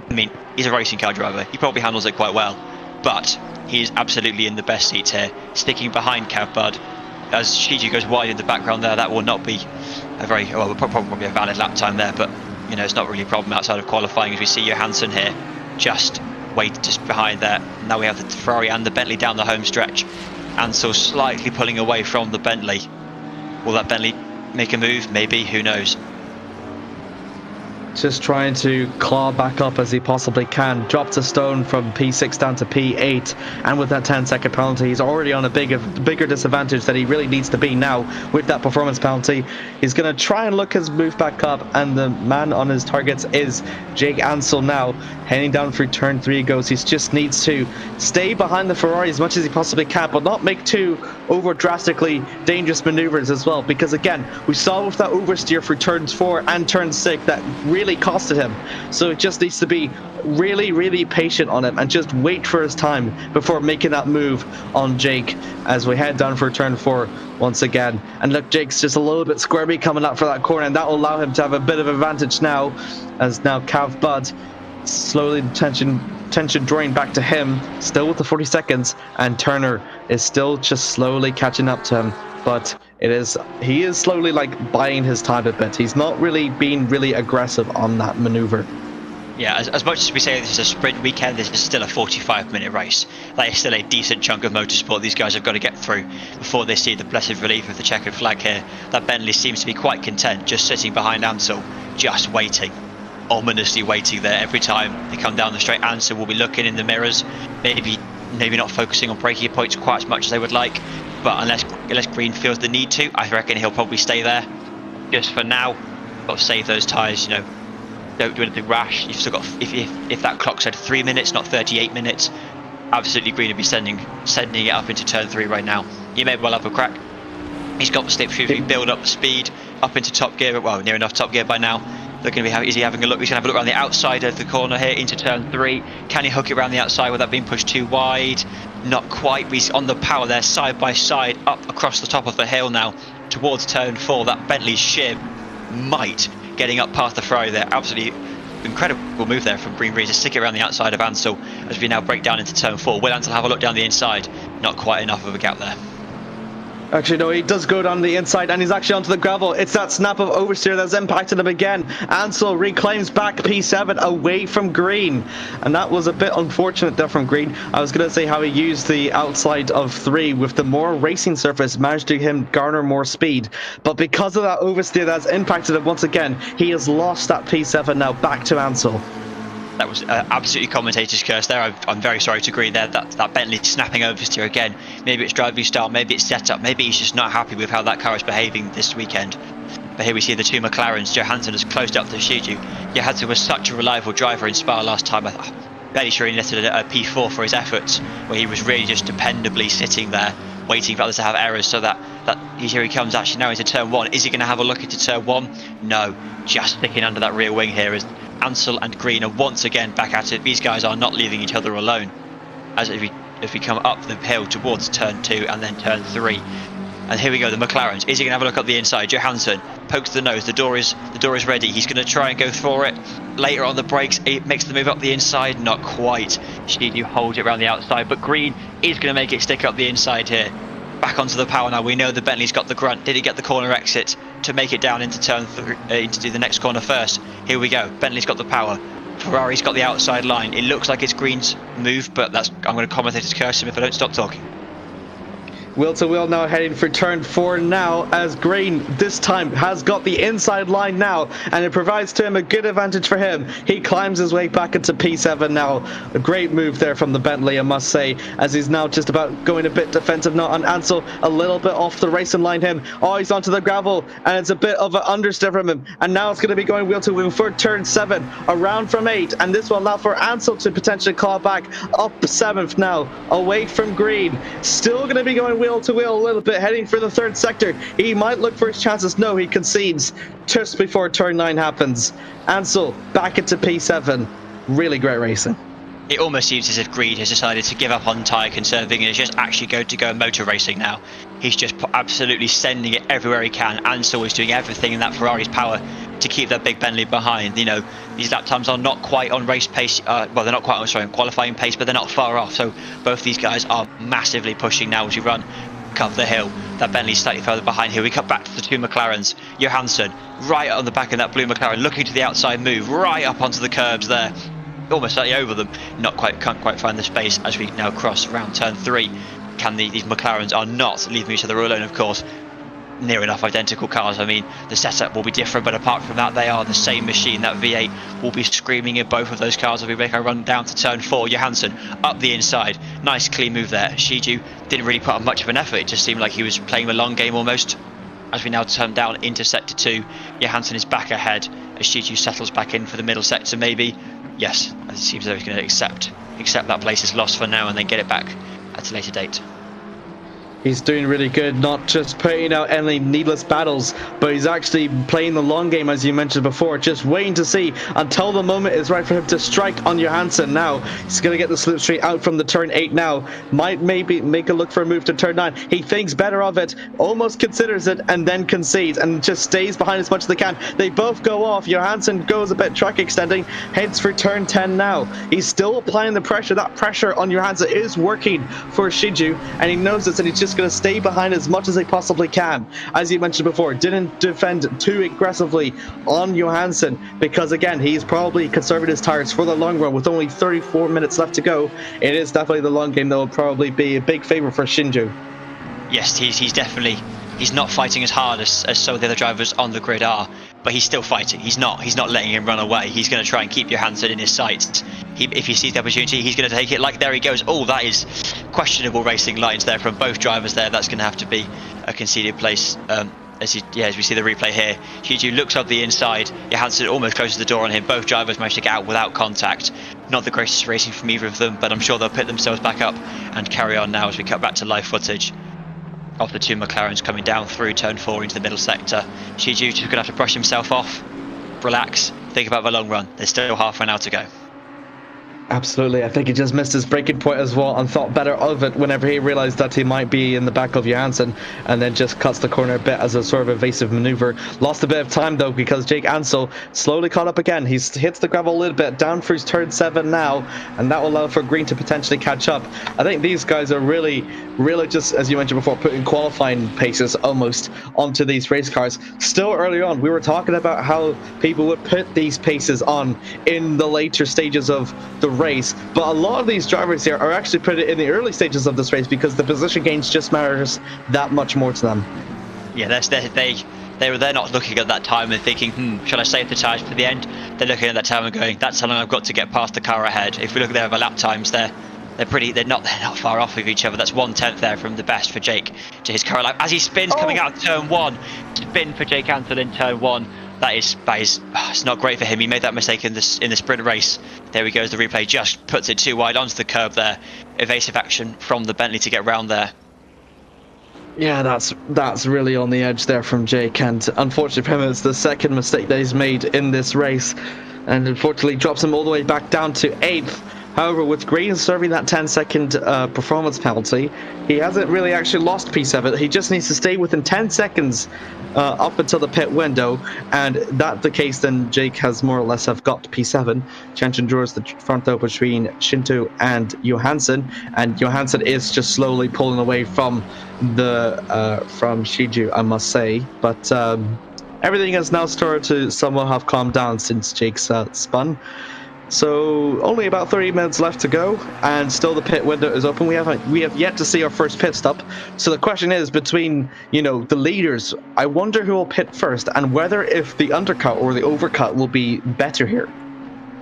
I mean, he's a racing car driver. He probably handles it quite well, but he is absolutely in the best seats here, sticking behind Cav Bud. As Shiju goes wide in the background there, that will not be a very, well, probably a valid lap time there, but it's not really a problem outside of qualifying, as we see Johansson here just behind there. Now we have the Ferrari and the Bentley down the home stretch. Ansel slightly pulling away from the Bentley. Will that Bentley make a move? Maybe, who knows? Just trying to claw back up as he possibly can. Drops a stone from P6 down to P8, and with that 10-second penalty, he's already on a bigger disadvantage that he really needs to be now with that performance penalty. He's going to try and look his move back up, and the man on his targets is Jake Ansel now. Heading down through turn 3 goes. He just needs to stay behind the Ferrari as much as he possibly can, but not make too over drastically dangerous maneuvers as well, because again, we saw with that oversteer for turns 4 and turn 6 that really costed him. So it just needs to be really, really patient on him and just wait for his time before making that move on Jake as we head down for turn 4 once again. And look, Jake's just a little bit squirmy coming up for that corner, and that will allow him to have a bit of advantage now, as now Cav Bud slowly tension drawing back to him, still with the 40 seconds, and Turner is still just slowly catching up to him. But he is slowly buying his time a bit. He's not really being really aggressive on that maneuver. Yeah, as much as we say this is a sprint weekend, this is still a 45-minute race. That is still a decent chunk of motorsport these guys have got to get through before they see the blessed relief of the checkered flag here. That Bentley seems to be quite content, just sitting behind Ansel, just waiting, ominously waiting there. Every time they come down the straight, Ansel will be looking in the mirrors, maybe not focusing on braking points quite as much as they would like. But unless Green feels the need to, I reckon he'll probably stay there. Just for now, got to save those tyres. Don't do anything rash. You've still got, if that clock said 3 minutes, not 38 minutes, absolutely Green would be sending it up into turn 3 right now. He may well have a crack. He's got the slipstream, build up the speed up into top gear. Well, near enough top gear by now. They're going to be. Is he having a look? He's going to have a look around the outside of the corner here into turn 3. Can he hook it around the outside without being pushed too wide? Not quite. He's on the power there, side by side, up across the top of the hill now towards turn 4. That Bentley shim might getting up past the Ferrari there. Absolutely incredible move there from Green to stick it around the outside of Ansel as we now break down into turn 4. Will Ansel have a look down the inside? Not quite enough of a gap there. Actually, no, he does go down the inside, and he's actually onto the gravel. It's that snap of oversteer that's impacted him again. Ansel reclaims back P7 away from green, and that was a bit unfortunate there from green. I was going to say how he used the outside of 3 with the more racing surface, managed to him garner more speed. But because of that oversteer that's impacted him once again, he has lost that P7 now back to Ansel. That was absolutely commentator's curse there. I'm very sorry to agree there. That Bentley snapping oversteer again. Maybe it's driving style, maybe it's setup, maybe he's just not happy with how that car is behaving this weekend. But here we see the 2 McLarens. Johansson has closed up the Shiju. Johansson was such a reliable driver in Spa last time. I'm barely sure he netted a P4 for his efforts, where he was really just dependably sitting there waiting for others to have errors, so that here he comes actually now into turn 1. Is he going to have a look into turn 1? No, just sticking under that rear wing here is Ansel and Green are once again back at it. These guys are not leaving each other alone. As if we come up the hill towards turn 2 and then turn 3. And here we go, the McLarens. Is he going to have a look up the inside? Johansson pokes the nose. The door is ready. He's going to try and go for it. Later on the brakes, it makes the move up the inside. Not quite. Shiju holds it around the outside, but Green is going to make it stick up the inside here. Back onto the power now. We know the Bentley's got the grunt. Did he get the corner exit to make it down into turn 3, to do the next corner first? Here we go. Bentley's got the power. Ferrari's got the outside line. It looks like it's Green's move, but I'm going to commentate his curse him if I don't stop talking. Wheel to wheel now heading for turn 4 now, as Green this time has got the inside line now, and it provides to him a good advantage for him. He climbs his way back into P7 now. A great move there from the Bentley, I must say, as he's now just about going a bit defensive now on Ansel, a little bit off the racing line him. Oh, he's onto the gravel, and it's a bit of an understeer from him, and now it's going to be going wheel to wheel for turn 7, around from 8, and this will allow for Ansel to potentially claw back up 7th now, away from Green. Still going to be going wheel to wheel a little bit, heading for the 3rd sector. He might look for his chances. No, he concedes just before turn 9 happens. Ansel back into P7. Really great racing. It almost seems as if Green has decided to give up on tyre conserving and is just actually going to go motor racing now. He's just absolutely sending it everywhere he can. Ansel is doing everything in that Ferrari's power to keep that big Bentley behind. You know, these lap times are not quite on race pace. Well, they're not quite on qualifying pace, but they're not far off. So both these guys are massively pushing now as we run up the hill. That Bentley's slightly further behind here. We cut back to the 2 McLarens. Johansson right on the back of that blue McLaren, looking to the outside move, right up onto the curbs there. Almost slightly over them. Can't quite find the space as we now cross around turn 3. These McLarens are not leaving each other alone, of course. Near enough identical cars. I mean, the setup will be different, but apart from that, they are the same machine. That V8 will be screaming in both of those cars as we make our run down to turn 4. Johansson up the inside. Nice clean move there. Shiju didn't really put up much of an effort. It just seemed like he was playing the long game almost. As we now turn down into sector 2, Johansson is back ahead as Shiju settles back in for the middle sector maybe. Yes, it seems as though he's going to accept that place is lost for now and then get it back at a later date. He's doing really good, not just putting out any needless battles, but he's actually playing the long game, as you mentioned before, just waiting to see until the moment is right for him to strike on Johansson. Now he's going to get the slipstream out from the turn 8 now, might maybe make a look for a move to turn 9. He thinks better of it, almost considers it, and then concedes and just stays behind as much as they can. They both go off. Johansson goes a bit track extending, heads for turn 10 now. He's still applying the pressure. That pressure on Johansson is working for Shiju, and he knows this, and he's just going to stay behind as much as they possibly can. As you mentioned before, didn't defend too aggressively on Johansson because, again, he's probably conserving his tires for the long run with only 34 minutes left to go. It is definitely the long game that will probably be a big favour for Shiju. Yes, he's not fighting as hard as some of the other drivers on the grid are, but he's still fighting. He's not letting him run away. He's going to try and keep Johansson in his sights. If he sees the opportunity, he's going to take it. Like, there he goes. Oh, that is questionable racing lines there from both drivers there. That's going to have to be a conceded place. As we see the replay here, Shiju looks up the inside. Johansson almost closes the door on him. Both drivers managed to get out without contact. Not the greatest racing from either of them, but I'm sure they'll pick themselves back up and carry on now as we cut back to live footage of the 2 McLarens coming down through turn 4 into the middle sector. Shiju just going to have to brush himself off, relax, think about the long run. There's still half an hour to go. Absolutely. I think he just missed his breaking point as well and thought better of it whenever he realised that he might be in the back of Johansson, and then just cuts the corner a bit as a sort of evasive manoeuvre. Lost a bit of time though because Jake Ansel slowly caught up again. He hits the gravel a little bit, down through turn 7 now, and that will allow for Green to potentially catch up. I think these guys are really just, as you mentioned before, putting qualifying paces almost onto these race cars. Still early on, we were talking about how people would put these paces on in the later stages of the race, but a lot of these drivers here are actually put it in the early stages of this race because the position gains just matters that much more to them. Yeah, they're not looking at that time and thinking, should I save the tyres for the end? They're looking at that time and going, that's how long I've got to get past the car ahead. If we look at their lap times, they're not far off of each other. That's 1/10 there from the best for Jake to his current lap as he spins coming out of turn 1. Spin for Jake Ansel in turn 1. That is it's not great for him. He made that mistake in the sprint race. There he goes. The replay just puts it too wide onto the curb there. Evasive action from the Bentley to get round there. Yeah, that's really on the edge there from Jake, and unfortunately for him, it's the second mistake that he's made in this race, and unfortunately drops him all the way back down to 8th. However, with Green serving that 10-second performance penalty, he hasn't really actually lost P7. He just needs to stay within 10 seconds up until the pit window, and that the case, then Jake has more or less have got P7. Chanchan draws the front though between Shinto and Johansson, and Johansson is just slowly pulling away from from Shiju, I must say, but everything has now started to somewhat have calmed down since Jake's spun. So only about 30 minutes left to go, and still the pit window is open. We have yet to see our first pit stop. So the question is, between the leaders, I wonder who will pit first, and whether if the undercut or the overcut will be better here.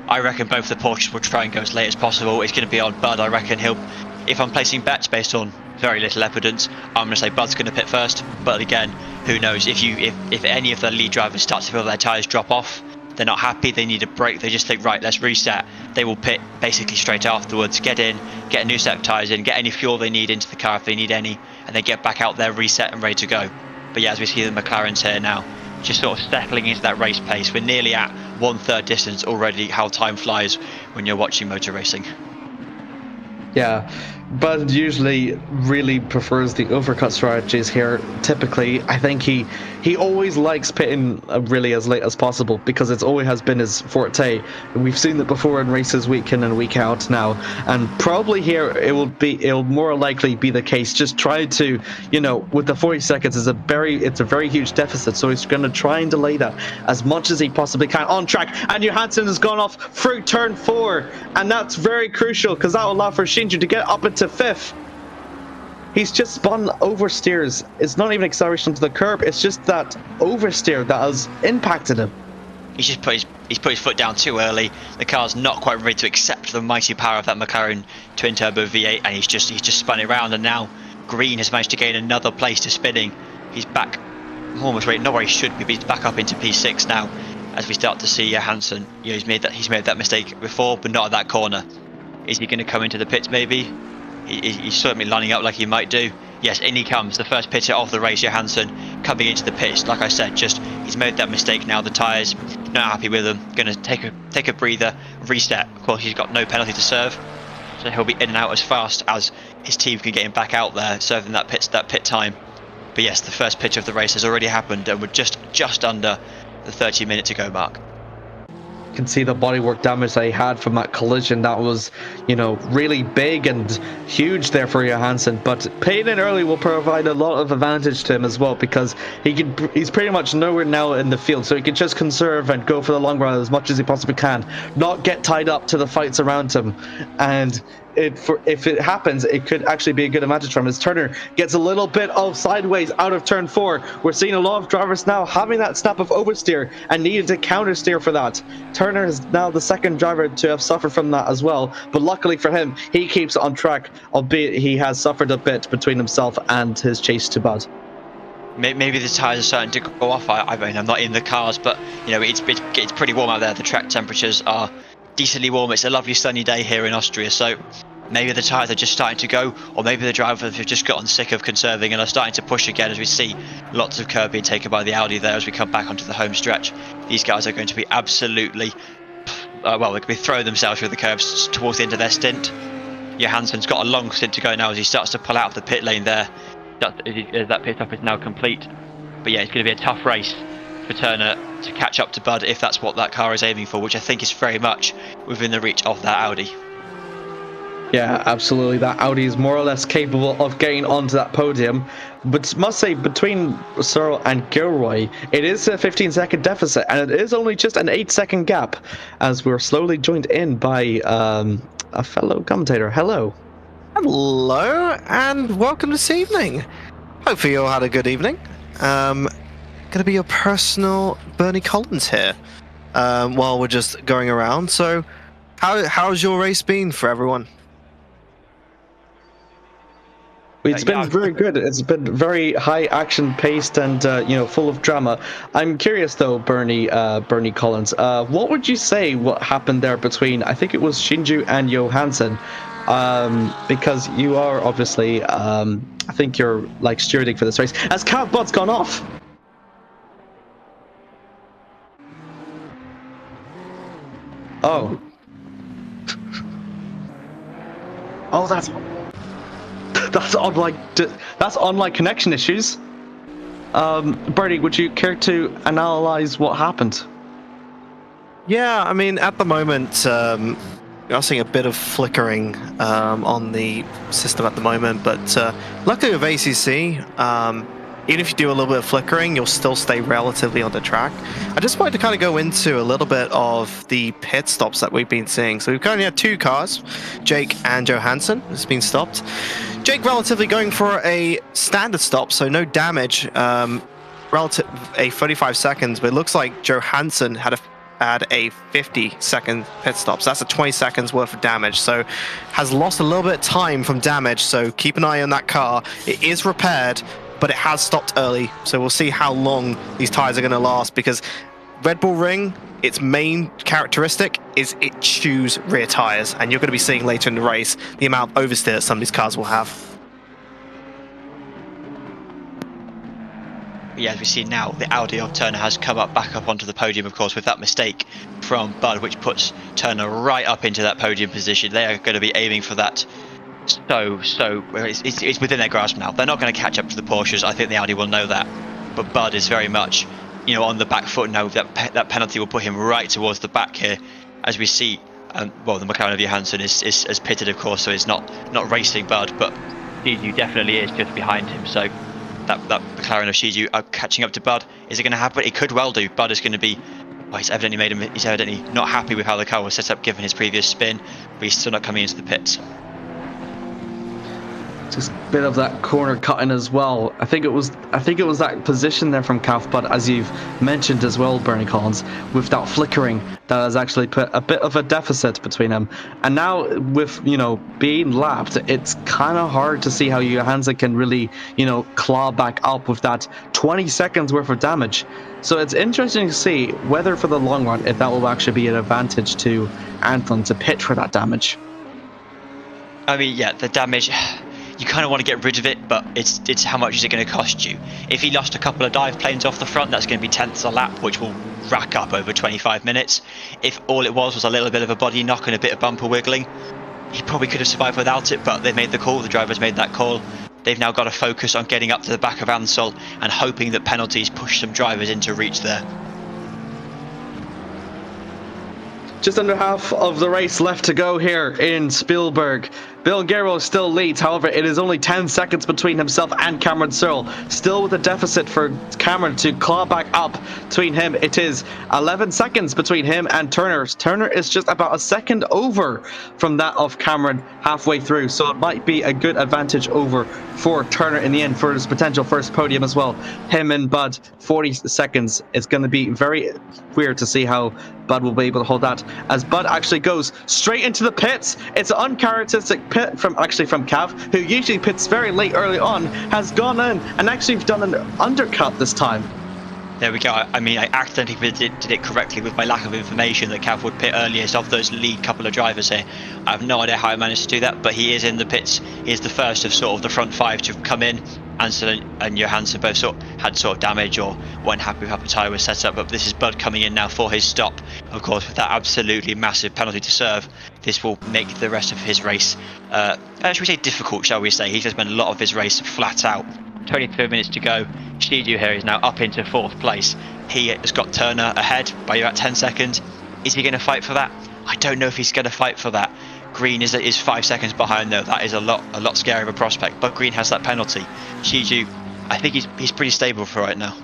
I reckon both the Porsches will try and go as late as possible. It's going to be on Bud. I reckon if I'm placing bets based on very little evidence, I'm going to say Bud's going to pit first. But again, who knows? If any of the lead drivers start to feel their tyres drop off, they're not happy, they need a break, they just think, right, let's reset. They will pit basically straight afterwards, get in, get a new set of tyres in, get any fuel they need into the car if they need any, and then get back out there, reset and ready to go. But yeah, as we see the McLarens here now, just sort of settling into that race pace. We're nearly at 1/3 distance already. How time flies when you're watching motor racing. Yeah, Bud usually really prefers the overcut strategies here. Typically, I think he always likes pitting really as late as possible because it always has been his forte. We've seen it before in races week in and week out now, and probably here it'll more likely be the case. Just try to, with the 40 seconds it's a very huge deficit, so he's going to try and delay that as much as he possibly can on track. And Johansson has gone off through turn 4, and that's very crucial because that will allow for Shinju to get up into 5th. He's just spun oversteers. It's not even acceleration to the curb, it's just that oversteer that has impacted him. He's put his foot down too early. The car's not quite ready to accept the mighty power of that McLaren twin turbo V8, and he's just spun it around, and now Green has managed to gain another place to spinning. He's back almost right, not where he should be, but he's back up into P6 now as we start to see Johansson. He's made that mistake before, but not at that corner. Is he going to come into the pits maybe? He's certainly lining up like he might do. Yes, in he comes, the first pitter of the race, Johansson, coming into the pits. Like I said, he's made that mistake now. The tyres, not happy with them. Going to take a breather, reset. Of course, he's got no penalty to serve, so he'll be in and out as fast as his team can get him back out there, serving that pit time. But yes, the first pitch of the race has already happened, and we're just under the 30-minute to go mark. Can see the bodywork damage that he had from that collision. That was, really big and huge there for Johansson. But paying in early will provide a lot of advantage to him as well, because he's pretty much nowhere now in the field, so he can just conserve and go for the long run as much as he possibly can, not get tied up to the fights around him. And if it happens, it could actually be a good advantage from him. As Turner gets a little bit of sideways out of turn 4. We're seeing a lot of drivers now having that snap of oversteer and needing to counter steer for that. Turner is now the second driver to have suffered from that as well, but luckily for him, he keeps on track, albeit he has suffered a bit between himself and his chase to Bud. Maybe the tyres are starting to go off. I mean, I'm not in the cars, but it's pretty warm out there. The track temperatures are decently warm. It's a lovely sunny day here in Austria, so maybe the tyres are just starting to go, or maybe the drivers have just gotten sick of conserving and are starting to push again, as we see lots of curb being taken by the Audi there as we come back onto the home stretch. These guys are going to be absolutely well, they could be throwing themselves through the curves towards the end of their stint. Johansson's got a long stint to go now as he starts to pull out of the pit lane there. As that pit stop is now complete. But yeah, it's going to be a tough race for Turner to catch up to Bud if that's what that car is aiming for, which I think is very much within the reach of that Audi. Yeah, absolutely. That Audi is more or less capable of getting onto that podium. But must say, between Searle and Gilroy, it is a 15-second deficit, and it is only just an 8-second gap, as we're slowly joined in by a fellow commentator. Hello. Hello, and welcome this evening. Hopefully you all had a good evening. Going to be your personal Bernie Collins here while we're just going around. So, how's your race been for everyone? It's been very good. It's been very high action paced and full of drama. I'm curious though, Bernie Collins, what would you say what happened there between, I think it was Shinju and Johansson, because you are obviously I think you're like stewarding for this race. Has Cav Bud's gone off? Oh. Oh, that's online connection issues. Bernie, would you care to analyze what happened? Yeah, I mean, at the moment, you're seeing a bit of flickering on the system at the moment, but luckily with ACC, even if you do a little bit of flickering, you'll still stay relatively on the track. I just wanted to kind of go into a little bit of the pit stops that we've been seeing. So we've currently had two cars, Jake and Johansson, has been stopped. Jake relatively going for a standard stop, so no damage, relative a 35 seconds, but it looks like Johansson had a 50-second pit stop, so that's a 20 seconds worth of damage, so has lost a little bit of time from damage, so keep an eye on that car. It is repaired, but it has stopped early, so we'll see how long these tires are going to last, because Red Bull Ring, its main characteristic is it chews rear tires, and you're going to be seeing later in the race the amount of oversteer that some of these cars will have. Yeah, as we see now, the Audi of Turner has come back up onto the podium, of course, with that mistake from Bud, which puts Turner right up into that podium position. They are going to be aiming for that. So it's within their grasp now. They're not going to catch up to the Porsches. I think the Audi will know that, but Bud is very much, on the back foot now. That penalty will put him right towards the back here, as we see. Well, the McLaren of Johansson is pitted, of course, so he's not racing Bud, but Shizu definitely is just behind him. So that McLaren of Shizu catching up to Bud, is it going to happen? It could well do. Bud is going to be. Well, he's evidently not happy with how the car was set up given his previous spin, but he's still not coming into the pits. Just a bit of that corner cutting as well. I think it was that position there from Cav Bud, as you've mentioned as well, Bernie Collins, with that flickering that has actually put a bit of a deficit between them. And now with being lapped, it's kind of hard to see how Johansson can really claw back up with that 20 seconds worth of damage. So it's interesting to see whether for the long run if that will actually be an advantage to Anton to pit for that damage. I mean, yeah, the damage. You kind of want to get rid of it, but it's how much is it going to cost you? If he lost a couple of dive planes off the front, that's going to be tenths a lap, which will rack up over 25 minutes. If all it was a little bit of a body knock and a bit of bumper wiggling, he probably could have survived without it, but they made the call. The drivers made that call. They've now got to focus on getting up to the back of Ansel and hoping that penalties push some drivers into reach there. Just under half of the race left to go here in Spielberg. Bill Guerrero still leads, however it is only 10 seconds between himself and Cameron Searle. Still with a deficit for Cameron to claw back up between him. It is 11 seconds between him and Turner. Turner is just about a second over from that of Cameron halfway through, so it might be a good advantage over for Turner in the end for his potential first podium as well. Him and Bud, 40 seconds. It's going to be very weird to see how Bud will be able to hold that, as Bud actually goes straight into the pits. It's an uncharacteristic pit from Cav, who usually pits very late early on, has gone in and actually done an undercut this time. There we go. I mean, I accidentally did it correctly with my lack of information that Cav would pit earliest of those lead couple of drivers here. I have no idea how I managed to do that, but he is in the pits. He is the first of sort of the front five to come in. Ansel and Johansson both had damage or weren't happy with how the tyre was set up, but this is Bud coming in now for his stop. Of course, with that absolutely massive penalty to serve, this will make the rest of his race, should we say difficult, shall we say. He's just spent a lot of his race flat out. 23 minutes to go. Shiju here is now up into 4th place. He has got Turner ahead by about 10 seconds. Is he going to fight for that? I don't know if he's going to fight for that. Green is 5 seconds behind though. That is a lot scarier of a prospect. But Green has that penalty. Shiju, I think he's pretty stable for right now.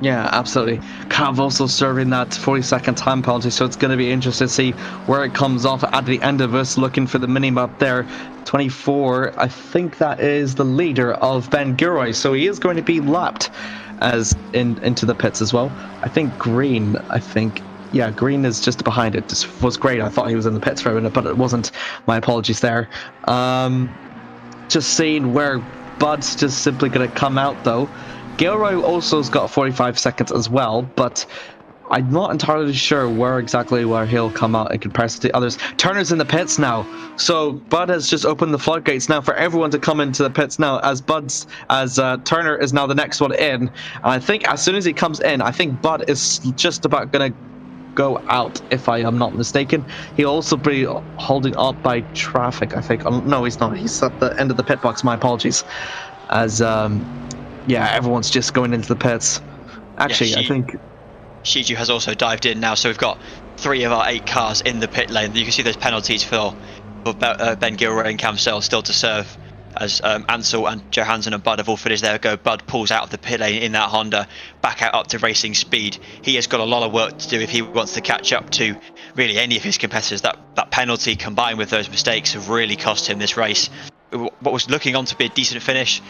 Yeah, absolutely. Cav also serving that 40-second time penalty, so it's going to be interesting to see where it comes off at the end of us. Looking for the minimap there, 24. I think that is the leader of Ben Gilroy, so he is going to be lapped into the pits as well. I think Green. Yeah, Green is just behind it. This was great. I thought he was in the pits for a minute, but it wasn't. My apologies there. Just seeing where Bud's just simply going to come out though. Gilroy also has got 45 seconds as well, but I'm not entirely sure where he'll come out in comparison to others. Turner's in the pits now, so Bud has just opened the floodgates now for everyone to come into the pits now, as Turner is now the next one in. And I think as soon as he comes in, I think Bud is just about going to go out, if I am not mistaken. He'll also be holding up by traffic, I think. No, he's not. He's at the end of the pit box. My apologies. As everyone's just going into the pits. Actually, I think Shiju has also dived in now, so we've got 3 of our 8 cars in the pit lane. You can see those penalties for Ben Gilroy and Cam Searle still to serve, as Ansel and Johansson and Bud have all finished their go. Bud pulls out of the pit lane in that Honda, back out up to racing speed. He has got a lot of work to do if he wants to catch up to really any of his competitors. That penalty combined with those mistakes have really cost him this race. What was looking on to be a decent finish,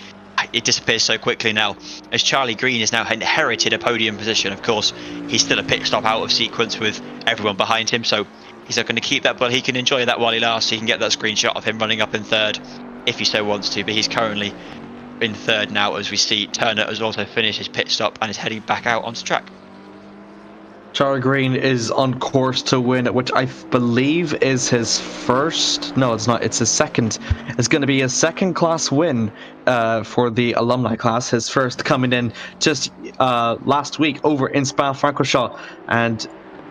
it disappears so quickly now, as Charlie Green has now inherited a podium position. Of course, he's still a pit stop out of sequence with everyone behind him, so he's not going to keep that, but he can enjoy that while he lasts. He can get that screenshot of him running up in 3rd if he so wants to, but he's currently in 3rd now, as we see Turner has also finished his pit stop and is heading back out onto track. Charlie Green is on course to win, which I believe is his first. No, it's not. It's his second. It's going to be a second class win for the alumni class. His first coming in just last week over in Spa-Francorchamps. And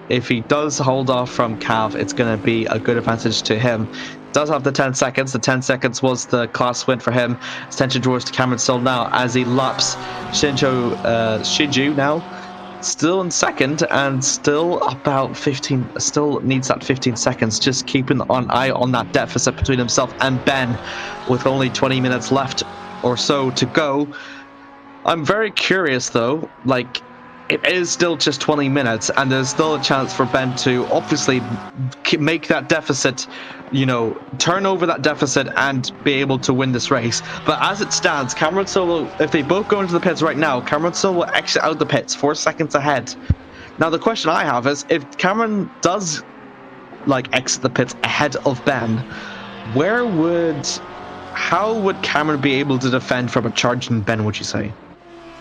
if he does hold off from Cav, it's going to be a good advantage to him. Does have the 10 seconds. The 10 seconds was the class win for him. Attention towards to Cameron Stoll now as he laps Shiju now. Still in second and still about 15, still needs that 15 seconds, just keeping an eye on that deficit between himself and Ben with only 20 minutes left or so to go. I'm very curious though, like, it is still just 20 minutes and there's still a chance for Ben to obviously make that deficit, turn over that deficit and be able to win this race. But as it stands, Cameron Solo, if they both go into the pits right now, Cameron Solo will exit out the pits 4 seconds ahead. Now the question I have is, if Cameron does exit the pits ahead of Ben, how would Cameron be able to defend from a charging Ben, would you say?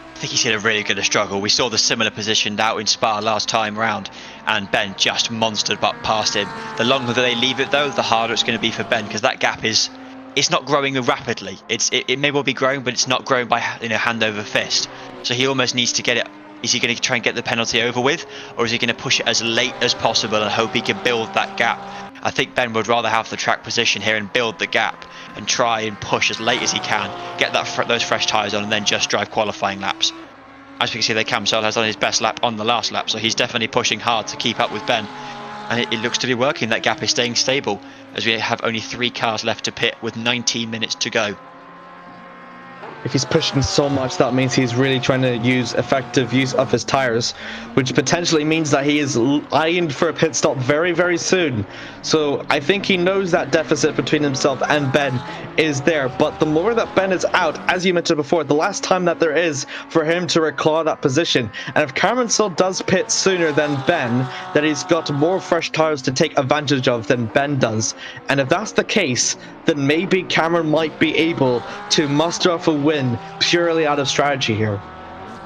I think he's going to really going to struggle. We saw the similar position out in Spa last time round, and Ben just monstered but past him. The longer that they leave it though, the harder it's going to be for Ben, because that gap it's not growing rapidly. It may well be growing, but it's not growing by hand over fist. So he almost needs to get it. Is he going to try and get the penalty over with, or is he going to push it as late as possible and hope he can build that gap? I think Ben would rather have the track position here and build the gap and try and push as late as he can, get those fresh tyres on, and then just drive qualifying laps. As we can see, Cam Searle has done his best lap on the last lap, so he's definitely pushing hard to keep up with Ben. And it looks to be working. That gap is staying stable, as we have only 3 cars left to pit with 19 minutes to go. If he's pushing so much, that means he's really trying to use effective use of his tires, which potentially means that he is eyeing for a pit stop very, very soon. So I think he knows that deficit between himself and Ben is there. But the more that Ben is out, as you mentioned before, the less time that there is for him to reclaw that position. And if Cameron Stoll does pit sooner than Ben, then he's got more fresh tires to take advantage of than Ben does. And if that's the case, then maybe Cameron might be able to muster off a win purely out of strategy here.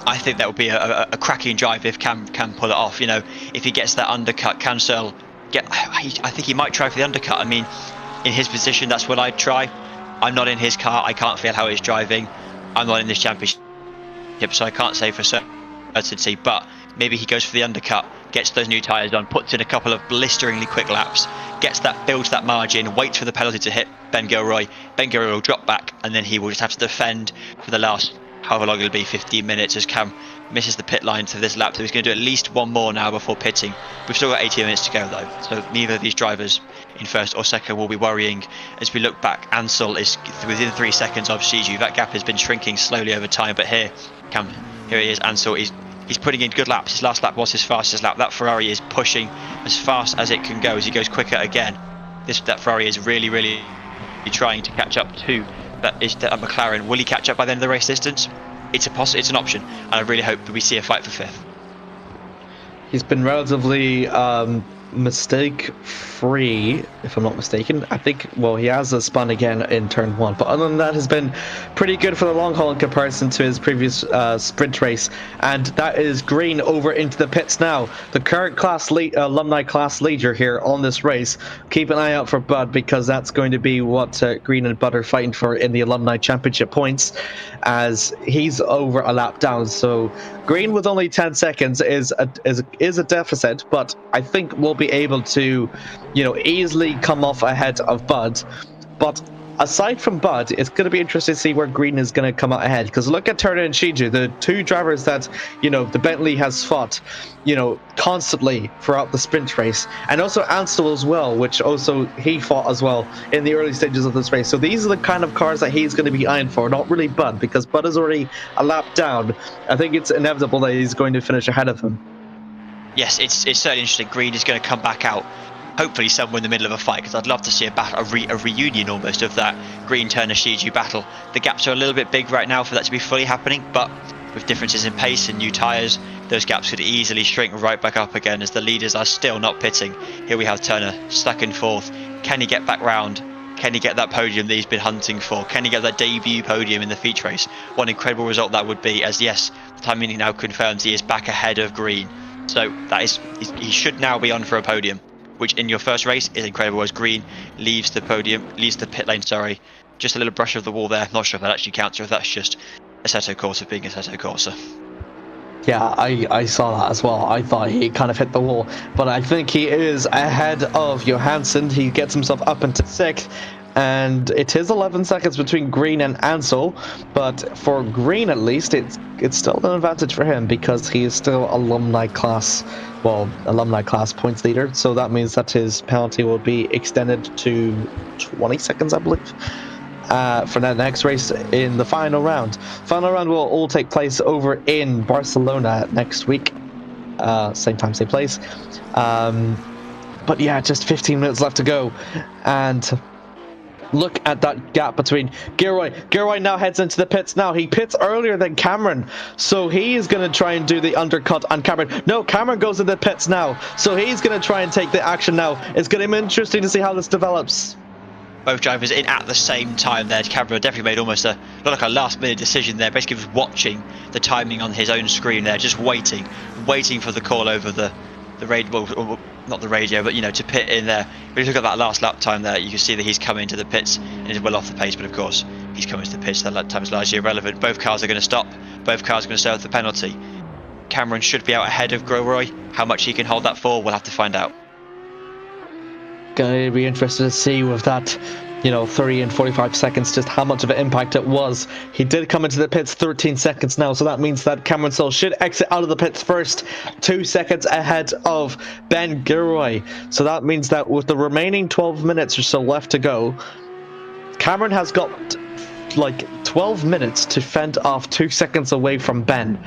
I think that would be a cracking drive if Cam can pull it off. If he gets that undercut, Cam Searle I think he might try for the undercut. In his position, that's what I'd try. I'm not in his car. I can't feel how he's driving. I'm not in this championship, so I can't say for certainty, but maybe he goes for the undercut, gets those new tyres on, puts in a couple of blisteringly quick laps, builds that margin, waits for the penalty to hit Ben Gilroy. Ben Gilroy will drop back, and then he will just have to defend for the last, however long it'll be, 15 minutes, as Cam misses the pit line to this lap. So he's going to do at least one more now before pitting. We've still got 18 minutes to go though, so neither of these drivers in first or second will be worrying. As we look back, Ansel is within 3 seconds of Shiju. That gap has been shrinking slowly over time, but here he is. Ansel is putting in good laps. His last lap was his fastest lap. That Ferrari is pushing as fast as it can go as he goes quicker again. That Ferrari is really trying to catch up to that McLaren. Will he catch up by the end of the race distance? It's an option, and I really hope that we see a fight for fifth. He's been relatively mistake-free, if I'm not mistaken. I think, well, he has a spun again in turn 1, but other than that, has been pretty good for the long haul in comparison to his previous sprint race. And that is Green over into the pits now, the current alumni class leader here on this race. Keep an eye out for Bud, because that's going to be what Green and Bud are fighting for in the alumni championship points, as he's over a lap down. So Green with only 10 seconds is a deficit, but I think we'll be able to, easily come off ahead of Bud. But aside from Bud, it's going to be interesting to see where Green is going to come out ahead, because look at Turner and Shiju, the two drivers that the Bentley has fought constantly throughout the sprint race, and also Ansel as well, which also he fought as well in the early stages of this race. So these are the kind of cars that he's going to be eyeing for, not really Bud, because Bud is already a lap down. I think it's inevitable that he's going to finish ahead of him. Yes, it's certainly interesting. Green is going to come back out, hopefully somewhere in the middle of a fight, because I'd love to see a reunion almost of that Green-Turner-Shiju battle. The gaps are a little bit big right now for that to be fully happening, but with differences in pace and new tyres, those gaps could easily shrink right back up again, as the leaders are still not pitting. Here we have Turner stuck in fourth. Can he get back round? Can he get that podium that he's been hunting for? Can he get that debut podium in the feature race? What an incredible result that would be, as yes, the timing now confirms he is back ahead of Green. So he should now be on for a podium, which in your first race is incredible, as Green leaves the pit lane, just a little brush of the wall there. Not sure if that actually counts or if that's just Assetto Corsa being Assetto Corsa. Yeah, I saw that as well. I thought he kind of hit the wall, but I think he is ahead of Johansson. He gets himself up into 6th, and it is 11 seconds between Green and Ansel, but for Green at least it's still an advantage for him, because he is still alumni class points leader. So that means that his penalty will be extended to 20 seconds, I believe, for that next race in the final round. Final round will all take place over in Barcelona next week, same time, same place. But yeah, just 15 minutes left to go, and look at that gap between Gilroy. Gilroy now heads into the pits now. He pits earlier than Cameron, so he is going to try and do the undercut on Cameron. No, Cameron goes into the pits now, so he's going to try and take the action now. It's going to be interesting to see how this develops. Both drivers in at the same time there. Cameron definitely made almost a last minute decision there. Basically was watching the timing on his own screen there, just waiting for the call over the radio, well, not the radio, but to pit in there. But if you look at that last lap time there, you can see that he's coming to the pits and is well off the pace, but of course he's coming to the pits. That lap time is largely irrelevant. Both cars are going to stop. Both cars are going to serve the penalty. Cameron should be out ahead of Gilroy. How much he can hold that for, we'll have to find out. Going to be interested to see with that 30 and 45 seconds, just how much of an impact it was. He did come into the pits 13 seconds now, so that means that Cameron Sill should exit out of the pits first, 2 seconds ahead of Ben Gilroy. So that means that with the remaining 12 minutes or so left to go, Cameron has got 12 minutes to fend off 2 seconds away from Ben.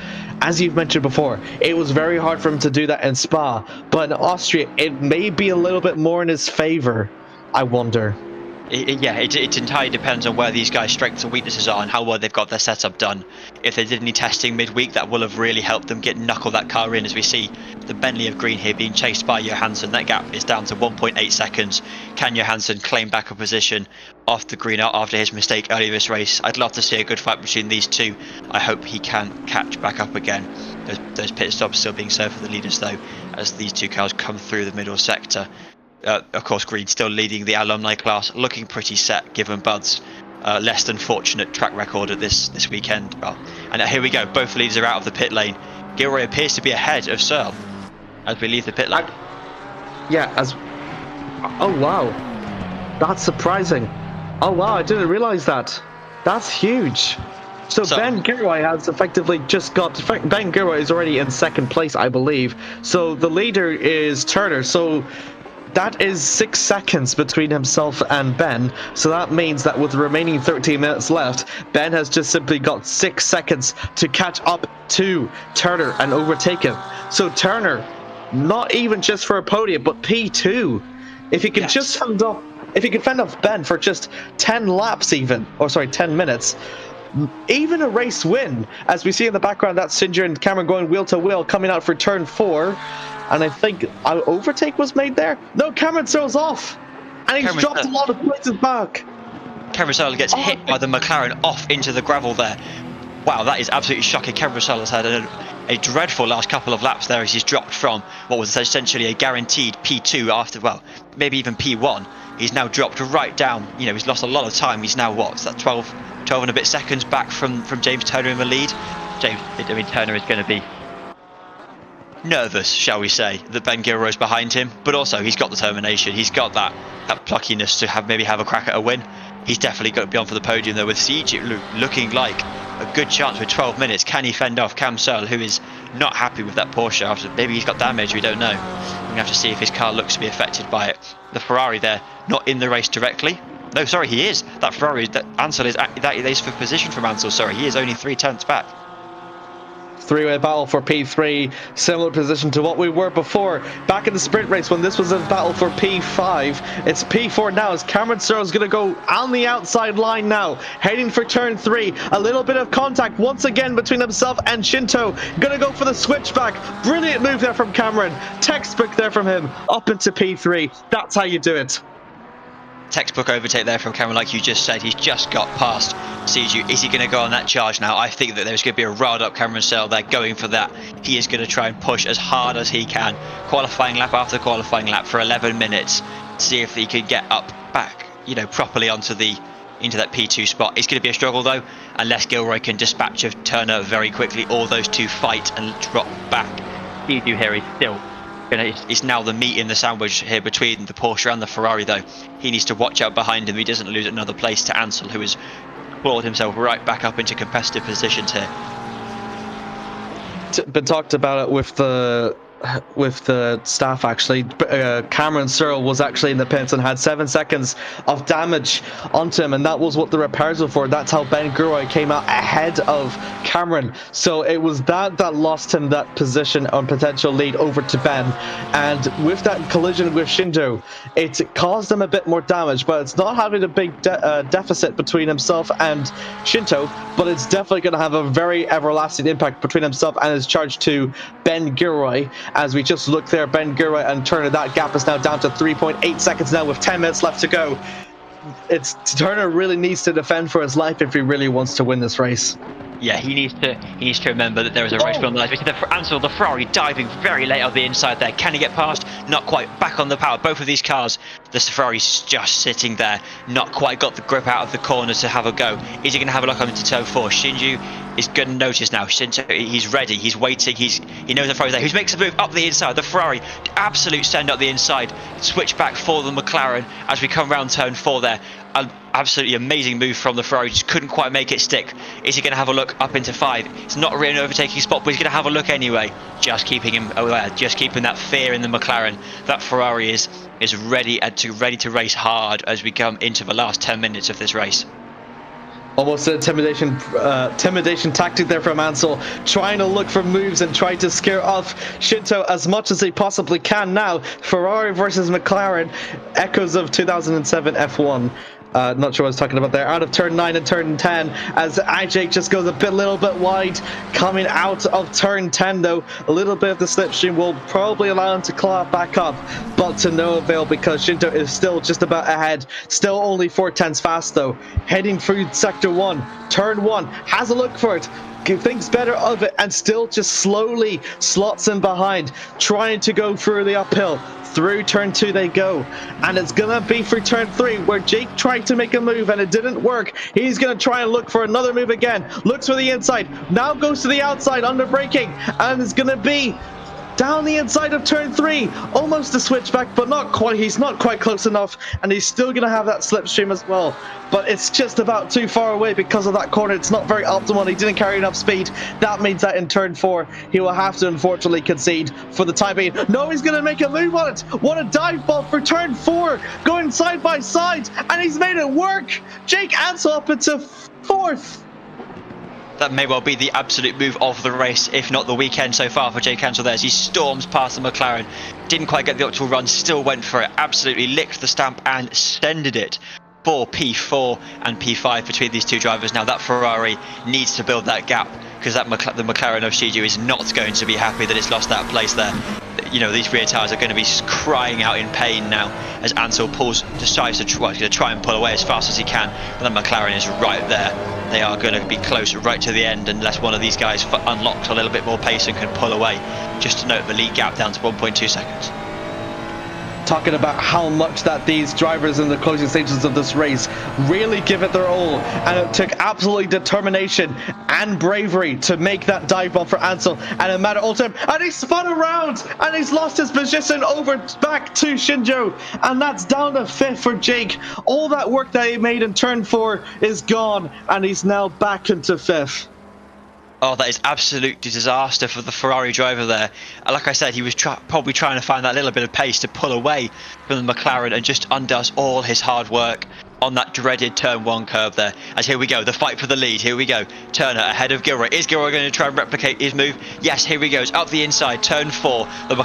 As you've mentioned before, it was very hard for him to do that in Spa, but in Austria it may be a little bit more in his favor, I wonder. It entirely depends on where these guys' strengths and weaknesses are and how well they've got their setup done. If they did any testing midweek, that will have really helped them knuckle that car in, as we see the Bentley of Green here being chased by Johansson. That gap is down to 1.8 seconds. Can Johansson claim back a position off the Green after his mistake earlier this race? I'd love to see a good fight between these two. I hope he can catch back up again. Those pit stops still being served for the leaders though, as these two cars come through the middle sector. Of course, Green still leading the alumni class, looking pretty set given Bud's less than fortunate track record at this weekend. Well, and here we go. Both leaders are out of the pit lane. Gilroy appears to be ahead of Searle as we leave the pit lane. Oh wow, that's surprising. Oh wow, I didn't realize that. That's huge. So Ben Gilroy has effectively just got... Ben Gilroy is already in second place, I believe. So the leader is Turner. So that is 6 seconds between himself and Ben. So that means that with the remaining 13 minutes left, Ben has just simply got 6 seconds to catch up to Turner and overtake him. So Turner, not even just for a podium, but P2. If he can just fend off Ben for just 10 laps even, or sorry, 10 minutes, even a race win. As we see in the background, that's Sinjir and Cameron going wheel to wheel, coming out for turn 4. And I think an overtake was made there. No, Cameron Searle's off. And he's dropped a lot of places back. Cameron Searle gets hit by the McLaren off into the gravel there. Wow, that is absolutely shocking. Cameron Searle has had a dreadful last couple of laps there as he's dropped from what was essentially a guaranteed P2 after, well, maybe even P1. He's now dropped right down. You know, he's lost a lot of time. He's now, what's that, 12 and a bit seconds back from James Turner in the lead. Turner is going to be nervous, shall we say, that Ben Gilroy's behind him, but also he's got determination. He's got that pluckiness to maybe have a crack at a win. He's definitely got to be on for the podium though, with Siege looking like a good chance with 12 minutes. Can he fend off Cam Searle, who is not happy with that Porsche after maybe he's got damage, we don't know. We're going to have to see if his car looks to be affected by it. The Ferrari there, not in the race directly. No, sorry, he is. That Ferrari, that Ansel is for position from Ansel, sorry. He is only 3/10 back. Three-way battle for P3, similar position to what we were before. Back in the sprint race when this was a battle for P5, it's P4 now as Cameron Searle's going to go on the outside line now, heading for turn 3. A little bit of contact once again between himself and Shinto. Going to go for the switchback. Brilliant move there from Cameron. Textbook there from him. Up into P3. That's how you do it. Textbook overtake there from Cameron, like you just said. He's just got past Siju. Is he going to go on that charge now? I think that there's going to be a riled up Cameron Searle there going for that. He is going to try and push as hard as he can, qualifying lap after qualifying lap for 11 minutes, see if he can get up back, you know, properly into that P2 spot. It's going to be a struggle though, unless Gilroy can dispatch of Turner very quickly, or those two fight and drop back. Siju here is still it's now the meat in the sandwich here between the Porsche and the Ferrari though. He needs to watch out behind him. He doesn't lose another place to Ansel, who has clawed himself right back up into competitive positions here. Been talked about it with the staff actually. Cameron Searle was actually in the pits and had 7 seconds of damage onto him, and that was what the repairs were for. That's how Ben Gilroy came out ahead of Cameron. So it was that lost him that position on potential lead over to Ben, and with that collision with Shinto, it caused him a bit more damage, but it's not having a big deficit between himself and Shinto, but it's definitely going to have a very everlasting impact between himself and his charge to Ben Gilroy. As we just look there, Ben Gilroy and Turner, that gap is now down to 3.8 seconds now with 10 minutes left to go. Turner really needs to defend for his life if he really wants to win this race. Yeah, he needs to remember that there is a race beyond the lights. We see Ansel, the Ferrari, diving very late on the inside there. Can he get past? Not quite. Back on the power. Both of these cars, the Ferrari's just sitting there, not quite got the grip out of the corner to have a go. Is he going to have a look up into turn 4? Shinju is going to notice now. Shinju, he's ready. He's waiting. He knows the Ferrari's there. He makes a move up the inside. The Ferrari, absolute send up the inside. Switch back for the McLaren as we come round turn 4 there. An absolutely amazing move from the Ferrari, just couldn't quite make it stick. Is he going to have a look up into 5? It's not really an overtaking spot, but he's going to have a look anyway. Just keeping him aware, just keeping that fear in the McLaren. That Ferrari is ready to race hard as we come into the last 10 minutes of this race. Almost an intimidation tactic there from Ansel, trying to look for moves and trying to scare off Shinto as much as he possibly can now. Ferrari versus McLaren, echoes of 2007 F1. Not sure what I was talking about there. Out of turn 9 and turn 10 as Ajay just goes a little bit wide. Coming out of turn 10 though, a little bit of the slipstream will probably allow him to claw back up, but to no avail because Shinto is still just about ahead. Still only 4/10 fast though. Heading through sector 1, turn 1, has a look for it. Thinks better of it and still just slowly slots in behind, trying to go through the uphill. through turn 2 they go, and it's gonna be for turn 3 where Jake tried to make a move and it didn't work. He's gonna try and look for another move again, looks for the inside, now goes to the outside under braking, and it's gonna be down the inside of turn 3, almost a switchback, but not quite. He's not quite close enough, and he's still going to have that slipstream as well. But it's just about too far away because of that corner. It's not very optimal. He didn't carry enough speed. That means that in turn 4, he will have to unfortunately concede for the time being. No, he's going to make a move on it. What a dive ball for turn 4, going side by side, and he's made it work. Jake Ansel up into 4th. That may well be the absolute move of the race, if not the weekend so far for Jake Ansel there, as he storms past the McLaren. Didn't quite get the optimal run, still went for it, absolutely licked the stamp and extended it for P4 and P5 between these two drivers. Now that Ferrari needs to build that gap, because the McLaren of Shigeru is not going to be happy that it's lost that place there. You know, these rear tyres are going to be crying out in pain now as Ansel decides to try and pull away as fast as he can, but the McLaren is right there. They are going to be close right to the end unless one of these guys unlocks a little bit more pace and can pull away. Just to note, the lead gap down to 1.2 seconds. Talking about how much that these drivers in the closing stages of this race really give it their all, and it took absolutely determination and bravery to make that dive ball for Ansel, and it mattered all time, and he spun around and he's lost his position over back to Shinjo, and that's down to 5th for Jake. All that work that he made in turn 4 is gone, and he's now back into 5th. Oh, that is absolute disaster for the Ferrari driver there. Like I said, he was probably trying to find that little bit of pace to pull away from the McLaren and just undoes all his hard work on that dreaded turn 1 curve there. As here we go, the fight for the lead. Here we go. Turner ahead of Gilroy. Is Gilroy going to try and replicate his move? Yes, here he goes. Up the inside, turn 4. The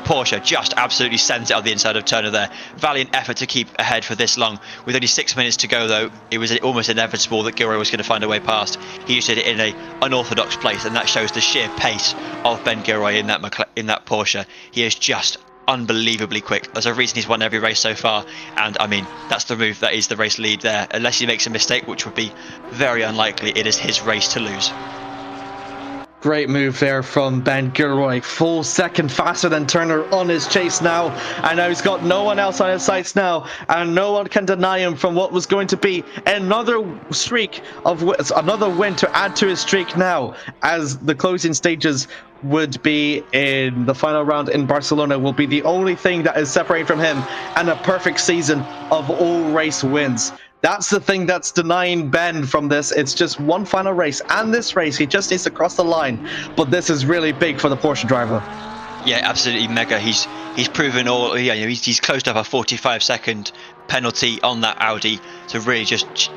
Porsche just absolutely sends it up the inside of Turner there. Valiant effort to keep ahead for this long. With only 6 minutes to go though, it was almost inevitable that Gilroy was going to find a way past. He used it in an unorthodox place, and that shows the sheer pace of Ben Gilroy in that Porsche. He is just unbelievably quick. There's a reason he's won every race so far, and I mean, that's the move that is the race lead there. Unless he makes a mistake, which would be very unlikely, it is his race to lose. Great move there from Ben Gilroy. Full second faster than Turner on his chase now. And now he's got no one else on his sights now. And no one can deny him from what was going to be another streak of another win to add to his streak now. As the closing stages would be in the final round in Barcelona will be the only thing that is separated from him and a perfect season of all race wins. That's the thing that's denying Ben from this. It's just one final race, and this race he just needs to cross the line. But this is really big for the Porsche driver. Yeah, absolutely mega. He's proven all. Yeah, he's closed up a 45-second penalty on that Audi to really just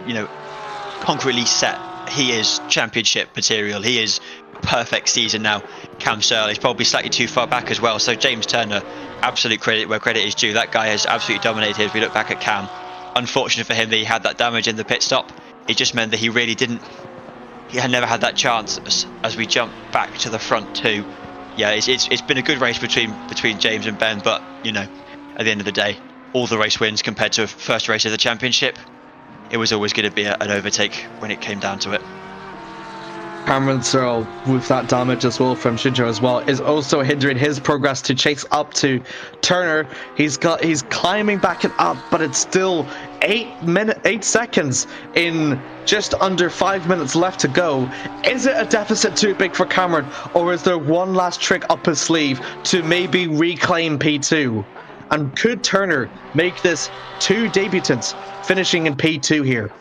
concretely set. He is championship material. He is perfect season now. Cam Searle is probably slightly too far back as well. So James Turner, absolute credit where credit is due. That guy has absolutely dominated. If we look back at Cam. Unfortunate for him that he had that damage in the pit stop. It just meant that he had never had that chance as we jump back to the front too. Yeah, it's been a good race between James and Ben, but at the end of the day, all the race wins compared to a first race of the championship, it was always going to be an overtake when it came down to it. Cameron Searle, with that damage as well from Shinjo as well, is also hindering his progress to chase up to Turner. He's climbing back and up, but it's still 8 seconds in just under 5 minutes left to go. Is it a deficit too big for Cameron, or is there one last trick up his sleeve to maybe reclaim P2? And could Turner make this 2 debutants finishing in P2 here?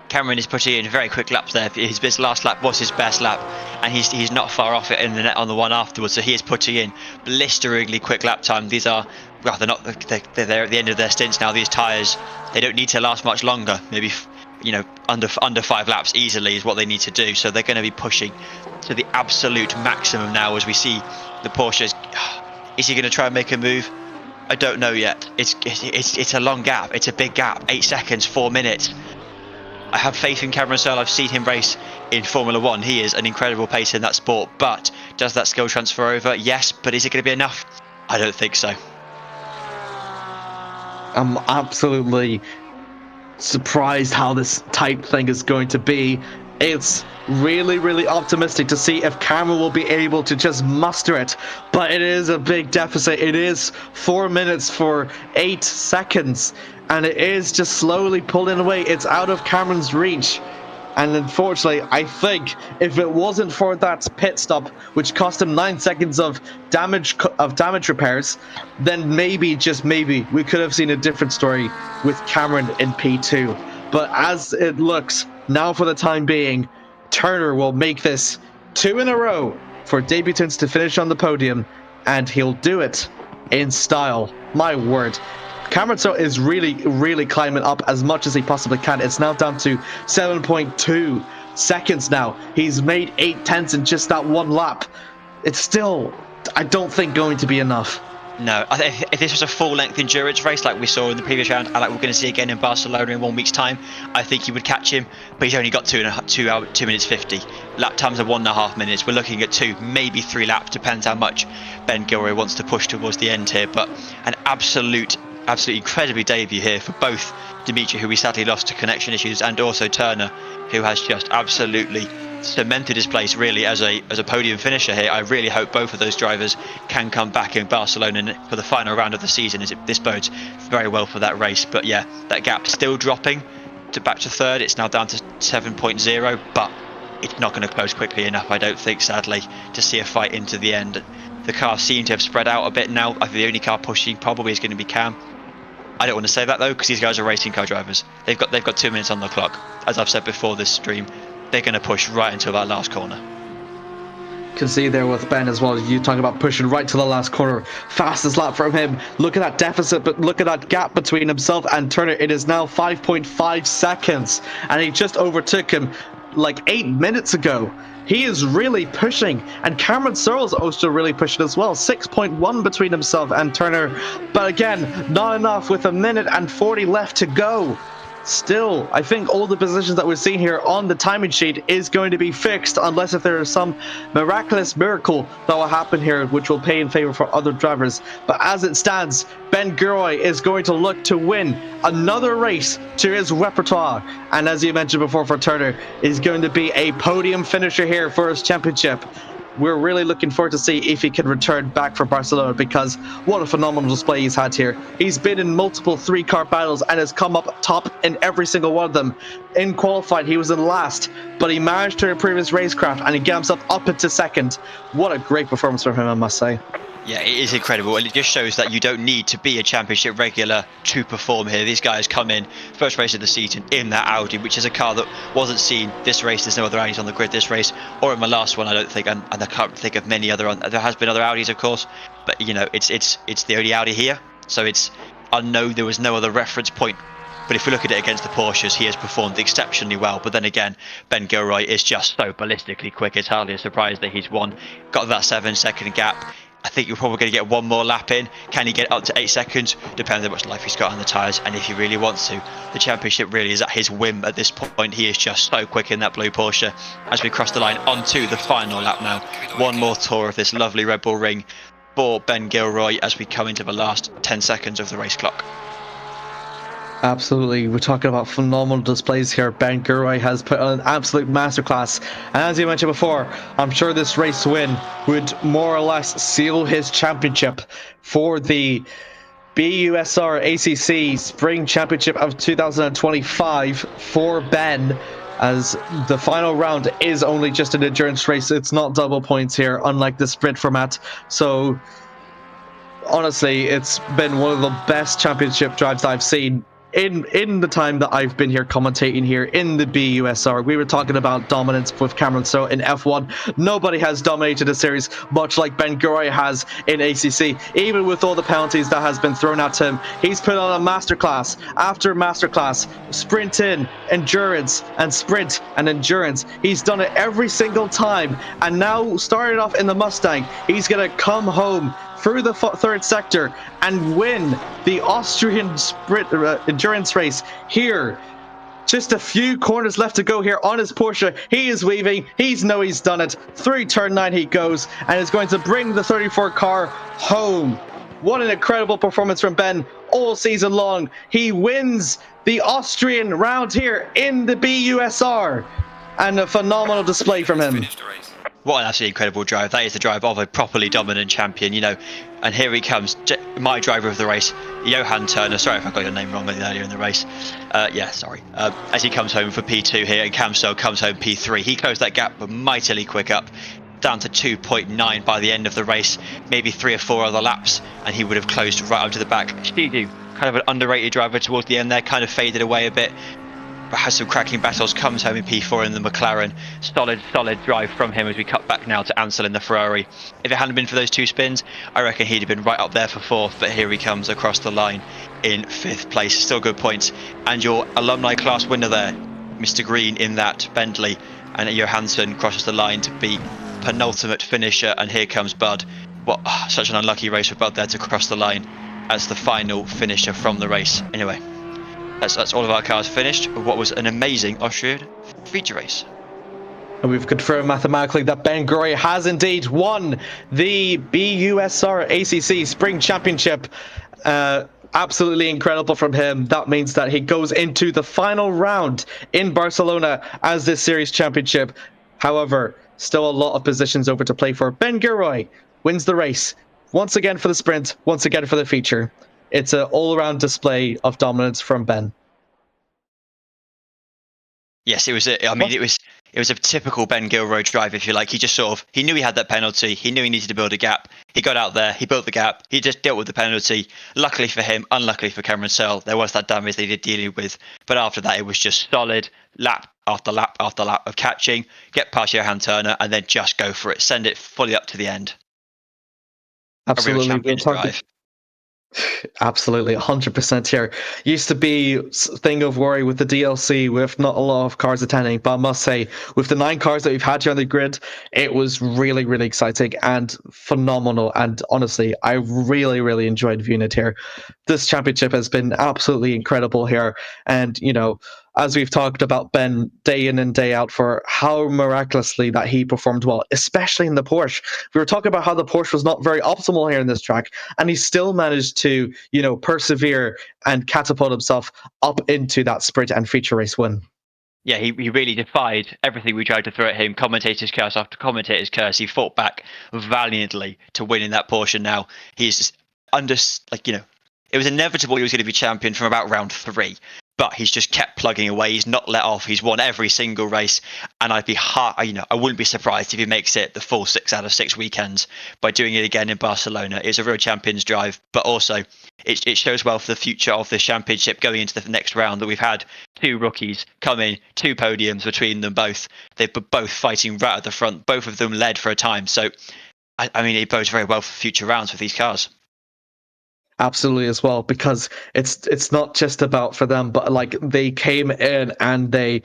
Cameron is putting in very quick laps there. His last lap was his best lap, and he's not far off it in the net on the one afterwards. So he is putting in blisteringly quick lap time. These are they're there at the end of their stints now. These tyres, they don't need to last much longer. Maybe under 5 laps easily is what they need to do. So they're going to be pushing to the absolute maximum now as we see the Porsche. Is he going to try and make a move? I don't know yet. It's a long gap. It's a big gap. 8 seconds, 4 minutes. I have faith in Cameron Searle. I've seen him race in Formula 1. He is an incredible pace in that sport. But does that skill transfer over? Yes. But is it going to be enough? I don't think so. I'm absolutely surprised how this type thing is going to be. It's really, really optimistic to see if Cameron will be able to just muster it. But it is a big deficit. It is 4 minutes for 8 seconds. And it is just slowly pulling away. It's out of Cameron's reach. And unfortunately, I think if it wasn't for that pit stop, which cost him 9 seconds of damage repairs, then maybe, just maybe, we could have seen a different story with Cameron in P2. But as it looks, now for the time being, Turner will make this 2 in a row for debutants to finish on the podium, and he'll do it in style. My word. Cameron Stowe is really, really climbing up as much as he possibly can. It's now down to 7.2 seconds now. He's made 8/10 in just that one lap. It's still, I don't think, going to be enough. No, I think if this was a full-length endurance race like we saw in the previous round, and like we're going to see again in Barcelona in 1 week's time, I think he would catch him. But he's only got 2 minutes 50. Lap times are 1.5 minutes. We're looking at 2, maybe 3 laps. Depends how much Ben Gilroy wants to push towards the end here. But an absolutely incredibly debut here for both Dimitri, who we sadly lost to connection issues, and also Turner, who has just absolutely cemented his place really as a podium finisher here. I really hope both of those drivers can come back in Barcelona for the final round of the season, as this bodes very well for that race. But yeah, that gap still dropping back to third. It's now down to 7.0, but it's not going to close quickly enough, I don't think, sadly, to see a fight into the end. The cars seem to have spread out a bit now. I think the only car pushing probably is going to be Cam. I don't want to say that though, because these guys are racing car drivers. They've got 2 minutes on the clock. As I've said before this stream, they're going to push right until that last corner. Can see there with Ben as well. You talking about pushing right to the last corner. Fastest lap from him. Look at that deficit, but look at that gap between himself and Turner. It is now 5.5 seconds, and he just overtook him like 8 minutes ago. He is really pushing, and Cameron Searle's also really pushing as well. 6.1 between himself and Turner, but again, not enough with 1 minute and 40 left to go. Still, I think all the positions that we're seeing here on the timing sheet is going to be fixed, unless if there is some miraculous miracle that will happen here, which will pay in favor for other drivers. But as it stands, Ben Gilroy is going to look to win another race to his repertoire. And as you mentioned before for Turner, is going to be a podium finisher here for his championship. We're really looking forward to see if he can return back for Barcelona, because what a phenomenal display he's had here. He's been in multiple 3-car battles and has come up top in every single one of them. In qualifying, he was in last, but he managed to improve his racecraft and he got himself up into second. What a great performance from him, I must say. Yeah, it is incredible, and it just shows that you don't need to be a championship regular to perform here. These guys come in first race of the season in that Audi, which is a car that wasn't seen this race. There's no other Audis on the grid this race, or in my last one, I don't think, and I can't think of many other. There has been other Audis, of course, but you know, it's the only Audi here, so I know there was no other reference point. But if we look at it against the Porsches, he has performed exceptionally well. But then again, Ben Gilroy is just so ballistically quick. It's hardly a surprise that he's won. Got that 7-second gap. I think you're probably going to get one more lap in. Can he get up to 8 seconds? Depends how much life he's got on the tyres, and if he really wants to. The championship really is at his whim at this point. He is just so quick in that blue Porsche. As we cross the line onto the final lap now. One more tour of this lovely Red Bull Ring for Ben Gilroy as we come into the last 10 seconds of the race clock. Absolutely, we're talking about phenomenal displays here. Ben Gilroy has put on an absolute masterclass, and as you mentioned before, I'm sure this race win would more or less seal his championship for the BUSR ACC Spring Championship of 2025 for Ben, as the final round is only just an endurance race. It's not double points here, unlike the sprint format. So honestly, it's been one of the best championship drives I've seen in the time that I've been here commentating here in the BUSR. We were talking about dominance with Cameron Stowe in F1. Nobody has dominated a series much like Ben Gilroy has in ACC. Even with all the penalties that has been thrown at him, he's put on a masterclass after masterclass. Sprint in, endurance, and sprint and endurance. He's done it every single time, and now started off in the Mustang, he's gonna come home through the third sector and win the Austrian sprint endurance race here. Just a few corners left to go here on his Porsche. He is weaving. He's done it. Through turn 9 he goes, and is going to bring the 34 car home. What an incredible performance from Ben all season long. He wins the Austrian round here in the BUSR. and a phenomenal display from him. What an absolutely incredible drive. That is the drive of a properly dominant champion, And here he comes, my driver of the race, Johan Turner. Sorry if I got your name wrong earlier in the race. Sorry. As he comes home for P2 here, and Cam Stowe comes home P3. He closed that gap mightily quick up, down to 2.9 by the end of the race. Maybe 3 or 4 other laps, and he would have closed right up to the back. Shidu, kind of an underrated driver towards the end there, kind of faded away a bit. But has some cracking battles, comes home in P4 in the McLaren. Solid drive from him as we cut back now to Ansel in the Ferrari. If it hadn't been for those 2 spins, I reckon he'd have been right up there for 4th, but here he comes across the line in 5th place. Still good points. And your alumni class winner there, Mr. Green in that Bentley, and Johansson crosses the line to be penultimate finisher, and here comes Bud. Such an unlucky race for Bud there to cross the line as the final finisher from the race. Anyway. That's all of our cars finished. What was an amazing Austrian feature race. And we've confirmed mathematically that Ben Gurry has indeed won the BUSR ACC Spring Championship. Absolutely incredible from him. That means that he goes into the final round in Barcelona as this series championship. However, still a lot of positions over to play for. Ben Gurry wins the race once again for the sprint, once again for the feature. It's an all-around display of dominance from Ben. Yes, it was. It was a typical Ben Gilroy drive, if you like. He knew he had that penalty. He knew he needed to build a gap. He got out there. He built the gap. He just dealt with the penalty. Luckily for him, unluckily for Cameron Searle, there was that damage they did dealing with. But after that, it was just solid lap after lap after lap of catching, get past Johan Turner, and then just go for it. Send it fully up to the end. Absolutely. A real champion's drive. Absolutely, 100% here. Used to be a thing of worry with the DLC with not a lot of cars attending, but I must say, with the 9 cars that we've had here on the grid, it was really, really exciting and phenomenal. And honestly, I really enjoyed viewing it here. This championship has been absolutely incredible here. And, as we've talked about Ben day in and day out for how miraculously that he performed well, especially in the Porsche. We were talking about how the Porsche was not very optimal here in this track, and he still managed to, persevere and catapult himself up into that sprint and feature race win. Yeah, he really defied everything we tried to throw at him. Commentator's curse after commentator's curse. He fought back valiantly to win in that Porsche. Now he's just it was inevitable he was going to be champion from about round 3. But he's just kept plugging away. He's not let off. He's won every single race, and I wouldn't be surprised if he makes it the full 6 out of 6 weekends by doing it again in Barcelona. It's a real champion's drive, but also it shows well for the future of this championship going into the next round that we've had 2 rookies come in, 2 podiums between them both. They've been both fighting right at the front. Both of them led for a time. So, it bodes very well for future rounds with these cars. Absolutely as well, because it's not just about for them, but they came in and they,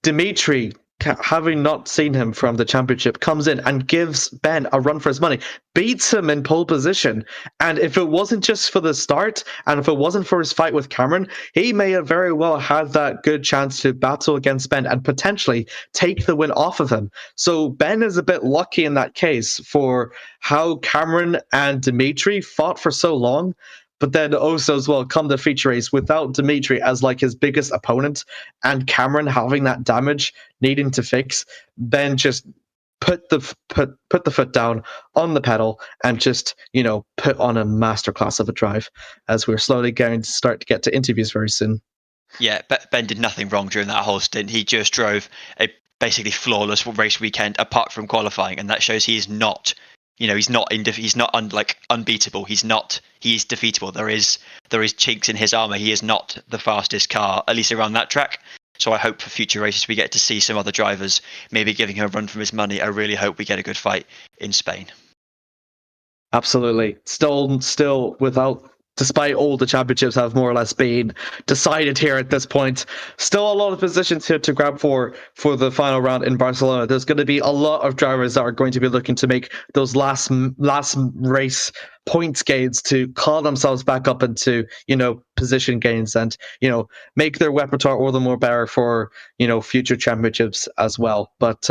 Dimitri, having not seen him from the championship, comes in and gives Ben a run for his money, beats him in pole position. And if it wasn't just for the start, and if it wasn't for his fight with Cameron, he may have very well had that good chance to battle against Ben and potentially take the win off of him. So Ben is a bit lucky in that case for how Cameron and Dimitri fought for so long. But then also as well, come the feature race without Dimitri as his biggest opponent and Cameron having that damage needing to fix, Ben just put the foot down on the pedal and just, put on a masterclass of a drive, as we're slowly going to start to get to interviews very soon. Yeah, but Ben did nothing wrong during that whole stint. He just drove a basically flawless race weekend apart from qualifying, and that shows he is not. He's not unbeatable. He is defeatable. There is chinks in his armor. He is not the fastest car, at least around that track. So I hope for future races we get to see some other drivers maybe giving him a run from his money. I really hope we get a good fight in Spain. Absolutely. Still despite all the championships have more or less been decided here at this point, still a lot of positions here to grab for the final round in Barcelona. There's going to be a lot of drivers that are going to be looking to make those last race points gains to call themselves back up into, position gains and, make their repertoire all the more better for, future championships as well. But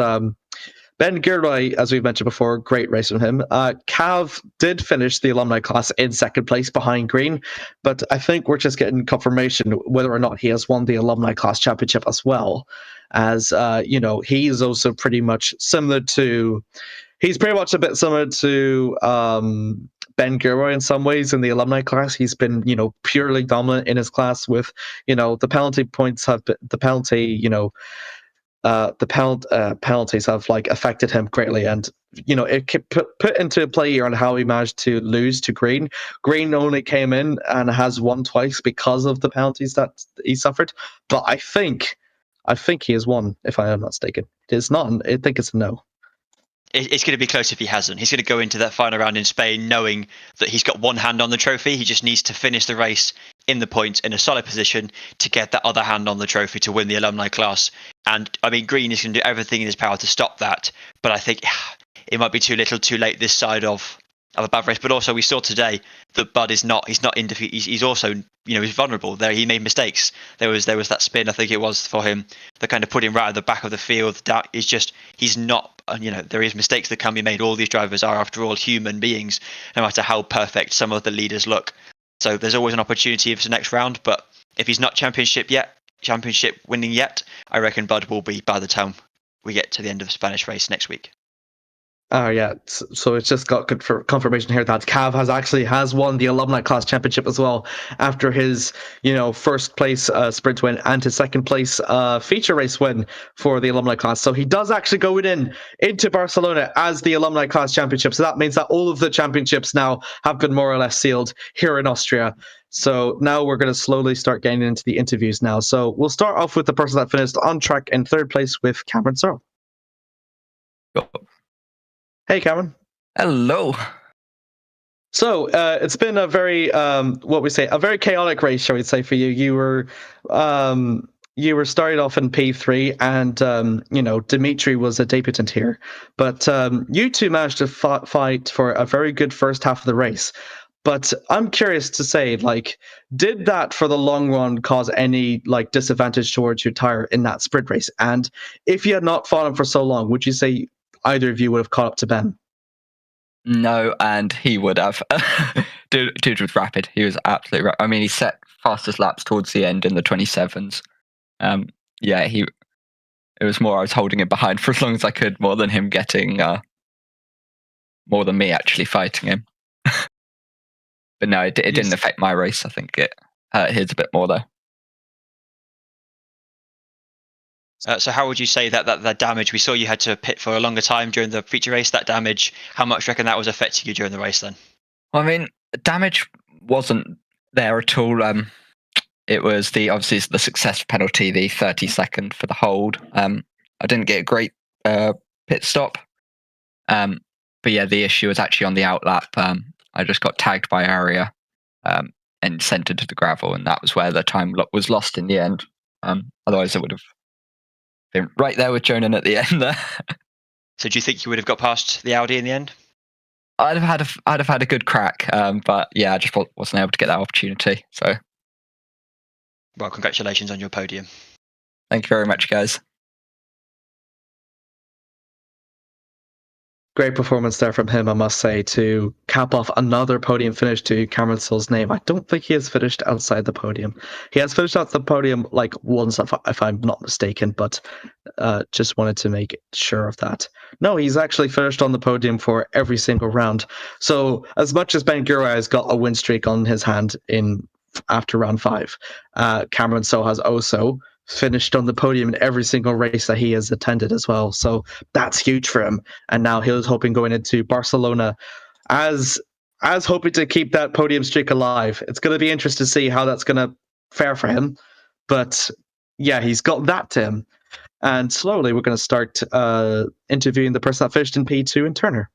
Ben Gilroy, as we've mentioned before, great race from him. Cav did finish the alumni class in second place behind Green, but I think we're just getting confirmation whether or not he has won the alumni class championship as well. As he is also pretty much similar to. He's pretty much a bit similar to Ben Gilroy in some ways in the alumni class. He's been, purely dominant in his class with, the penalty points have been, the penalty, penalties have affected him greatly, and it put into play here on how he managed to lose to Green. Green only came in and has won twice because of the penalties that he suffered. But I think he has won, if I am not mistaken. It's not. I think it's a no. It's going to be close if he hasn't. He's going to go into that final round in Spain knowing that he's got one hand on the trophy. He just needs to finish the race in the points in a solid position to get that other hand on the trophy to win the alumni class. And I mean, Green is going to do everything in his power to stop that. But I think it might be too little, too late this side of a bad race. But also, we saw today that Bud is not. He's not in defeat. He's also, he's vulnerable. There, he made mistakes. There was that spin, I think it was for him, that kind of put him right at the back of the field. That is just, he's not. There is mistakes that can be made. All these drivers are, after all, human beings, no matter how perfect some of the leaders look. So there's always an opportunity for the next round. But if he's not championship winning yet, I reckon Bud will be by the time we get to the end of the Spanish race next week. Oh yeah, so it's just got good for confirmation here that Cav has won the alumni class championship as well after his first place sprint win and his second place feature race win for the alumni class. So he does actually go into Barcelona as the alumni class championship. So that means that all of the championships now have been more or less sealed here in Austria. So now we're going to slowly start getting into the interviews now. So we'll start off with the person that finished on track in third place with Cameron Searle. Hey, Cameron. Hello. So it's been a very, a very chaotic race, shall we say, for you. You were started off in P3, and Dimitri was a debutant here, but you two managed to fight for a very good first half of the race. But I'm curious to say, did that for the long run cause any disadvantage towards your tire in that sprint race? And if you had not fought him for so long, would you say either of you would have caught up to Ben? No, and he would have. Dude was rapid. He was absolutely rapid. I mean, he set fastest laps towards the end in the 27s. It was more I was holding him behind for as long as I could, more than him getting, more than me actually fighting him. But no, it didn't affect my race. I think it hurt his a bit more though. So how would you say that damage, we saw you had to pit for a longer time during the feature race, that damage, how much do you reckon that was affecting you during the race then? I mean, damage wasn't there at all. It was obviously the success penalty, the 30-second for the hold. I didn't get a great pit stop. But yeah, the issue was actually on the outlap. I just got tagged by Aria and sent it to the gravel, and that was where the time was lost in the end. Otherwise, I would have been right there with Jonan at the end there. So do you think you would have got past the Audi in the end? I'd have had a good crack, but yeah, I just wasn't able to get that opportunity. So, well, congratulations on your podium. Thank you very much, guys. Great performance there from him, I must say, to cap off another podium finish to Cameron Searle's name. I don't think he has finished outside the podium. He has finished outside the podium once, if I'm not mistaken, but just wanted to make sure of that. No, he's actually finished on the podium for every single round. So as much as Ben Gura has got a win streak on his hand after round 5, Cameron Searle has also finished on the podium in every single race that he has attended as well. So that's huge for him. And now he was hoping going into Barcelona as hoping to keep that podium streak alive. It's going to be interesting to see how that's going to fare for him. But yeah, he's got that to him. And slowly we're going to start interviewing the person that finished in P2 in Turner.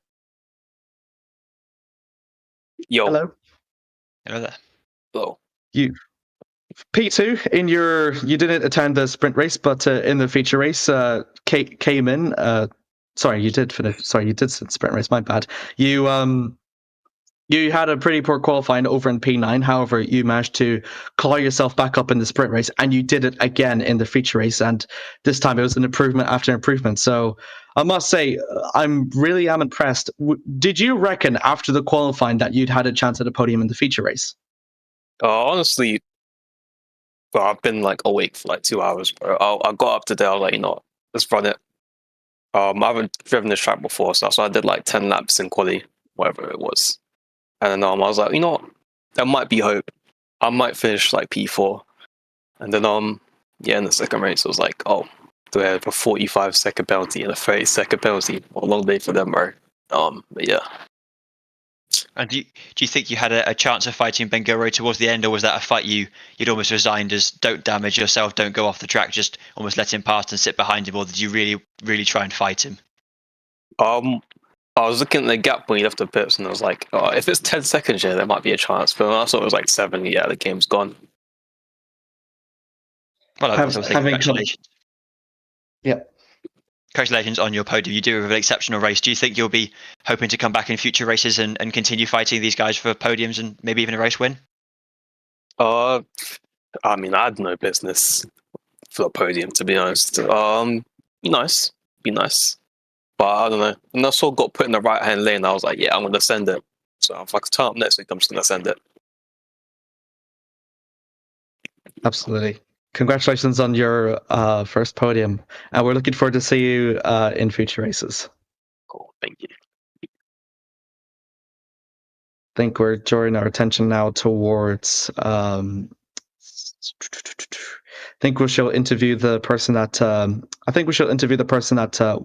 Yo. Hello. Hello there. Hello. P2 you didn't attend the sprint race, but in the feature race, came in. Sorry, you did finish. Sorry, you did sprint race. My bad. You You had a pretty poor qualifying over in P9. However, you managed to claw yourself back up in the sprint race, and you did it again in the feature race. And this time it was an improvement after improvement. So I must say, I'm really impressed. Did you reckon after the qualifying that you'd had a chance at a podium in the feature race? Honestly, well, I've been like awake for like 2 hours, bro. I got up today. I was like, let's run it. I haven't driven this track before, so I did like 10 laps in quali, whatever it was. And then I was like, there might be hope. I might finish like P4. And then in the second race, it was like, do we have a 45-second penalty and a 30-second penalty? What a long day for them, bro. But yeah. And do you think you had a chance of fighting Bengoro towards the end, or was that a fight you'd almost resigned as don't damage yourself, don't go off the track, just almost let him past and sit behind him, or did you really, really try and fight him? I was looking at the gap when he left the pits, and I was like, if it's 10 seconds here, there might be a chance. But when I saw it was like 7, yeah, the game's gone. Well, I was saying congratulations. Yeah. Congratulations on your podium. You do have an exceptional race. Do you think you'll be hoping to come back in future races and continue fighting these guys for podiums and maybe even a race win? I had no business for a podium, to be honest. Be nice. But I don't know. And I saw got put in the right-hand lane. I was like, yeah, I'm going to send it. So if I can turn up next week, I'm just going to send it. Absolutely. Congratulations on your first podium. And we're looking forward to see you in future races. Cool. Thank you. I think we're drawing our attention now towards... I think we shall interview the person that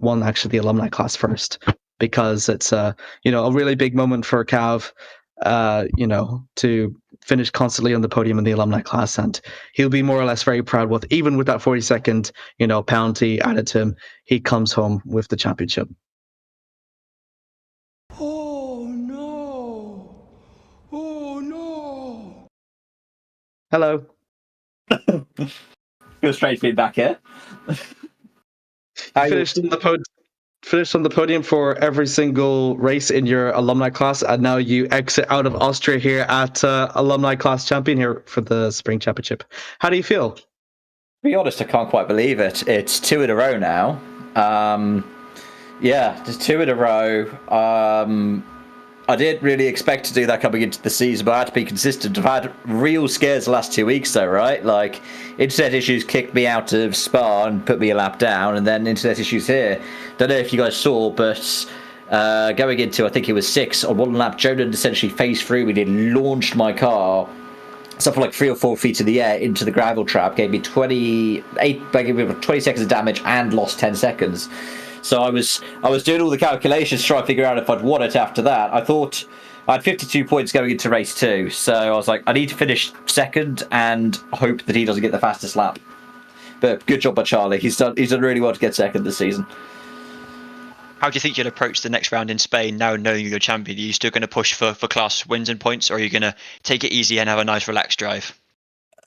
won actually the alumni class first, because it's a really big moment for Cav, to finish constantly on the podium in the alumni class, and he'll be more or less very proud with even with that 40-second penalty added to him, he comes home with the championship. Oh no! Hello. Feel strange being back here. Finished on the podium for every single race in your alumni class, and now you exit out of Austria here at alumni class champion here for the Spring Championship. How do you feel? To be honest, I can't quite believe it. It's 2 in a row now. Just 2 in a row. I didn't really expect to do that coming into the season, but I had to be consistent. I've had real scares the last 2 weeks, though, right? Like, internet issues kicked me out of Spa and put me a lap down, and then internet issues here. Don't know if you guys saw, but going into, I think it was 6, on one lap, Jonah essentially phased through me and launched my car something like 3 or 4 feet in the air into the gravel trap, gave me 20 seconds of damage and lost 10 seconds. So I was doing all the calculations to try and figure out if I'd won it after that. I thought I had 52 points going into race 2, so I was like, I need to finish second and hope that he doesn't get the fastest lap. But good job by Charlie. He's done really well to get second this season. How do you think you'll approach the next round in Spain now knowing you're champion? Are you still going to push for class wins and points, or are you going to take it easy and have a nice relaxed drive?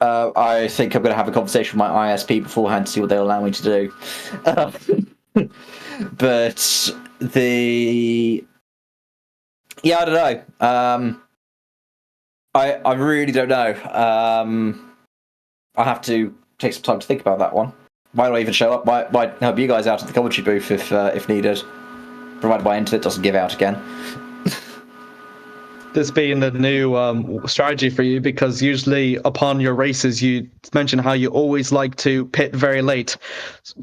I think I'm going to have a conversation with my ISP beforehand to see what they'll allow me to do. But I don't know. I really don't know. I have to take some time to think about that one. Might not even show up. Might help you guys out at the commentary booth if needed, provided my internet doesn't give out again. This being the new strategy for you, because usually upon your races you mention how you always like to pit very late.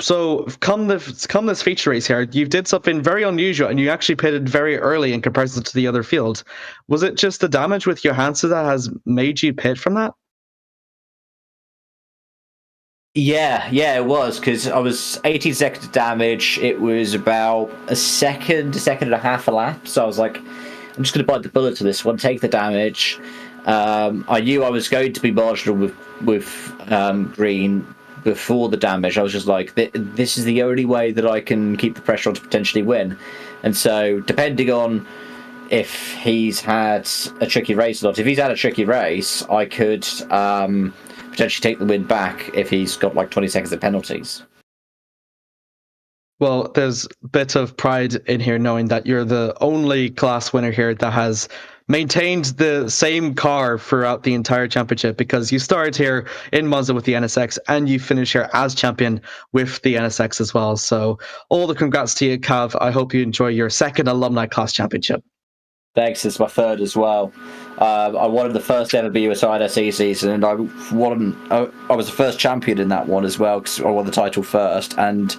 So come this feature race here, you did something very unusual and you actually pitted very early in comparison to the other field. Was it just the damage with Johansson that has made you pit from that? Yeah, it was, because I was 18 seconds of damage. It was about a second and a half a lap, so I was like, I'm just going to bite the bullet to this one, take the damage. I knew I was going to be marginal with green before the damage. I was just like, this is the only way that I can keep the pressure on to potentially win. And so, depending on if he's had a tricky race or not, if he's had a tricky race, I could potentially take the win back if he's got like 20 seconds of penalties. Well, there's a bit of pride in here knowing that you're the only class winner here that has maintained the same car throughout the entire championship, because you started here in Monza with the NSX and you finish here as champion with the NSX as well. So all the congrats to you, Cav. I hope you enjoy your second alumni class championship. Thanks, it's my third as well. I won the first ever BUSR NSE season, and I was the first champion in that one as well, because I won the title first, and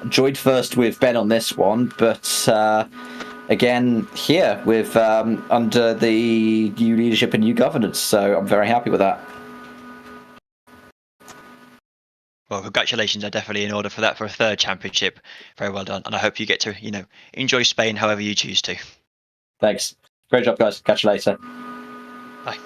joined first with Ben on this one, but again here with under the new leadership and new governance, so I'm very happy with that. Well, congratulations are definitely in order for that, for a third championship. Very well done, and I hope you get to enjoy Spain however you choose to. Thanks. Great job, guys. Catch you later. Bye.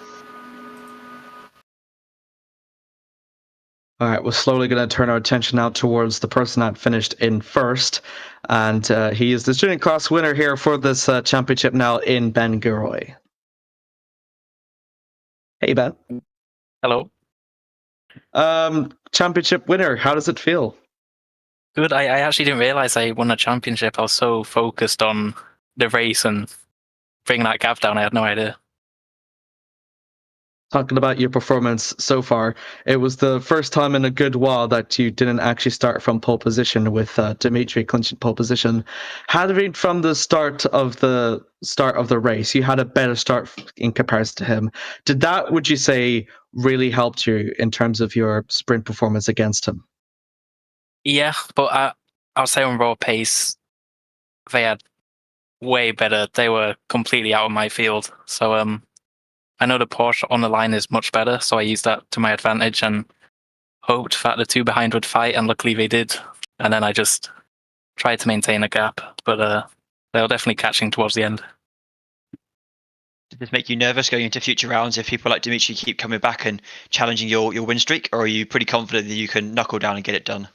All right, we're slowly going to turn our attention now towards the person that finished in first, and he is the student class winner here for this championship now in Ben Guroy. Hey, Ben. Hello. Championship winner, how does it feel? Good. I actually didn't realize I won a championship. I was so focused on the race and bringing that gap down, I had no idea. Talking about your performance so far, it was the first time in a good while that you didn't actually start from pole position, with Dimitri clinching pole position. Had it been from the start of the race, you had a better start in comparison to him. Did that, would you say, really helped you in terms of your sprint performance against him? Yeah, but I'll say on raw pace, they had way better. They were completely out of my field. So I know the Porsche on the line is much better, so I used that to my advantage and hoped that the two behind would fight, and luckily they did. And then I just tried to maintain a gap, but they were definitely catching towards the end. Did this make you nervous going into future rounds if people like Dimitri keep coming back and challenging your win streak, or are you pretty confident that you can knuckle down and get it done?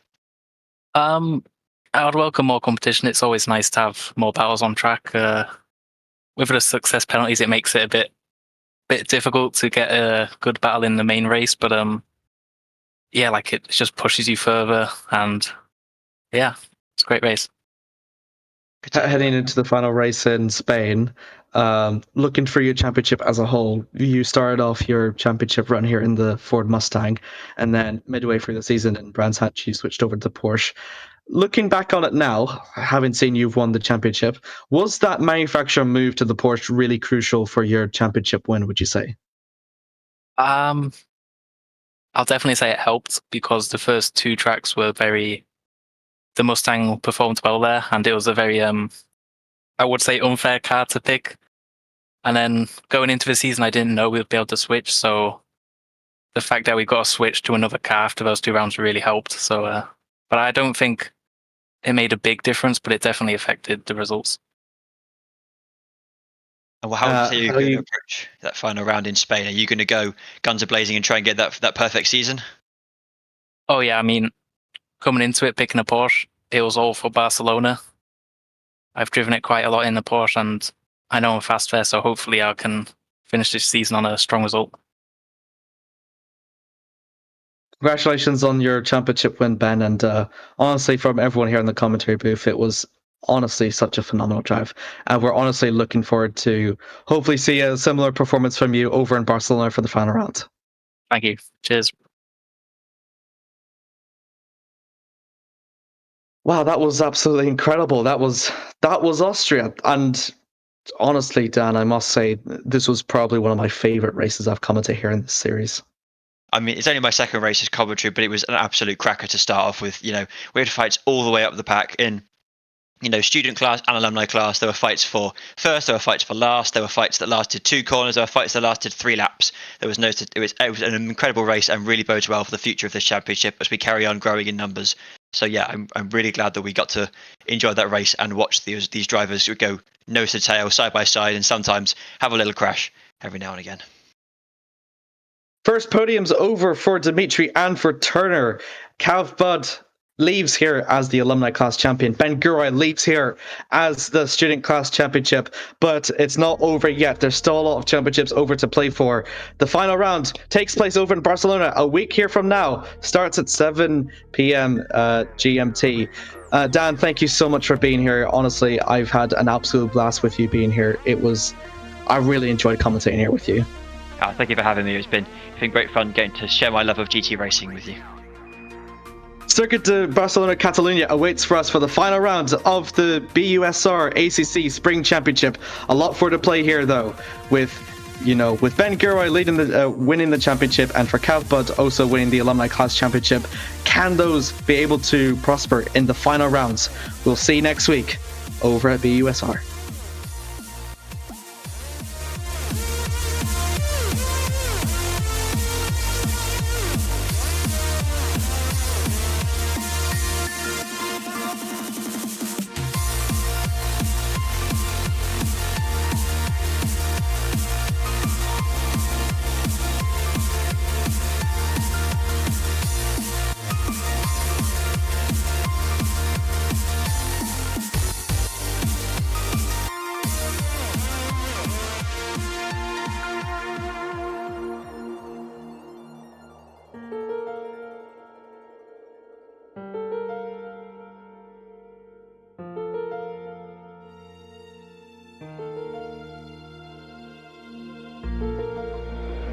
I would welcome more competition. It's always nice to have more battles on track. With the success penalties, it makes it a bit difficult to get a good battle in the main race, but yeah, like it just pushes you further, and yeah, it's a great race. Heading into the final race in Spain, looking for your championship as a whole, you started off your championship run here in the Ford Mustang, and then midway through the season in Brands Hatch, you switched over to Porsche. Looking back on it now, having seen you've won the championship, was that manufacturer move to the Porsche really crucial for your championship win, would you say? I'll definitely say it helped, because the first two tracks were the Mustang performed well there, and it was a very, I would say, unfair car to pick. And then going into the season, I didn't know we'd be able to switch, so the fact that we got to switch to another car after those two rounds really helped. So, but I don't think it made a big difference, but it definitely affected the results. And how are you going to approach that final round in Spain? Are you going to go guns a-blazing and try and get that perfect season? Oh yeah, I mean, coming into it, picking a Porsche, it was all for Barcelona. I've driven it quite a lot in the Porsche, and I know I'm fast there, so hopefully I can finish this season on a strong result. Congratulations on your championship win, Ben, and honestly, from everyone here in the commentary booth, it was honestly such a phenomenal drive, and we're honestly looking forward to hopefully see a similar performance from you over in Barcelona for the final round. Thank you. Cheers. Wow, that was absolutely incredible. That was Austria, and honestly, Dan, I must say this was probably one of my favorite races I've commented here in this series. I mean, it's only my second race as commentary, but it was an absolute cracker to start off with. We had fights all the way up the pack in, student class and alumni class. There were fights for first, there were fights for last, there were fights that lasted 2 corners, there were fights that lasted 3 laps. It was an incredible race, and really bodes well for the future of this championship as we carry on growing in numbers. So yeah, I'm really glad that we got to enjoy that race and watch these drivers go nose to tail, side by side, and sometimes have a little crash every now and again. First podium's over for Dimitri and for Turner. Cav Bud leaves here as the alumni class champion. Ben Guroy leaves here as the student class championship, but it's not over yet. There's still a lot of championships over to play for. The final round takes place over in Barcelona a week here from now. Starts at 7 p.m. GMT. Dan, thank you so much for being here. Honestly, I've had an absolute blast with you being here. I really enjoyed commentating here with you. Oh, thank you for having me. It's been great fun getting to share my love of GT racing with you. Circuit de Barcelona Catalunya awaits for us for the final round of the BUSR ACC Spring Championship. A lot for to play here, though, with Ben Gilroy leading winning the championship, and for Bud also winning the Alumni Class Championship. Can those be able to prosper in the final rounds? We'll see next week over at BUSR.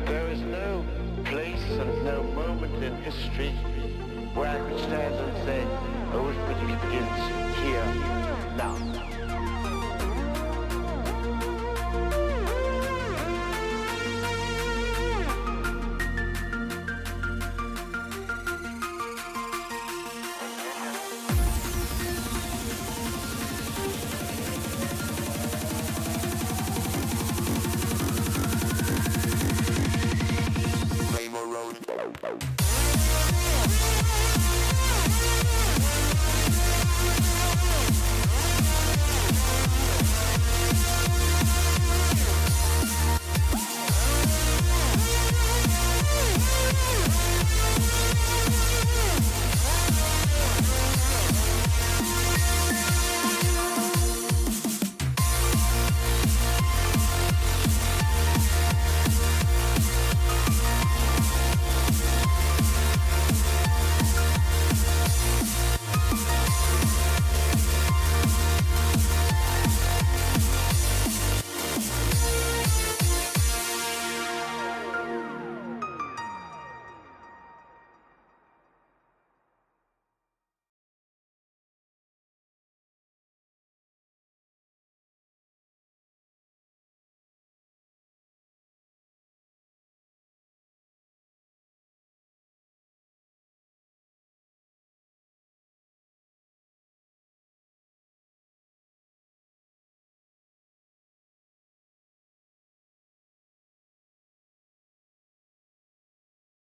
There is no place and no moment in history where I could stand and say, oh, British begins here, now.